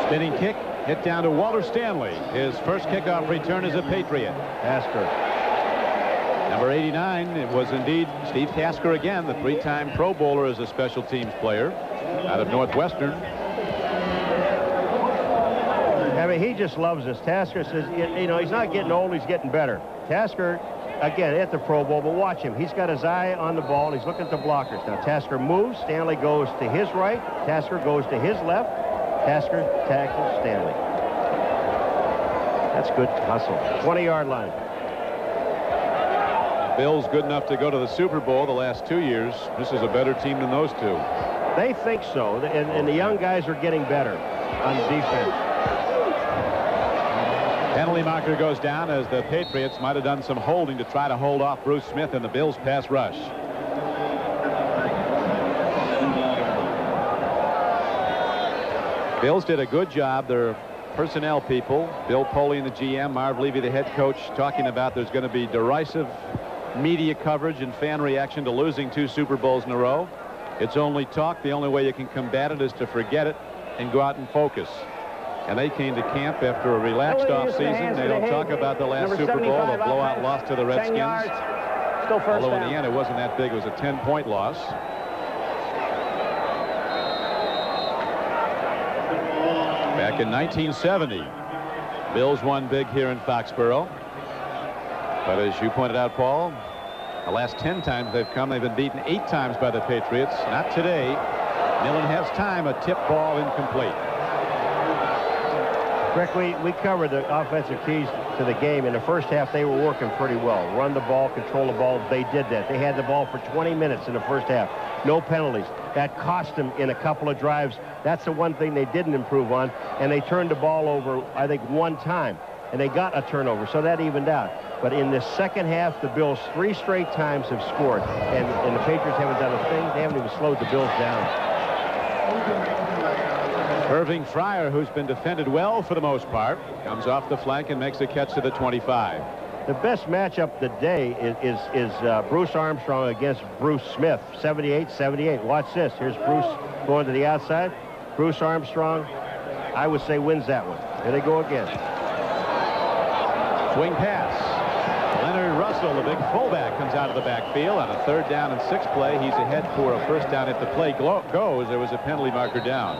Spinning kick hit down to Walter Stanley. His first kickoff return as a Patriot. Tasker. Number 89, it was indeed Steve Tasker again, the 3-time Pro Bowler as a special teams player out of Northwestern. I mean, he just loves this. Tasker says, you know, he's not getting old, he's getting better. Tasker, again, at the Pro Bowl, but watch him. He's got his eye on the ball, and he's looking at the blockers. Now, Tasker moves. Stanley goes to his right. Tasker goes to his left. Tasker tackles Stanley. That's good hustle. 20-yard line. Bills good enough to go to the Super Bowl the last 2 years. This is a better team than those two. They think so, and the young guys are getting better on defense. Penalty marker goes down as the Patriots might have done some holding to try to hold off Bruce Smith in the Bills' pass rush. Bills did a good job. Their personnel people, Bill Poley, the GM, Marv Levy, the head coach, talking about there's going to be derisive media coverage and fan reaction to losing 2 Super Bowls in a row. It's only talk. The only way you can combat it is to forget it and go out and focus. And they came to camp after a relaxed offseason. They don't talk about the last Super Bowl, the blowout loss to the Redskins. Although in the end it wasn't that big. It was a 10-point loss. Back in 1970, Bills won big here in Foxborough. But as you pointed out, Paul, the last 10 times they've come, they've been beaten 8 times by the Patriots. Not today. Millen has time, a tip ball incomplete. Rick, we covered the offensive keys to the game. In the first half, they were working pretty well. Run the ball, control the ball. They did that. They had the ball for 20 minutes in the first half. No penalties. That cost them in a couple of drives. That's the one thing they didn't improve on. And they turned the ball over, I think, 1 time. And they got a turnover, so that evened out. But in the second half, the Bills 3 straight times have scored. And the Patriots haven't done a thing. They haven't even slowed the Bills down. Irving Fryer, who's been defended well for the most part, comes off the flank and makes a catch to the 25. The best matchup today is Bruce Armstrong against Bruce Smith, 78-78. Watch this. Here's Bruce going to the outside. Bruce Armstrong, I would say, wins that one. Here they go again. Swing pass. Leonard Russell, the big fullback, comes out of the backfield on a 3rd down and 6 play. He's ahead for a 1st down. If the play goes, there was a penalty marker down.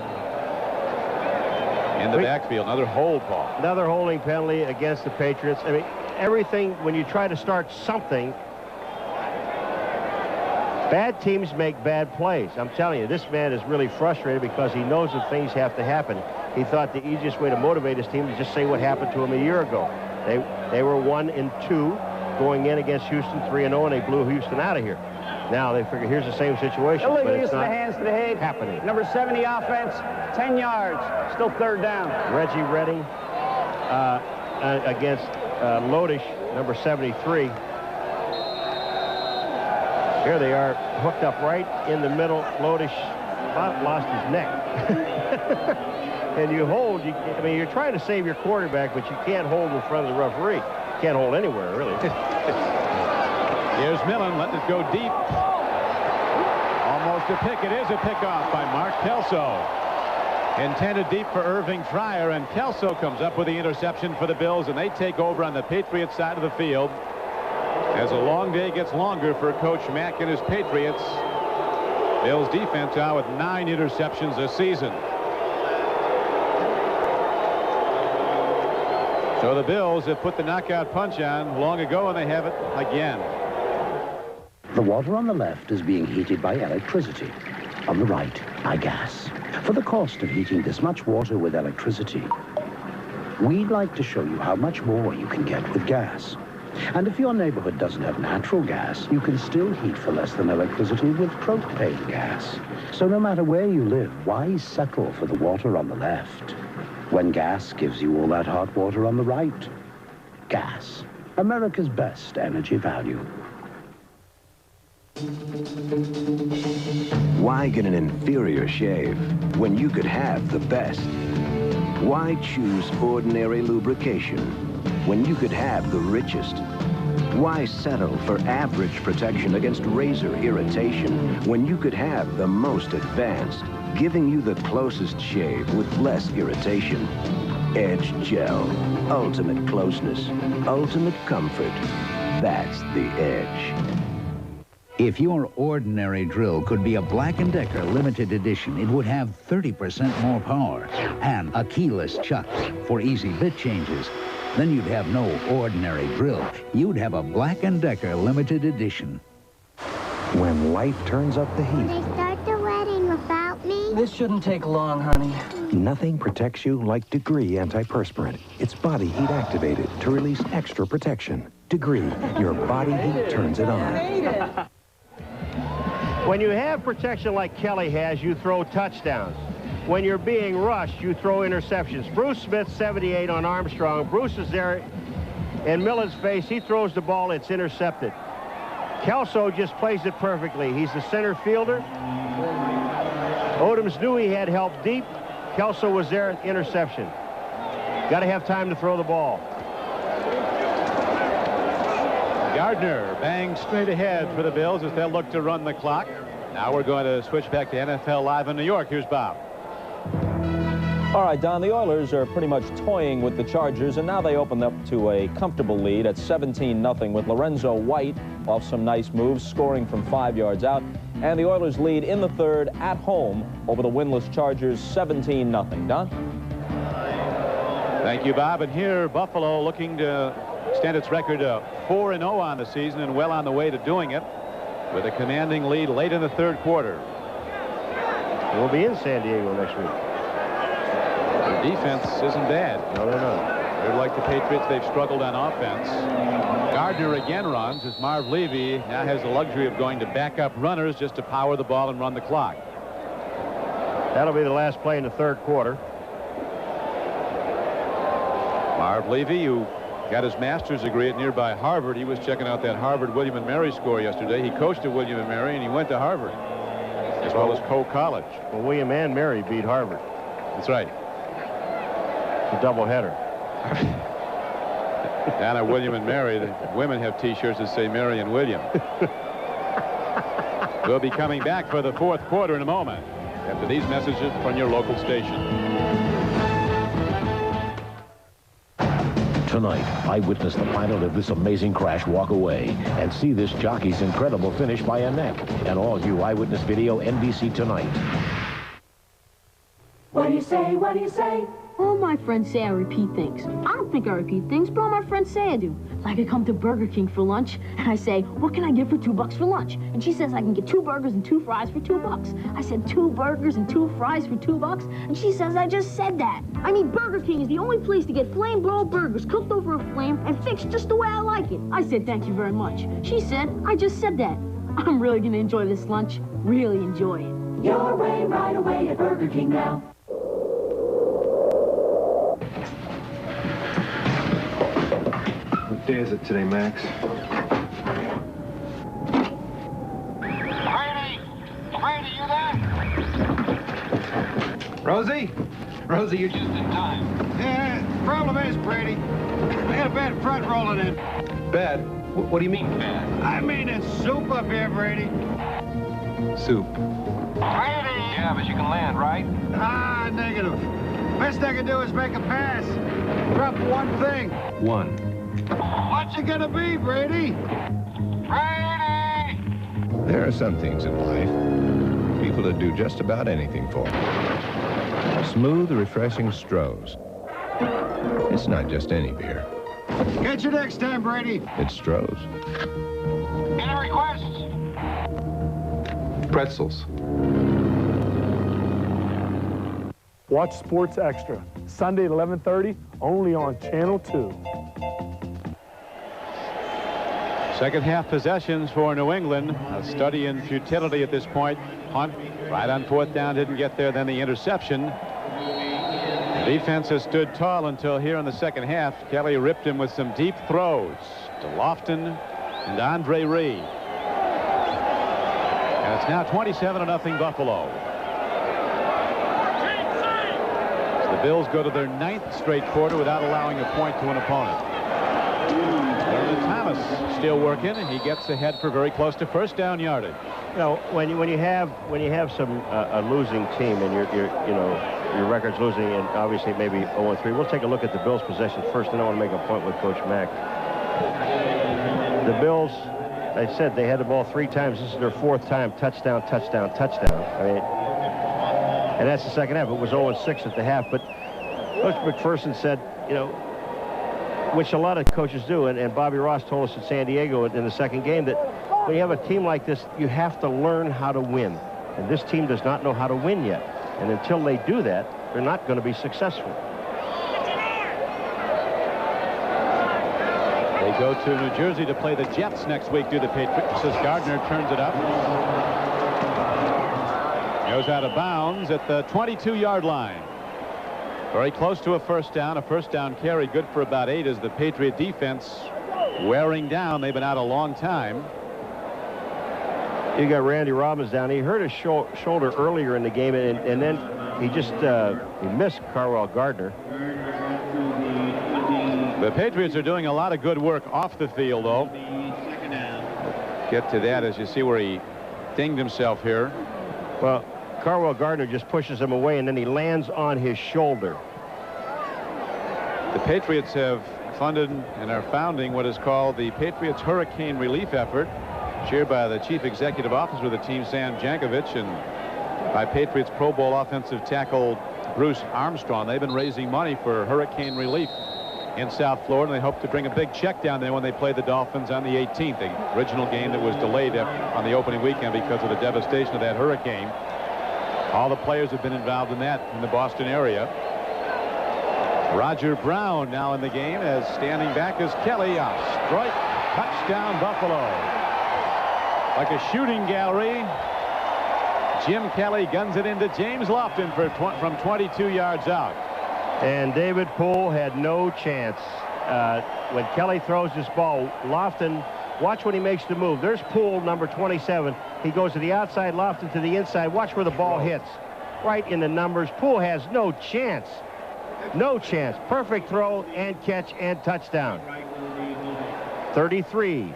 In the backfield, another hold, Paul. Another holding penalty against the Patriots. I mean, everything, when you try to start something, bad teams make bad plays. I'm telling you, this man is really frustrated because he knows that things have to happen. He thought the easiest way to motivate his team is just say what happened to him a year ago. They were 1-2 going in against Houston, 3-0, and they blew Houston out of here. Now they figure here's the same situation, but it's not happening. Number 70 offense, 10 yards, still 3rd down. Reggie Redding against Lodish, number 73. Here they are, hooked up right in the middle. Lodish about lost his neck. And you hold, I mean, you're trying to save your quarterback, but you can't hold in front of the referee. You can't hold anywhere, really. Here's Millen letting it go deep. Almost a pick. It is a pickoff by Mark Kelso. Intended deep for Irving Fryer, and Kelso comes up with the interception for the Bills, and they take over on the Patriots side of the field. As a long day gets longer for Coach Mack and his Patriots. Bills defense now with 9 interceptions this season. So the Bills have put the knockout punch on long ago, and they have it again. The water on the left is being heated by electricity. On the right, by gas. For the cost of heating this much water with electricity, we'd like to show you how much more you can get with gas. And if your neighborhood doesn't have natural gas, you can still heat for less than electricity with propane gas. So no matter where you live, why settle for the water on the left when gas gives you all that hot water on the right? Gas, America's best energy value. Why get an inferior shave when you could have the best? Why choose ordinary lubrication when you could have the richest? Why settle for average protection against razor irritation when you could have the most advanced, giving you the closest shave with less irritation? Edge Gel. Ultimate closeness. Ultimate comfort. That's the Edge. If your ordinary drill could be a Black & Decker limited edition, it would have 30% more power and a keyless chuck for easy bit changes. Then you'd have no ordinary drill. You'd have a Black & Decker limited edition. When life turns up the heat. They start the wedding without me? This shouldn't take long, honey. Nothing protects you like Degree antiperspirant. It's body heat activated to release extra protection. degree. Your body heat turns it on. When you have protection like Kelly has, you throw touchdowns. When you're being rushed, you throw interceptions. Bruce Smith, 78 on Armstrong. Bruce is there in Millen's face. He throws the ball. It's intercepted. Kelso just plays it perfectly. He's the center fielder. Odoms knew he had help deep. Kelso was there, interception. Got to have time to throw the ball. Gardner bangs straight ahead for the Bills as they'll look to run the clock. Now we're going to switch back to NFL Live in New York. Here's Bob. All right, Don, the Oilers are pretty much toying with the Chargers, and now they open up to a comfortable lead at 17-0 with Lorenzo White off some nice moves, scoring from 5 yards out. And the Oilers lead in the third at home over the winless Chargers, 17-0. Don? Thank you, Bob. And here, Buffalo looking to extend its record to 4-0 on the season and well on the way to doing it with a commanding lead late in the third quarter. We'll be in San Diego next week. The defense isn't bad. No, they're not. They're like the Patriots. They've struggled on offense. Gardner again runs as Marv Levy now has the luxury of going to back up runners just to power the ball and run the clock. That'll be the last play in the third quarter. Marv Levy, who got his master's degree at nearby Harvard. He was checking out that Harvard William & Mary score yesterday. He coached at William & Mary, and he went to Harvard, as well as Coe College. Well, William and Mary beat Harvard. That's right. It's a doubleheader. Down at William & Mary, the women have T-shirts that say Mary and William. We'll be coming back for the fourth quarter in a moment after these messages from your local station. Tonight, I witnessed the pilot of this amazing crash walk away and see this jockey's incredible finish by a neck. And all you Eyewitness Video, NBC Tonight. What do you say? What do you say? All my friends say I repeat things. I don't think I repeat things, but all my friends say I do. Like I come to Burger King for lunch, and I say, what can I get for $2 for lunch? And she says I can get 2 burgers and 2 fries for $2. I said 2 burgers and 2 fries for $2, and she says I just said that. I mean, Burger King is the only place to get flame broiled burgers cooked over a flame and fixed just the way I like it. I said thank you very much. She said, I just said that. I'm really gonna enjoy this lunch. Really enjoy it. Your way, right away at Burger King now. What day is it today, Max? Brady, you there? Rosie? Rosie, you're just in time. Yeah, problem is, Brady, I got a bad front rolling in. Bad? What do you mean bad? I mean it's soup up here, Brady. Soup. Brady! Yeah, but you can land, right? Ah, negative. Best I can do is make a pass. Drop one thing. One. What's it gonna be, Brady? Brady! There are some things in life people would do just about anything for. Smooth, refreshing Stroh's. It's not just any beer. Catch you next time, Brady. It's Stroh's. Any requests? Pretzels. Watch Sports Extra, Sunday at 11:30, only on Channel 2. Second half possessions for New England. A study in futility at this point. Hunt right on fourth down, didn't get there, then the interception. The defense has stood tall until here in the second half. Kelly ripped him with some deep throws to Lofton and Andre Reed. And it's now 27-0 Buffalo. So the Bills go to their 9th straight quarter without allowing a point to an opponent. Thomas still working, and he gets ahead for very close to first down yardage. You know, when you have some a losing team and your record's losing, and obviously maybe 0-3. We'll take a look at the Bills' possessions first, and I want to make a point with Coach Mack. The Bills, I said they had the ball 3 times. This is their 4th time. Touchdown, touchdown, touchdown. I mean, and that's the second half. It was 0-6 at the half, but Coach McPherson said, you know, which a lot of coaches do, and Bobby Ross told us in San Diego in the second game that when you have a team like this, you have to learn how to win. And this team does not know how to win yet. And until they do that, they're not going to be successful. They Go to New Jersey to play the Jets next week. Do the Patriots as Gardner turns it up. Goes out of bounds at the 22-yard line. Very close to a first down. A first down carry good for about 8 as the Patriot defense wearing down. They've been out a long time. You got Randy Robbins down. He hurt his shoulder earlier in the game, and then he just he missed Carwell Gardner. The Patriots are doing a lot of good work off the field, though. Get to that as you see where he dinged himself here. Well, Carwell Gardner just pushes him away, and then he lands on his shoulder. The Patriots have funded and are founding what is called the Patriots Hurricane Relief Effort, chaired by the Chief Executive Officer of the team, Sam Jankovic, and by Patriots Pro Bowl offensive tackle Bruce Armstrong. They've been raising money for hurricane relief in South Florida, and they hope to bring a big check down there when they play the Dolphins on the 18th, the original game that was delayed on the opening weekend because of the devastation of that hurricane. All the players have been involved in that in the Boston area. Roger Brown now in the game as standing back is Kelly. A strike, touchdown Buffalo. Like a shooting gallery, Jim Kelly guns it into James Lofton from 22 yards out. And David Poole had no chance. When Kelly throws this ball, Lofton, watch when he makes the move. There's Poole, number 27. He goes to the outside, Lofton to the inside. Watch where the ball hits. Right in the numbers. Poole has no chance. No chance. Perfect throw and catch and touchdown. 33-0.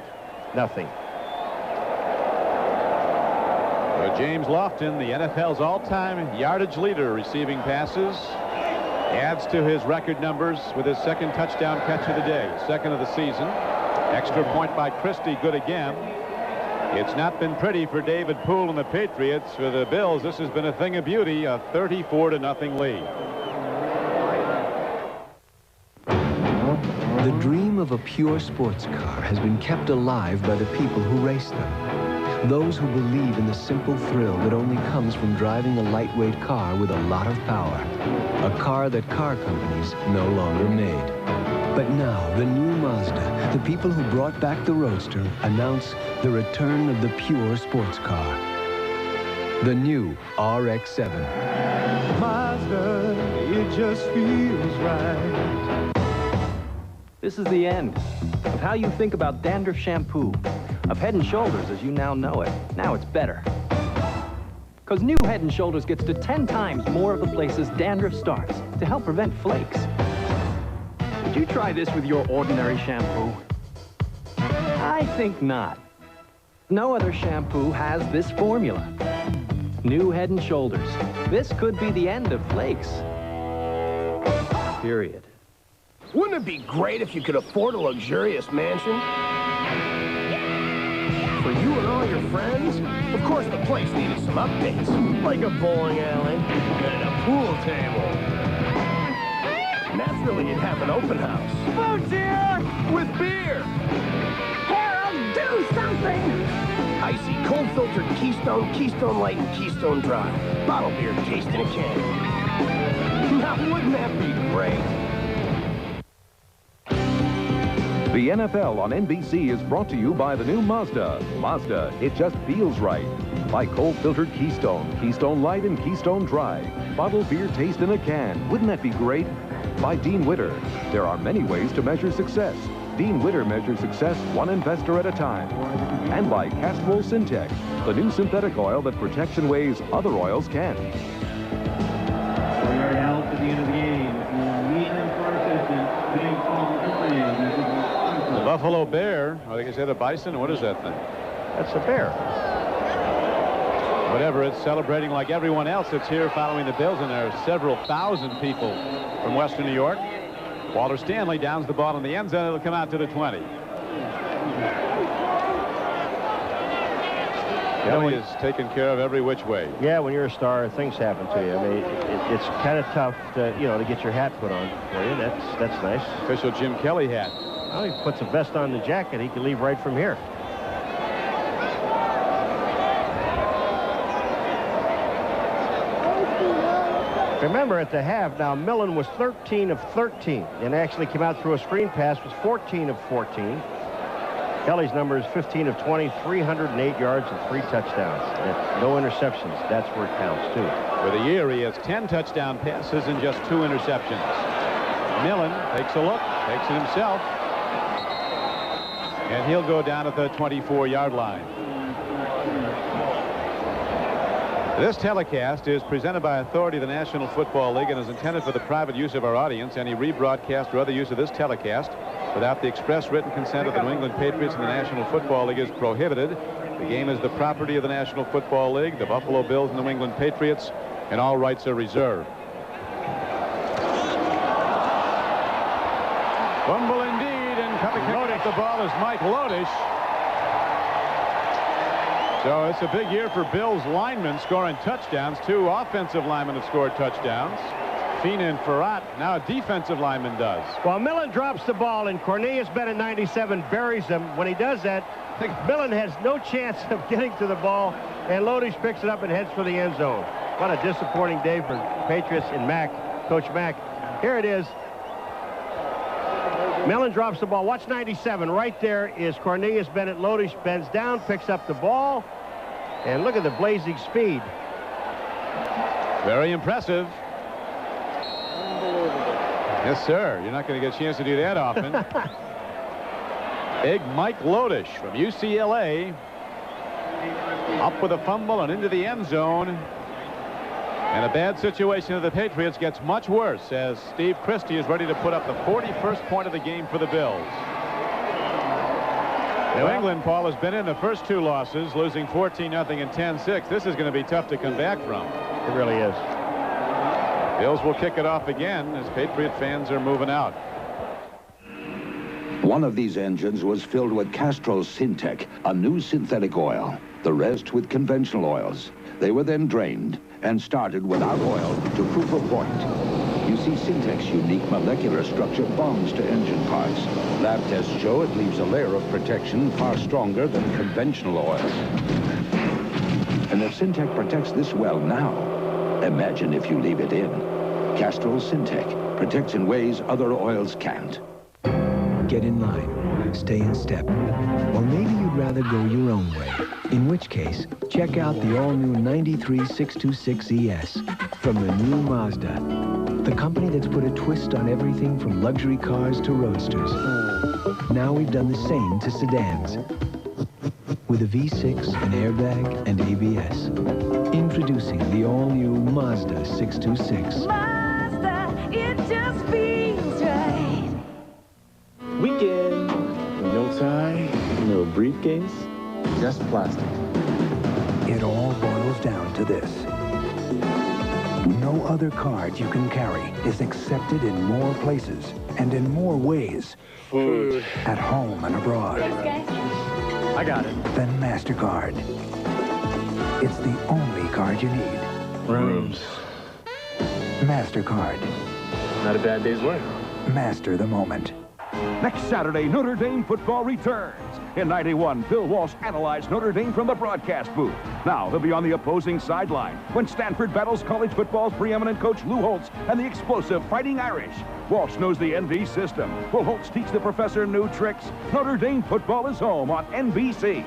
James Lofton, the NFL's all-time yardage leader receiving passes, adds to his record numbers with his second touchdown catch of the day, second of the season. Extra point by Christie, good again. It's not been pretty for David Poole and the Patriots. For the Bills, this has been a thing of beauty, a 34-0 lead. The dream of a pure sports car has been kept alive by the people who race them. Those who believe in the simple thrill that only comes from driving a lightweight car with a lot of power. A car that car companies no longer made. But now, the new Mazda, the people who brought back the Roadster, announce the return of the pure sports car. The new RX-7. Mazda, it just feels right. This is the end of how you think about dandruff shampoo. Of Head & Shoulders as you now know it. Now it's better. Because new Head & Shoulders gets to 10 times more of the places dandruff starts to help prevent flakes. Would you try this with your ordinary shampoo? I think not. No other shampoo has this formula. New Head & Shoulders. This could be the end of flakes. Period. Wouldn't it be great if you could afford a luxurious mansion? For you and all your friends? Of course the place needed some updates. Like a bowling alley and a pool table. Naturally, you'd have an open house. Food's here! With beer! Harold, do something! Icy, cold-filtered Keystone, Keystone Light, and Keystone Dry. Bottle beer cased in a can. Now, wouldn't that be great? The NFL on NBC is brought to you by the new Mazda. Mazda, it just feels right. By cold-filtered Keystone, Keystone Light, and Keystone Dry. Bottled beer taste in a can. Wouldn't that be great? By Dean Witter. There are many ways to measure success. Dean Witter measures success one investor at a time. And by Castrol Syntex, the new synthetic oil that protects in ways other oils can't. We're out at the end of the game. Meet them for assistance. Big call to play. The Buffalo Bear, I think I said a bison. What is that thing? That's a bear. Whatever, it's celebrating like everyone else that's here following the Bills, and there are several thousand people from Western New York. Walter Stanley downs the ball in the end zone. It'll come out to the 20. Kelly is taken care of every which way. Yeah, when you're a star, things happen to you. I mean, it's kind of tough to, you know, to get your hat put on for you. That's nice. Official Jim Kelly hat. Well, he puts a vest on the jacket. He can leave right from here. Remember, at the half, now Millen was 13 of 13 and actually came out through a screen pass, was 14 of 14. Kelly's number is 15 of 20, 308 yards and 3 touchdowns. And no interceptions. That's where it counts, too. For the year, he has 10 touchdown passes and just 2 interceptions. Millen takes a look, takes it himself, and he'll go down at the 24-yard line. This telecast is presented by authority of the National Football League and is intended for the private use of our audience. Any rebroadcast or other use of this telecast without the express written consent of the New England Patriots and the National Football League is prohibited. The game is the property of the National Football League, the Buffalo Bills and the New England Patriots, and all rights are reserved. Fumble indeed, and coming up the ball is Mike Lodish. So it's a big year for Bills linemen scoring touchdowns. 2 offensive linemen have scored touchdowns. Fina and Farrat. Now a defensive lineman does. Well, Millen drops the ball, and Cornelius Bennett, 97, buries him. When he does that, Millen has no chance of getting to the ball, and Lodish picks it up and heads for the end zone. What a disappointing day for Patriots and Mack, Coach Mack. Here it is. Millen drops the ball. Watch 97. Right there is Cornelius Bennett. Lodish bends down, picks up the ball, and look at the blazing speed. Very impressive. Yes, sir. You're not going to get a chance to do that often. Big Mike Lodish from UCLA. Up with a fumble and into the end zone. And a bad situation of the Patriots gets much worse as Steve Christie is ready to put up the 41st point of the game for the Bills. New England, Paul, has been in the first 2 losses, losing 14-0 and 10-6. This is going to be tough to come back from. It really is. Bills will kick it off again as Patriot fans are moving out. One of these engines was filled with Castrol Syntec, a new synthetic oil. The rest with conventional oils. They were then drained and started without oil to prove a point. You see, Syntec's unique molecular structure bonds to engine parts. Lab tests show it leaves a layer of protection far stronger than conventional oils. And if Syntec protects this well now, imagine if you leave it in. Castrol Syntec protects in ways other oils can't. Get in line, stay in step, or maybe you'd rather go your own way. In which case, check out the all-new 93 626 ES from the new Mazda, the company that's put a twist on everything from luxury cars to roadsters. Now we've done the same to sedans, with a V6, an airbag, and ABS. Introducing the all-new Mazda 626. Mazda, it just feels right. Weekend. No tie, no briefcase, just plastic. It all boils down to this. No other card you can carry is accepted in more places and in more ways. Food. At home and abroad. I got it. Than MasterCard. It's the only card you need. Rooms. MasterCard. Not a bad day's work. Master the moment. Next Saturday, Notre Dame football returns. In '91, Bill Walsh analyzed Notre Dame from the broadcast booth. Now he'll be on the opposing sideline when Stanford battles college football's preeminent coach Lou Holtz and the explosive Fighting Irish. Walsh knows the NV system. Will Holtz teach the professor new tricks? Notre Dame football is home on NBC.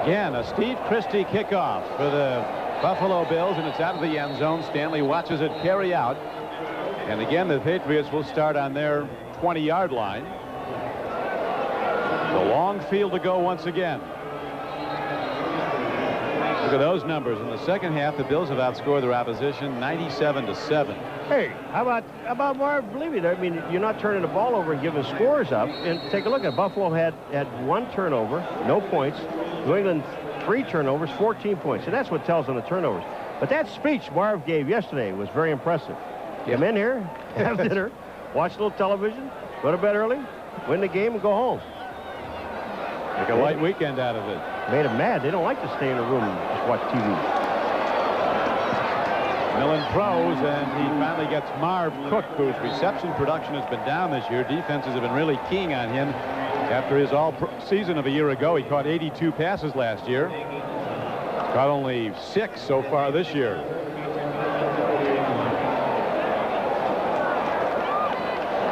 Again, a Steve Christie kickoff for the Buffalo Bills, and it's out of the end zone. Stanley watches it carry out. And again, the Patriots will start on their 20-yard line. The long field to go once again. Look at those numbers. In the second half, the Bills have outscored their opposition 97-7. Hey, how about Marv Levy there? I mean, you're not turning the ball over and giving scores up. And take a look at Buffalo had 1 turnover, no points. New England 3 turnovers, 14 points. And that's what tells on the turnovers. But that speech Marv gave yesterday was very impressive. Come in here, have dinner, watch a little television, go to bed early, win the game, and go home. Make a light weekend out of it. Made them mad. They don't like to stay in a room and just watch TV. Millen throws, and he finally gets Marv Cook, whose reception production has been down this year. Defenses have been really keying on him. After his all-season of a year ago, he caught 82 passes last year. Got only 6 so far this year.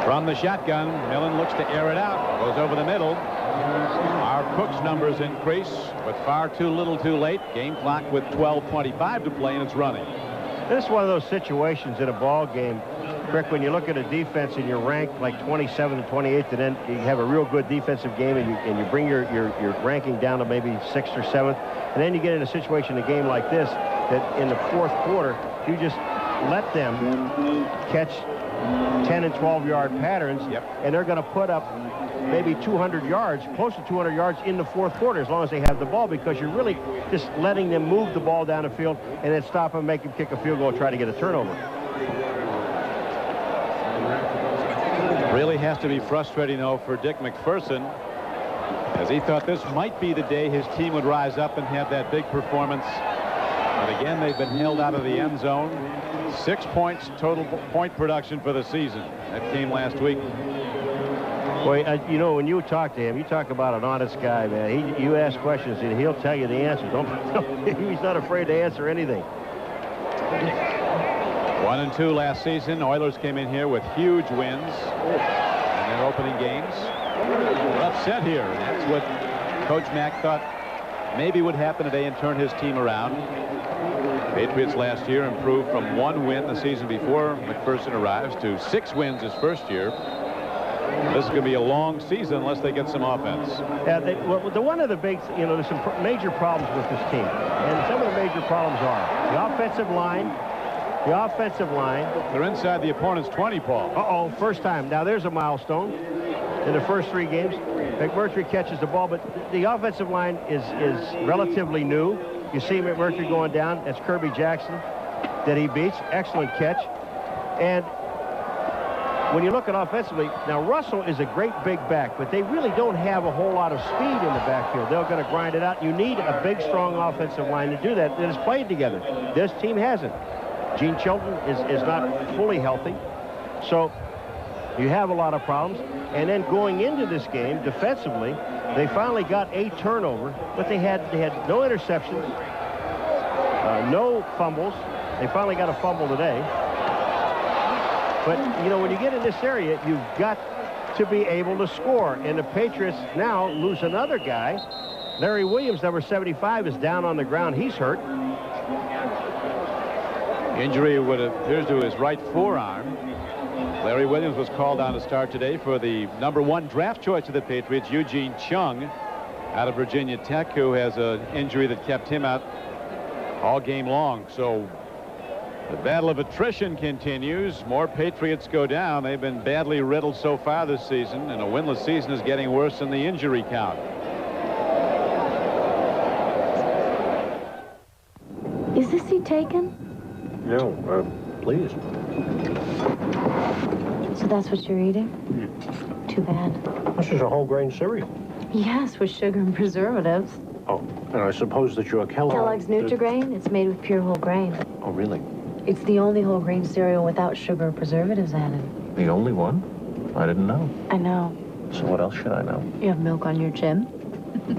From the shotgun, Millen looks to air it out. Goes over the middle. Our Cook's numbers increase, but far too little too late. Game clock with 12:25 to play, and it's running. This is one of those situations in a ball game, Rick, when you look at a defense and you're ranked like 27 and 28, and then you have a real good defensive game, and you bring your ranking down to maybe 6th or 7th, and then you get in a situation in a game like this that in the 4th quarter you just let them catch 10 and 12-yard patterns, and they're going to put up maybe 200 yards, close to 200 yards in the 4th quarter as long as they have the ball, because you're really just letting them move the ball down the field and then stop them, make them kick a field goal, try to get a turnover. Really has to be frustrating, though, for Dick McPherson, as he thought this might be the day his team would rise up and have that big performance. But again, they've been held out of the end zone. 6 points total point production for the season. That came last week. Boy, you know, when you talk to him, you talk about an honest guy, man. You ask questions and he'll tell you the answer. He's not afraid to answer anything. 1-2 last season. Oilers came in here with huge wins in their opening games. They're upset here, and that's what Coach Mack thought maybe would happen today and turn his team around. Patriots last year improved from 1 win the season before McPherson arrives to 6 wins his first year. This is going to be a long season unless they get some offense. Yeah, one of the big, there's some major problems with this team, and some of the major problems are the offensive line. The offensive line. They're inside the opponent's 20, Paul. Uh-oh, first time. Now there's a milestone in the first 3 games. McMurtry catches the ball, but the offensive line is relatively new. You see McMurtry going down. That's Kirby Jackson that he beats. Excellent catch. And when you look at offensively, now Russell is a great big back, but they really don't have a whole lot of speed in the backfield. They're going to grind it out. You need a big, strong offensive line to do that has played together. This team hasn't. Gene Chilton is not fully healthy, so you have a lot of problems. And then going into this game defensively, they finally got a turnover, but they had no interceptions, no fumbles. They finally got a fumble today. But when you get in this area, you've got to be able to score. And the Patriots now lose another guy. Larry Williams, number 75, is down on the ground. He's hurt. Injury appears to his right forearm. Larry Williams was called on to start today for the #1 draft choice of the Patriots, Eugene Chung, out of Virginia Tech, who has an injury that kept him out all game long. So the battle of attrition continues. More Patriots go down. They've been badly riddled so far this season, and a winless season is getting worse than the injury count. Is this seat taken? No, please. So that's what you're eating? Too bad. This is a whole grain cereal. Yes, with sugar and preservatives. Oh, and I suppose that you're Kellogg's Nutri-Grain. It's made with pure whole grain. Oh, really? It's the only whole grain cereal without sugar or preservatives added. The only one? I didn't know. I know. So what else should I know? You have milk on your chin?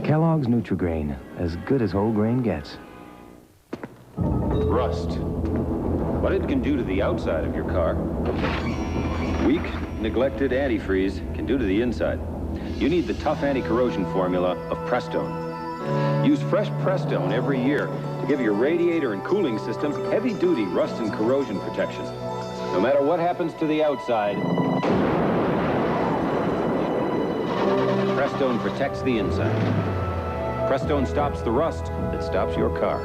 Kellogg's Nutri-Grain, as good as whole grain gets. Rust. What it can do to the outside of your car, weak, neglected antifreeze can do to the inside. You need the tough anti-corrosion formula of Prestone. Use fresh Prestone every year to give your radiator and cooling system heavy-duty rust and corrosion protection. No matter what happens to the outside, Prestone protects the inside. Prestone stops the rust that stops your car.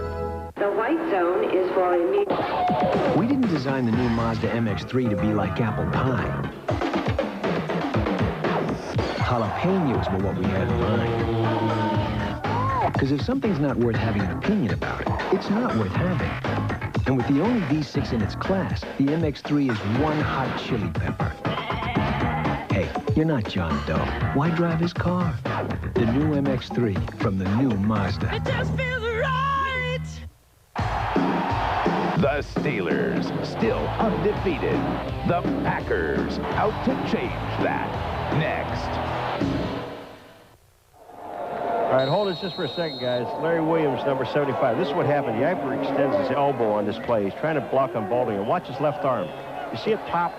The white zone is for immediate. We didn't design the new Mazda MX-3 to be like apple pie. Jalapenos were what we had in mind. Because if something's not worth having an opinion about it, it's not worth having. And with the only V6 in its class, the MX-3 is one hot chili pepper. Hey, you're not John Doe. Why drive his car? The new MX-3 from the new Mazda. It just feels right. The Steelers, still undefeated. The Packers, out to change that. Next. All right, hold it just for a second, guys. Larry Williams, number 75. This is what happened. He hyperextends his elbow on this play. He's trying to block on Baldwin. And watch his left arm. You see it pop?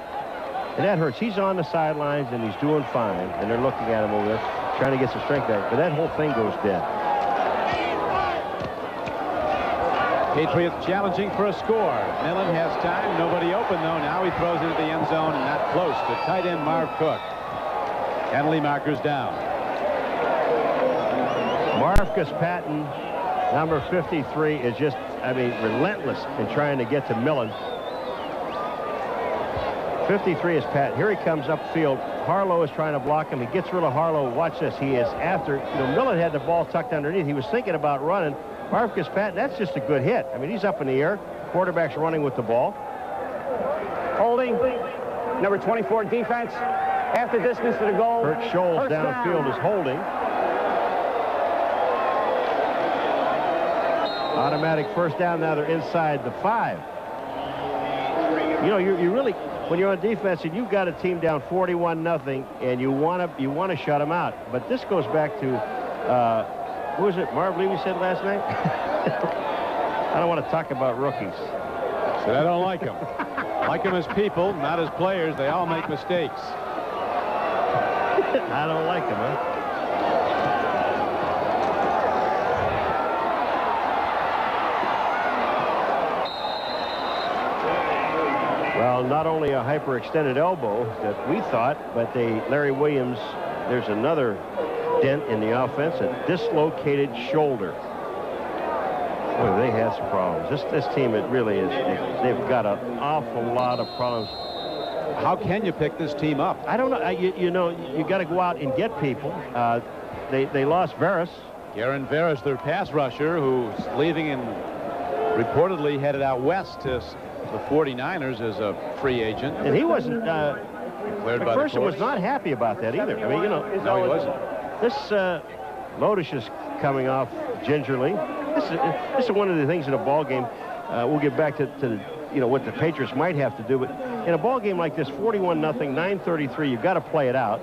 And that hurts. He's on the sidelines, and he's doing fine. And they're looking at him over there, trying to get some strength back. But that whole thing goes dead. Patriots challenging for a score. Millen has time. Nobody open, though. Now he throws into the end zone and not close to tight end Marv Cook. Penalty markers down. Marcus Patton, number 53, is just, relentless in trying to get to Millen. 53 is Patton. Here he comes upfield. Harlow is trying to block him. He gets rid of Harlow. Watch this. He is after, Millen had the ball tucked underneath. He was thinking about running. Marcus Patton, that's just a good hit. He's up in the air. Quarterback's running with the ball. Holding. Number 24 defense. Half the distance to the goal. Kurt Scholes downfield is holding. Automatic first down. Now they're inside the 5. You really, when you're on defense and you've got a team down 41-0, and you want to shut them out. But this goes back to who was it? Marv Levy said last night. I don't want to talk about rookies. Said I don't like them. I like them as people, not as players. They all make mistakes. I don't like them, huh? Well, not only a hyperextended elbow that we thought, but Larry Williams, there's another dent in the offense, a dislocated shoulder. Boy, they had some problems. This team, it really is. They've got an awful lot of problems. How can you pick this team up? I don't know. You got to go out and get people. They lost Veras. Garen Veras, their pass rusher, who's leaving and reportedly headed out west to the 49ers as a free agent. And he wasn't. McPherson was not happy about that either. No, he wasn't. This Lotus is coming off gingerly. This is one of the things in a ball game. We'll get back to what the Patriots might have to do, but in a ball game like this, 41-0, 9:33, you've got to play it out.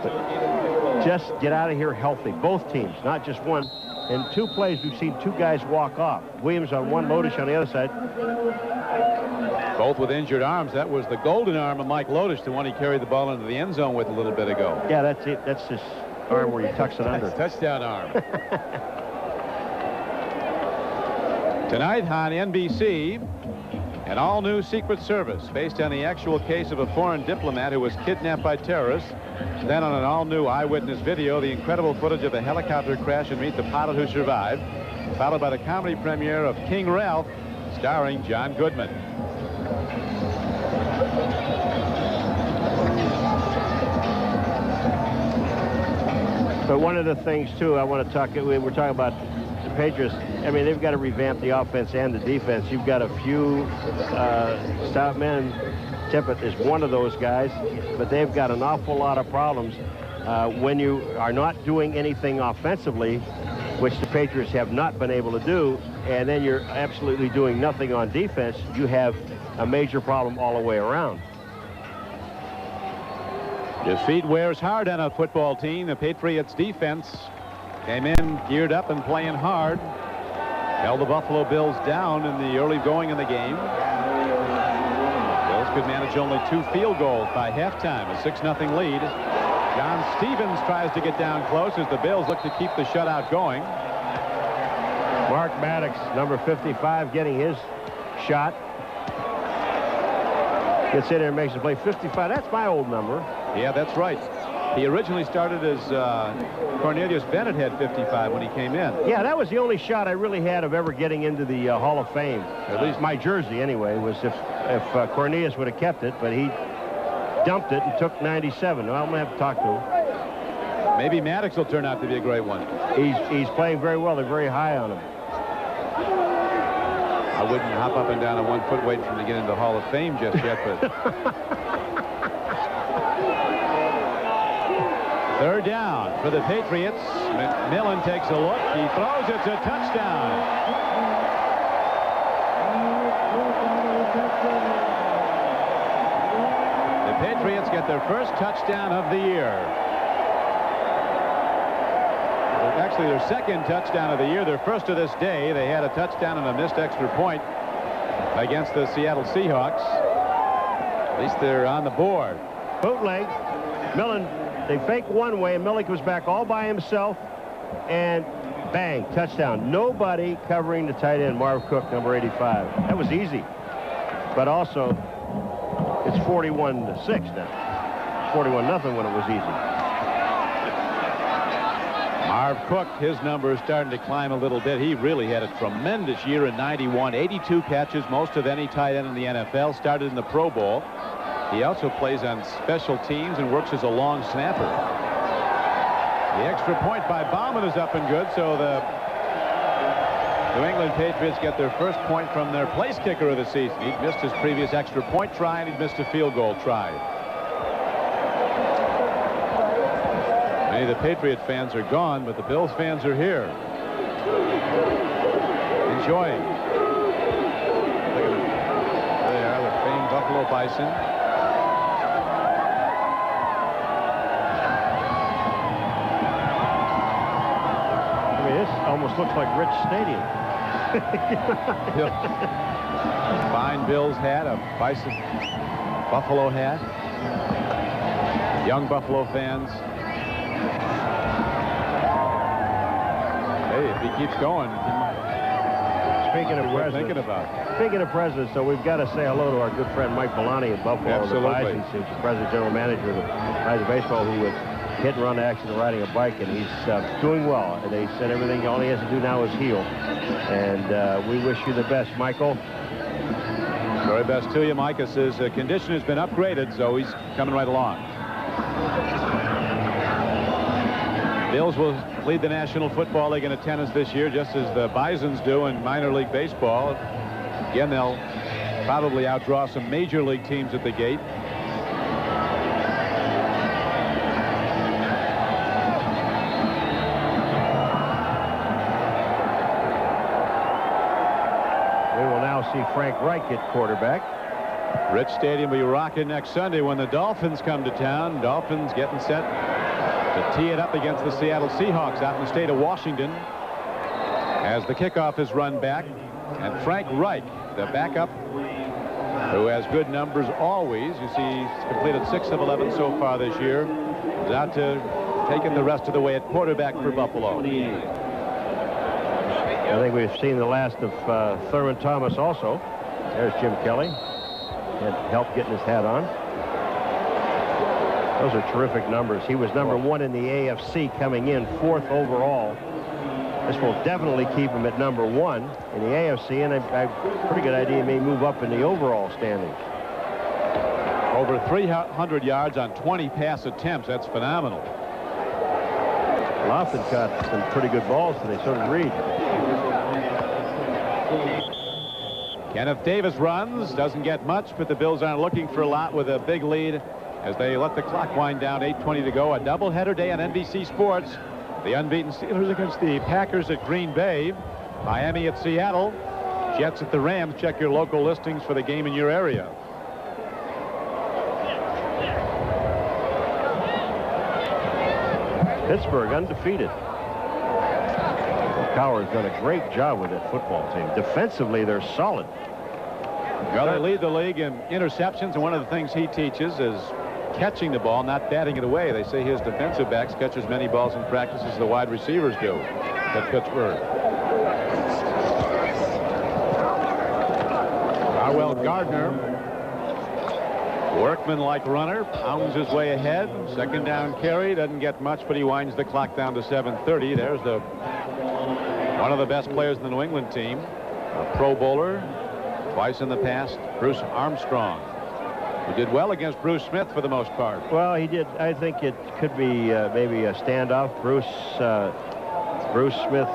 But just get out of here healthy. Both teams, not just one. In 2 plays, we've seen 2 guys walk off. Williams on one, Lotus on the other side. Both with injured arms. That was the golden arm of Mike Lotus, the one he carried the ball into the end zone with a little bit ago. Yeah, that's it. That's his arm where he tucks it under. Touchdown arm. Tonight on NBC, an all-new Secret Service based on the actual case of a foreign diplomat who was kidnapped by terrorists. Then on an all-new eyewitness video, the incredible footage of the helicopter crash and meet the pilot who survived, followed by the comedy premiere of King Ralph, starring John Goodman. But one of the things, too, I want to talk, we're talking about the Patriots. They've got to revamp the offense and the defense. You've got a few stout men. Tippett is one of those guys, but they've got an awful lot of problems when you are not doing anything offensively, which the Patriots have not been able to do, and then you're absolutely doing nothing on defense. You have a major problem all the way around. Defeat wears hard on a football team. The Patriots defense came in geared up and playing hard. Held the Buffalo Bills down in the early going of the game. Bills could manage only 2 field goals by halftime, a 6-0 lead. John Stevens tries to get down close as the Bills look to keep the shutout going. Mark Maddox, number 55, getting his shot. Gets in there and makes a play. 55, that's my old number. Yeah, that's right. He originally started as Cornelius Bennett had 55 when he came in. Yeah, that was the only shot I really had of ever getting into the Hall of Fame. At least my jersey, anyway, was if Cornelius would have kept it, but he dumped it and took 97. Well, I'm going to have to talk to him. Maybe Maddox will turn out to be a great one. He's playing very well. They're very high on him. I wouldn't hop up and down on 1 foot waiting for him to get into the Hall of Fame just yet, but... Third down for the Patriots. McMillan takes a look. He throws. It's a touchdown. The Patriots get their first touchdown of the year. Actually, their second touchdown of the year, their first of this day. They had a touchdown and a missed extra point against the Seattle Seahawks. At least they're on the board. Bootleg. Millen, they fake one way, and Millen comes back all by himself, and bang, touchdown. Nobody covering the tight end, Marv Cook, number 85. That was easy. But also, it's 41-6 now. 41-0 when it was easy. Marv Cook, his numbers starting to climb a little bit. He really had a tremendous year in '91. 82 catches, most of any tight end in the NFL. Started in the Pro Bowl. He also plays on special teams and works as a long snapper. The extra point by Bauman is up and good, so the New England Patriots get their first point from their place kicker of the season. He'd missed his previous extra point try, and he'd missed a field goal try. Many of the Patriot fans are gone, but the Bills fans are here. Enjoying. Look at them. There they are, the famed Buffalo Bison. I mean, this almost looks like Rich Stadium. Fine Bills hat, a Bison Buffalo hat. Young Buffalo fans. Hey, if he keeps going, Speaking of presidents, so we've got to say hello to our good friend Mike Maloney of Buffalo. Absolutely. The Bison. He's the president, general manager of the Bison Baseball, who was hit and run action and riding a bike, and he's doing well. And they said everything all he has to do now is heal. And we wish you the best, Michael. Very best to you, Mike. His condition has been upgraded, so he's coming right along. Bills will lead the National Football League in attendance this year, just as the Bisons do in minor league baseball. Again, they'll probably outdraw some major league teams at the gate. We will now see Frank Reich at quarterback. Rich Stadium will be rocking next Sunday when the Dolphins come to town. Dolphins getting set to tee it up against the Seattle Seahawks out in the state of Washington as the kickoff is run back. And Frank Reich, the backup, who has good numbers always. You see he's completed 6 of 11 so far this year. Is out to taking the rest of the way at quarterback for Buffalo. I think we've seen the last of Thurman Thomas also. There's Jim Kelly. Had help getting his hat on. Those are terrific numbers. He was number 1 in the AFC coming in, 4th overall. This will definitely keep him at number 1 in the AFC, and a pretty good idea he may move up in the overall standings. Over 300 yards on 20 pass attempts. That's phenomenal. Lofton caught some pretty good balls today. So did Reed. Kenneth Davis runs. Doesn't get much, but the Bills aren't looking for a lot with a big lead as they let the clock wind down. 8:20 to go. A doubleheader day on NBC Sports. The unbeaten Steelers against the Packers at Green Bay. Miami at Seattle. Jets at the Rams. Check your local listings for the game in your area. Pittsburgh undefeated. Cowher's done a great job with that football team. Defensively, they're solid. Well, they lead the league in interceptions, and one of the things he teaches is catching the ball, not batting it away. They say his defensive backs catch as many balls in practice as the wide receivers do at Pittsburgh. Darwell Gardner, workman-like runner, pounds his way ahead. Second down carry, doesn't get much, but he winds the clock down to 7:30. There's one of the best players in the New England team, a Pro Bowler, twice in the past, Bruce Armstrong, who did well against Bruce Smith for the most part. Well, he did. I think it could be maybe a standoff. Bruce Smith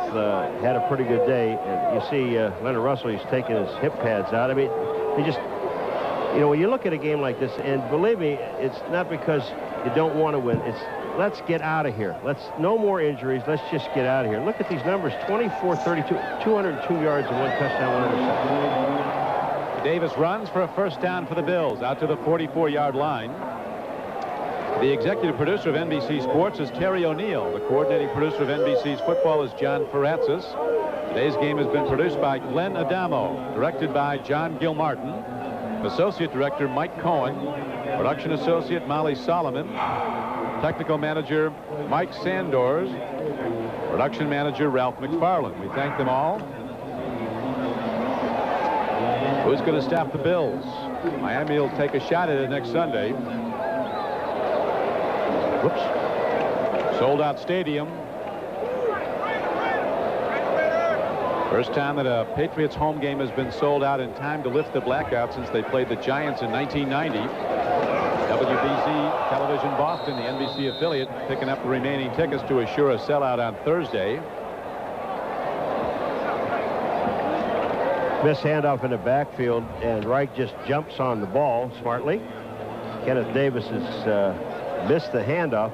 had a pretty good day. And you see Leonard Russell, he's taking his hip pads out. I mean, he just, you know, when you look at a game like this, and believe me, it's not because you don't want to win. It's let's get out of here. No more injuries. Let's just get out of here. Look at these numbers: 24-32, 202 yards and 1 touchdown, 1 interception. Davis runs for a first down for the Bills out to the 44-yard line. The executive producer of NBC Sports is Terry O'Neill. The coordinating producer of NBC's football is John Faratzis. Today's game has been produced by Glenn Adamo, directed by John Gilmartin, associate director Mike Cohen, production associate Molly Solomon, technical manager Mike Sandors, production manager Ralph McFarland. We thank them all. Who's going to stop the Bills? Miami will take a shot at it next Sunday. Whoops. Sold out stadium. First time that a Patriots home game has been sold out in time to lift the blackout since they played the Giants in 1990. WBZ Television Boston, the NBC affiliate, picking up the remaining tickets to assure a sellout on Thursday. Miss handoff in the backfield, and Reich just jumps on the ball smartly. Kenneth Davis has missed the handoff.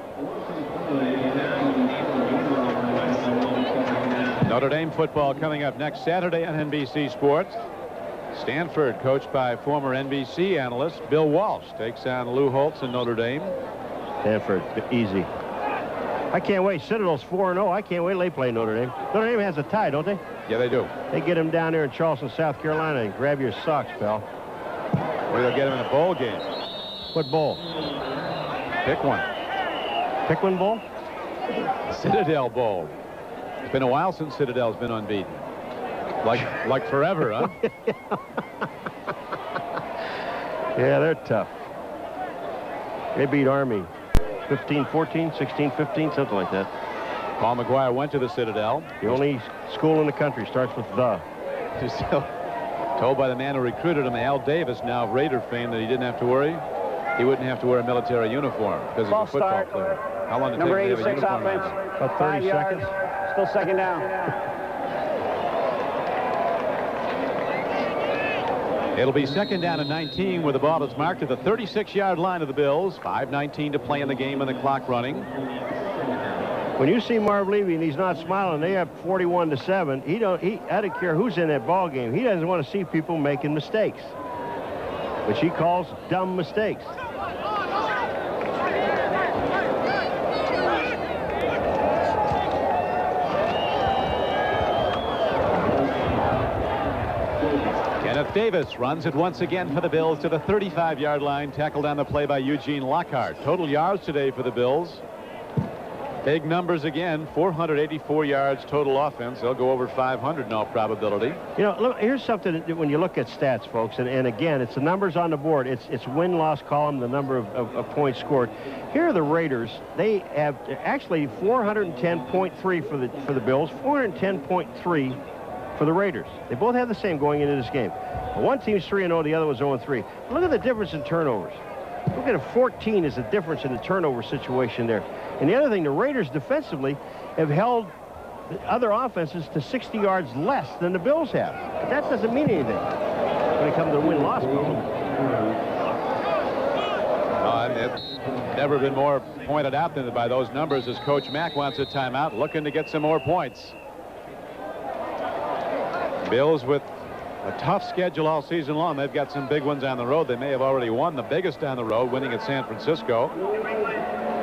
Notre Dame football coming up next Saturday on NBC Sports. Stanford, coached by former NBC analyst Bill Walsh, takes on Lou Holtz in Notre Dame. Stanford, easy. I can't wait. Citadel's 4-0. I can't wait till they play Notre Dame. Notre Dame has a tie, don't they? Yeah, they do. They get them down there in Charleston, South Carolina, and grab your socks, pal. Or they'll get them in a bowl game. What bowl? Pick one. Pick one bowl? The Citadel Bowl. It's been a while since Citadel's been unbeaten. Like forever, huh? Yeah, they're tough. They beat Army 15-14, 16-15, something like that. Paul McGuire went to the Citadel. The only school in the country starts with the. He's still told by the man who recruited him, Al Davis, now of Raider fame, that he didn't have to worry. He wouldn't have to wear a military uniform because he's a football player. How long did it take to have a uniform offense. on? About 30 seconds. Still second down. It'll be second down and 19 where the ball is marked at the 36-yard line of the Bills. 5:19 to play in the game and the clock running. When you see Marv Levy and he's not smiling, they have 41-7. I don't care who's in that ball game. He doesn't want to see people making mistakes, which he calls dumb mistakes. Kenneth Davis runs it once again for the Bills to the 35-yard line, tackled on the play by Eugene Lockhart. Total yards today for the Bills. Big numbers again, 484 yards total offense. They'll go over 500 in all probability. You know, look, here's something that when you look at stats, folks, and again, it's the numbers on the board. It's win-loss column, the number of points scored. Here are the Raiders. They have actually 410.3 for the Bills, 410.3 for the Raiders. They both have the same going into this game. One team's 3-0, the other was 0-3. Look at the difference in turnovers. Look at a 14 is the difference in the turnover situation there. And the other thing, the Raiders defensively have held the other offenses to 60 yards less than the Bills have. But that doesn't mean anything when it comes to win-loss column. It's never been more pointed out than by those numbers as Coach Mack wants a timeout, looking to get some more points. Bills with a tough schedule all season long. They've got some big ones on the road. They may have already won the biggest on the road, winning at San Francisco.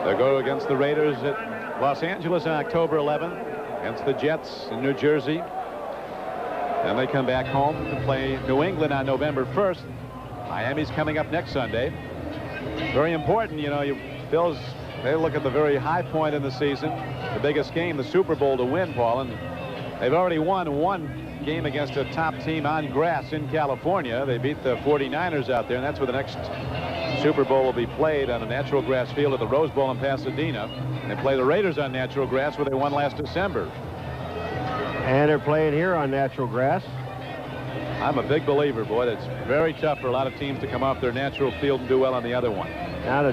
They'll go against the Raiders at Los Angeles on October 11th, against the Jets in New Jersey. Then they come back home to play New England on November 1st. Miami's coming up next Sunday. Very important, you know, Bills, they look at the very high point in the season, the biggest game, the Super Bowl to win, Paul, and they've already won one game against a top team on grass in California. They beat the 49ers out there, and that's where the next Super Bowl will be played, on a natural grass field at the Rose Bowl in Pasadena. They play the Raiders on natural grass where they won last December. And they're playing here on natural grass. I'm a big believer, boy. It's very tough for a lot of teams to come off their natural field and do well on the other one. Now the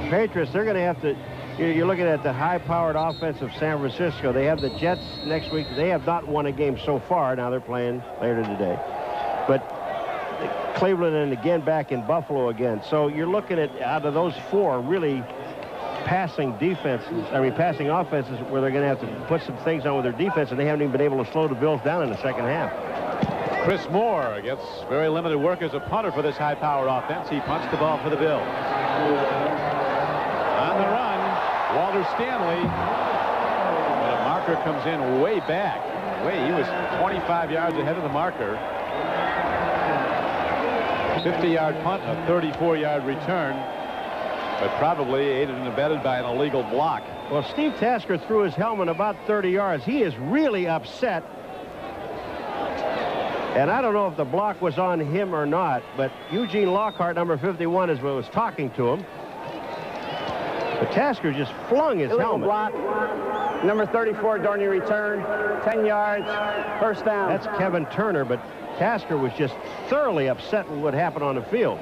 Patriots, they're going to have to. You're looking at the high-powered offense of San Francisco. They have the Jets next week. They have not won a game so far. Now they're playing later today. But Cleveland and again back in Buffalo again. So you're looking at, out of those four, really passing offenses where they're going to have to put some things on with their defense, and they haven't even been able to slow the Bills down in the second half. Chris Moore gets very limited work as a punter for this high-powered offense. He punts the ball for the Bills. On Stanley. But a marker comes in way back. He was 25 yards ahead of the marker. 50-yard punt, a 34-yard return, but probably aided and abetted by an illegal block. Well, Steve Tasker threw his helmet about 30 yards. He is really upset. And I don't know if the block was on him or not, but Eugene Lockhart, number 51, is what was talking to him. But Tasker just flung his illegal helmet. Block. Number 34, Dorney return. 10 yards, first down. That's Kevin Turner, but Tasker was just thoroughly upset with what happened on the field.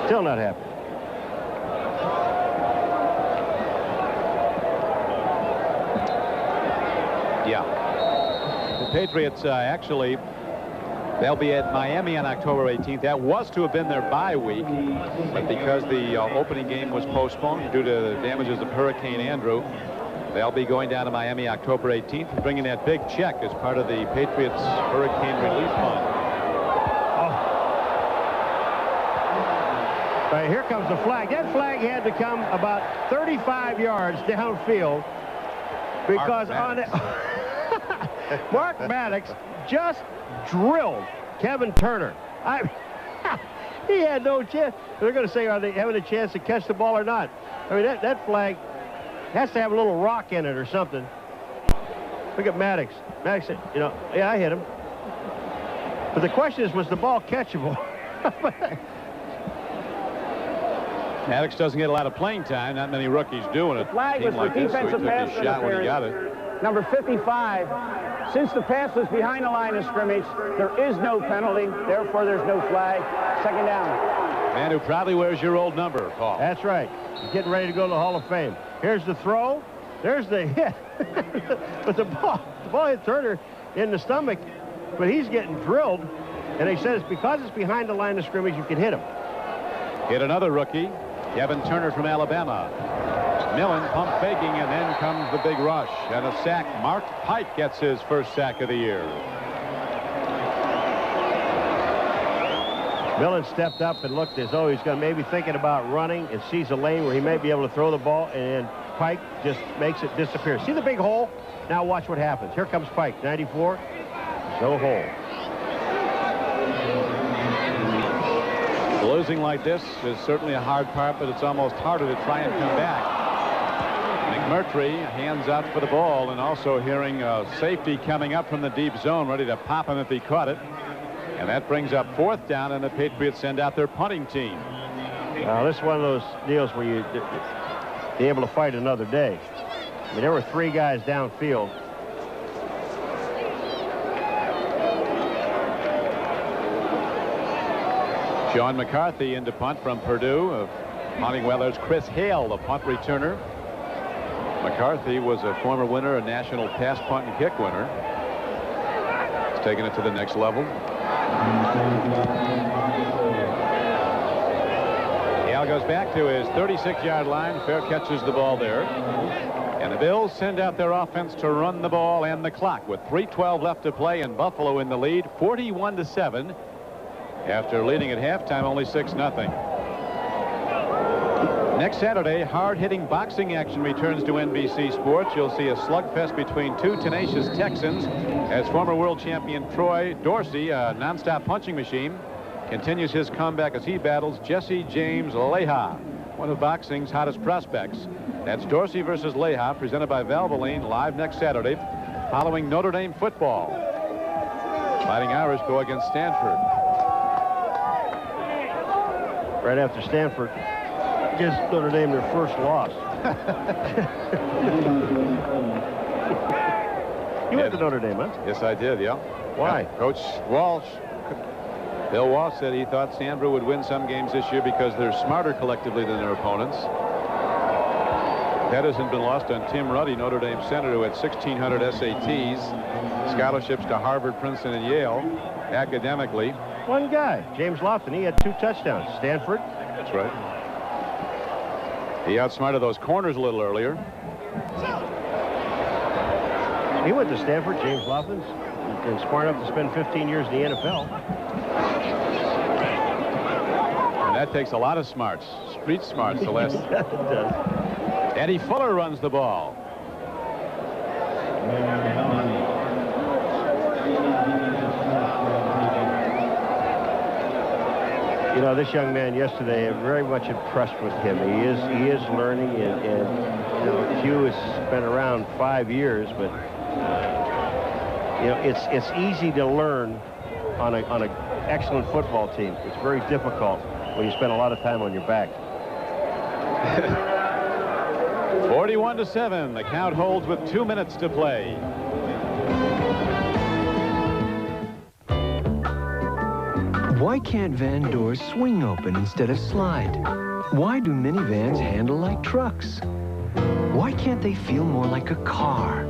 Still not happy. Yeah. The Patriots actually, they'll be at Miami on October 18th. That was to have been their bye week, but because the opening game was postponed due to the damages of Hurricane Andrew, they'll be going down to Miami October 18th and bringing that big check as part of the Patriots Hurricane Relief Fund. All right, here comes the flag. That flag had to come about 35 yards downfield because on it, Mark Maddox just drilled Kevin Turner. He had no chance. They're going to say, are they having a chance to catch the ball or not? I mean, that flag has to have a little rock in it or something. Look at Maddox. Maddox said, you know, yeah, I hit him. But the question is, was the ball catchable? Maddox doesn't get a lot of playing time. Not many rookies doing it. Flag was for defensive pass interference. Shot when he got it. Number 55. Since the pass was behind the line of scrimmage, there is no penalty. Therefore, there's no flag. Second down. Man who proudly wears your old number, Paul. That's right. He's getting ready to go to the Hall of Fame. Here's the throw. There's the hit. But the ball hit Turner in the stomach, but he's getting drilled. And they said it's because it's behind the line of scrimmage, you can hit him. Hit another rookie, Kevin Turner from Alabama. Millen pump faking, and then comes the big rush and a sack. Mark Pike gets his first sack of the year. Millen stepped up and looked as though he's going to maybe thinking about running and sees a lane where he may be able to throw the ball, and Pike just makes it disappear. See the big hole? Now watch what happens. Here comes Pike, 94. No hole. Losing like this is certainly a hard part, but it's almost harder to try and come back. McMurtry hands out for the ball, and also hearing safety coming up from the deep zone, ready to pop him if he caught it. And that brings up fourth down, and the Patriots send out their punting team. Now, this is one of those deals where you're able to fight another day. I mean, there were 3 guys downfield. John McCarthy into punt from Purdue. Punting well, there's Chris Hale, the punt returner. McCarthy was a former winner, a national pass, punt, and kick winner. He's taking it to the next level. Hale goes back to his 36-yard line. Fair catches the ball there. And the Bills send out their offense to run the ball and the clock with 3:12 left to play, and Buffalo in the lead, 41-7. After leading at halftime, only 6-0. Next Saturday, hard-hitting boxing action returns to NBC Sports. You'll see a slugfest between 2 tenacious Texans as former world champion Troy Dorsey, a nonstop punching machine, continues his comeback as he battles Jesse James Leha, one of boxing's hottest prospects. That's Dorsey versus Leha, presented by Valvoline, live next Saturday, following Notre Dame football. Fighting Irish go against Stanford. Right after Stanford gives Notre Dame their first loss. You went to Notre Dame, huh? Yes, I did, yeah. Why? Coach Walsh, Bill Walsh said he thought Stanford would win some games this year because they're smarter collectively than their opponents. That hasn't been lost on Tim Ruddy, Notre Dame center, who had 1,600 SATs, scholarships to Harvard, Princeton, and Yale. Academically, one guy, James Lofton, he had 2 touchdowns. Stanford. That's right. He outsmarted those corners a little earlier. He went to Stanford, James Lofton, and smart enough to spend 15 years in the NFL. And that takes a lot of smarts, street smarts, to last. It does. Eddie Fuller runs the ball. You know, this young man yesterday, I'm very much impressed with him. He is learning, and you know, Hugh has been around 5 years, but you know, it's easy to learn on an excellent football team. It's very difficult when you spend a lot of time on your back. 41-7. The count holds with 2 minutes to play. Why can't van doors swing open instead of slide? Why do minivans handle like trucks? Why can't they feel more like a car?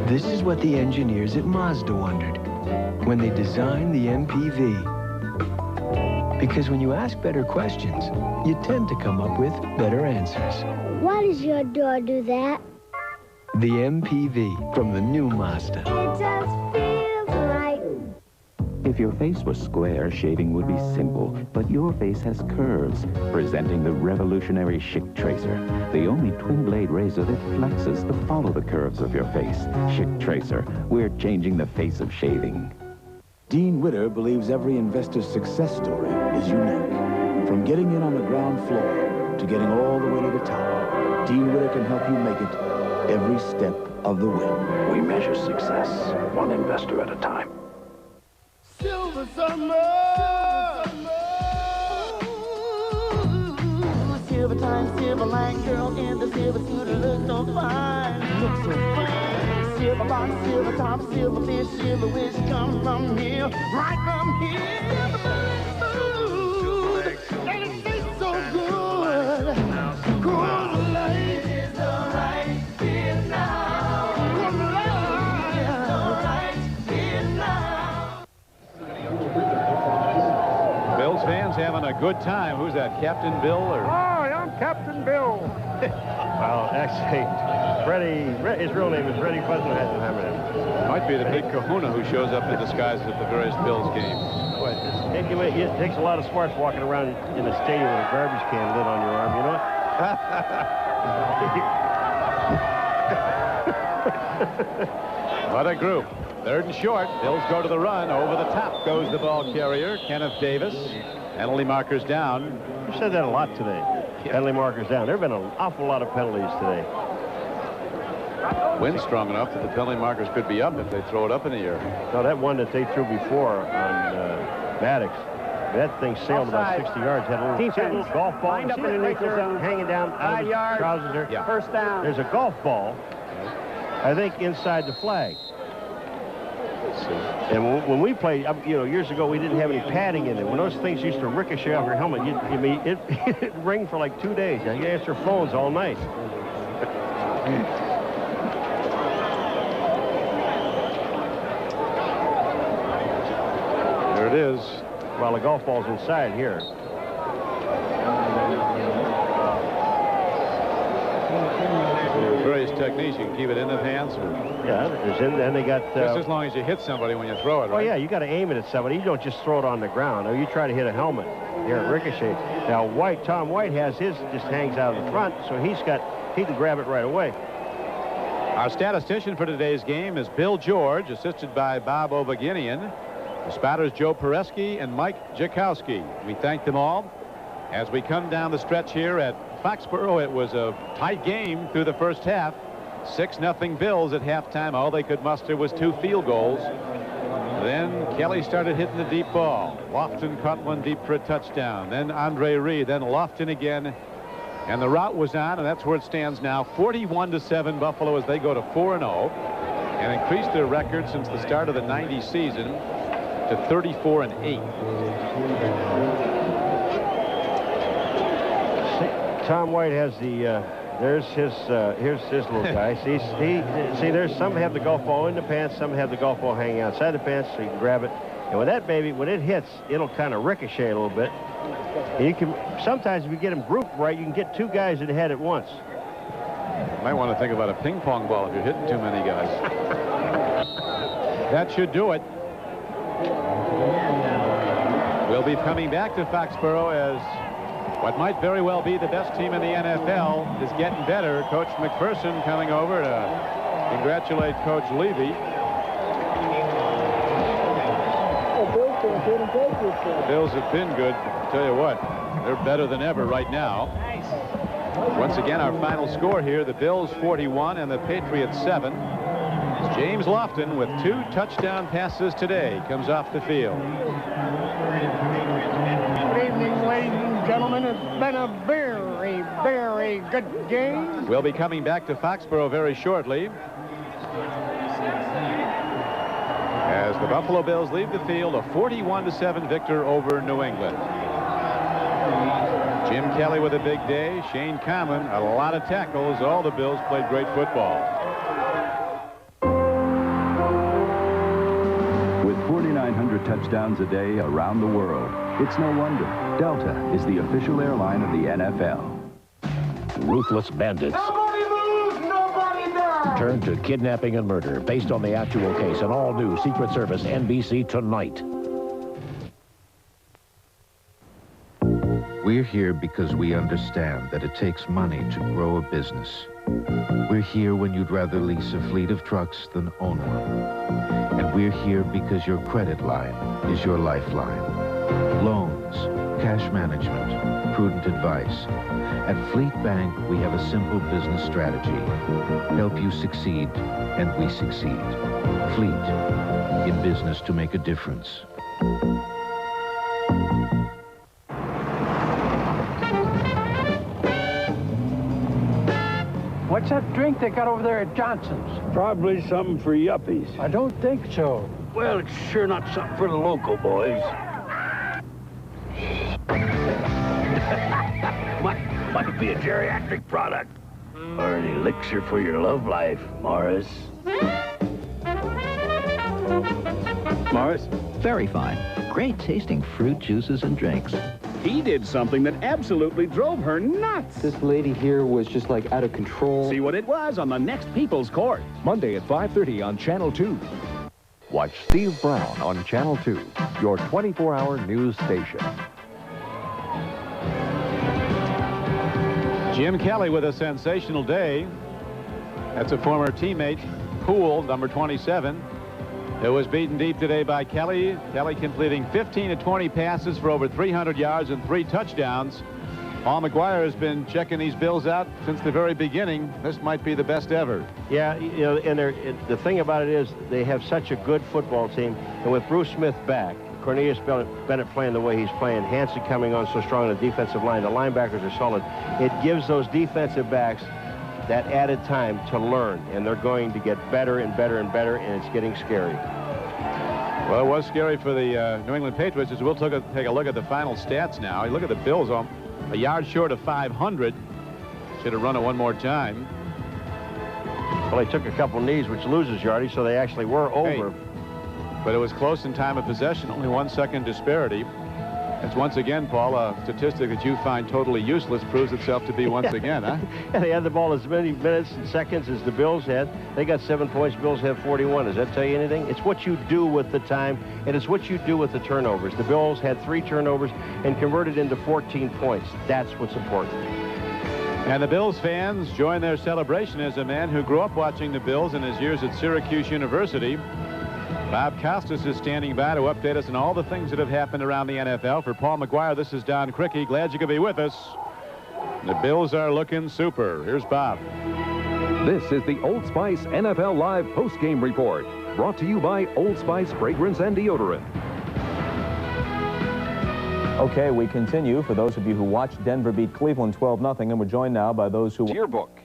This is what the engineers at Mazda wondered when they designed the MPV. Because when you ask better questions, you tend to come up with better answers. Why does your door do that? The MPV from the new Mazda. It just feels right. If your face was square, shaving would be simple, but your face has curves, presenting the revolutionary Schick Tracer, the only twin-blade razor that flexes to follow the curves of your face. Schick Tracer, we're changing the face of shaving. Dean Witter believes every investor's success story is unique. From getting in on the ground floor to getting all the way to the top, Dean Witter can help you make it every step of the way. We measure success one investor at a time. Silver summer, silver time, silver line girl in the silver suit look so fine, look so fine. Silver box, silver top, silver fish, silver wish come from here, right from here. Ooh, and it tastes so good. Cool light is alright here now. Cool light is alright here now. Bills fans having a good time. Who's that, Captain Bill? Or? Hi, I'm Captain Bill. Well, actually, his real name is Freddie Fuzzenheimer. Might be the big kahuna who shows up in disguise at the various Bills games. What? It takes a lot of smarts walking around in a stadium with a garbage can lit on your arm, you know what? What a group. 3rd and short. Bills go to the run. Over the top goes the ball carrier, Kenneth Davis. Penalty markers down. You said that a lot today. Yeah. Penalty markers down. There have been an awful lot of penalties today. Wind strong enough that the penalty markers could be up if they throw it up in the air. No, that one that they threw before on Maddox, that thing sailed about 60 yards. Had a little golf ball. Lined up underneath the zone. Hanging down out of his trousers there. Yeah. First down. There's a golf ball, I think, inside the flag. And when we played, you know, years ago, we didn't have any padding in it. When those things used to ricochet off your helmet, it'd ring for like 2 days. You answer phones all night. There it is. Well, the golf ball's inside here. Various techniques. You can keep it in the hands. Yeah, then they got... just as long as you hit somebody when you throw it, right? Oh, yeah, you got to aim it at somebody. You don't just throw it on the ground. Or you try to hit a helmet. Here at ricochet. Now, Tom White has his, just hangs out of the front, so he can grab it right away. Our statistician for today's game is Bill George, assisted by Bob Obaginian. The spotters, Joe Pereski and Mike Jakowski. We thank them all. As we come down the stretch here at Foxborough, it was a tight game through the first half. 6-0 Bills at halftime. All they could muster was 2 field goals. Then Kelly started hitting the deep ball. Lofton caught one deep for a touchdown. Then Andre Reed. Then Lofton again. And the route was on, and that's where it stands now. 41-7 Buffalo as they go to 4-0 and increase their record since the start of the '90 season to 34-8. Tom White has the here's his little guy. See, there's some have the golf ball in the pants, some have the golf ball hanging outside the pants, so you can grab it. And when that baby, when it hits, it'll kind of ricochet a little bit. And you can sometimes, if you get them grouped right, you can get 2 guys in the head at once. You might want to think about a ping pong ball if you're hitting too many guys. That should do it. We'll be coming back to Foxborough as What might very well be the best team in the NFL is getting better. Coach McPherson coming over to congratulate Coach Levy. The Bills have been good. I'll tell you what, they're better than ever right now. Once again, our final score here, the Bills 41 and the Patriots 7. James Lofton with 2 touchdown passes today comes off the field. Good evening, ladies and gentlemen. It's been a very, very good game. We'll be coming back to Foxborough very shortly as the Buffalo Bills leave the field, a 41-7 victor over New England. Jim Kelly with a big day. Shane Common, a lot of tackles. All the Bills played great football. With 4,900 touchdowns a day around the world, it's no wonder Delta is the official airline of the NFL. Ruthless bandits Nobody moves, nobody dies. turn to kidnapping and murder based on the actual case. An all-new Secret Service NBC tonight. We're here because we understand that it takes money to grow a business. We're here when you'd rather lease a fleet of trucks than own one. And we're here because your credit line is your lifeline. Loans, cash management, prudent advice. At Fleet Bank, we have a simple business strategy. Help you succeed, and we succeed. Fleet, in business to make a difference. What's that drink they got over there at Johnson's? Probably something for yuppies. I don't think so. Well, it's sure not something for the local boys. Might be a geriatric product. Or an elixir for your love life, Morris. Morris? Very fine. Great tasting fruit juices and drinks. He did something that absolutely drove her nuts. This lady here was just like out of control. See what it was on the next People's Court. Monday at 5:30 on Channel 2. Watch Steve Brown on Channel 2, your 24-hour news station. Jim Kelly with a sensational day. That's a former teammate, Poole, number 27, who was beaten deep today by Kelly. Kelly completing 15 of 20 passes for over 300 yards and 3 touchdowns. Paul McGuire has been checking these Bills out since the very beginning. This might be the best ever. Yeah, you know, and the thing about it is they have such a good football team, and with Bruce Smith back, Cornelius Bennett playing the way he's playing, Hansen coming on so strong on the defensive line, the linebackers are solid. It gives those defensive backs that added time to learn, and they're going to get better and better and better, and it's getting scary. Well, it was scary for the New England Patriots, as we'll take a look at the final stats now. You look at the Bills, a yard short of 500. Should have run it one more time. Well, they took a couple knees, which loses yardage, so they actually were over. Hey, but it was close in time of possession, only 1 second disparity. It's once again, Paul, a statistic that you find totally useless proves itself to be once again, huh? Yeah, they had the ball as many minutes and seconds as the Bills had. They got 7 points. Bills have 41. Does that tell you anything? It's what you do with the time, and it's what you do with the turnovers. The Bills had 3 turnovers and converted into 14 points. That's what's important. And the Bills fans join their celebration as a man who grew up watching the Bills in his years at Syracuse University. Bob Costas is standing by to update us on all the things that have happened around the NFL. For Paul McGuire, this is Don Criqui. Glad you could be with us. The Bills are looking super. Here's Bob. This is the Old Spice NFL Live postgame report, brought to you by Old Spice Fragrance and Deodorant. Okay, we continue. For those of you who watched Denver beat Cleveland 12-0, and we're joined now by those who... Yearbook.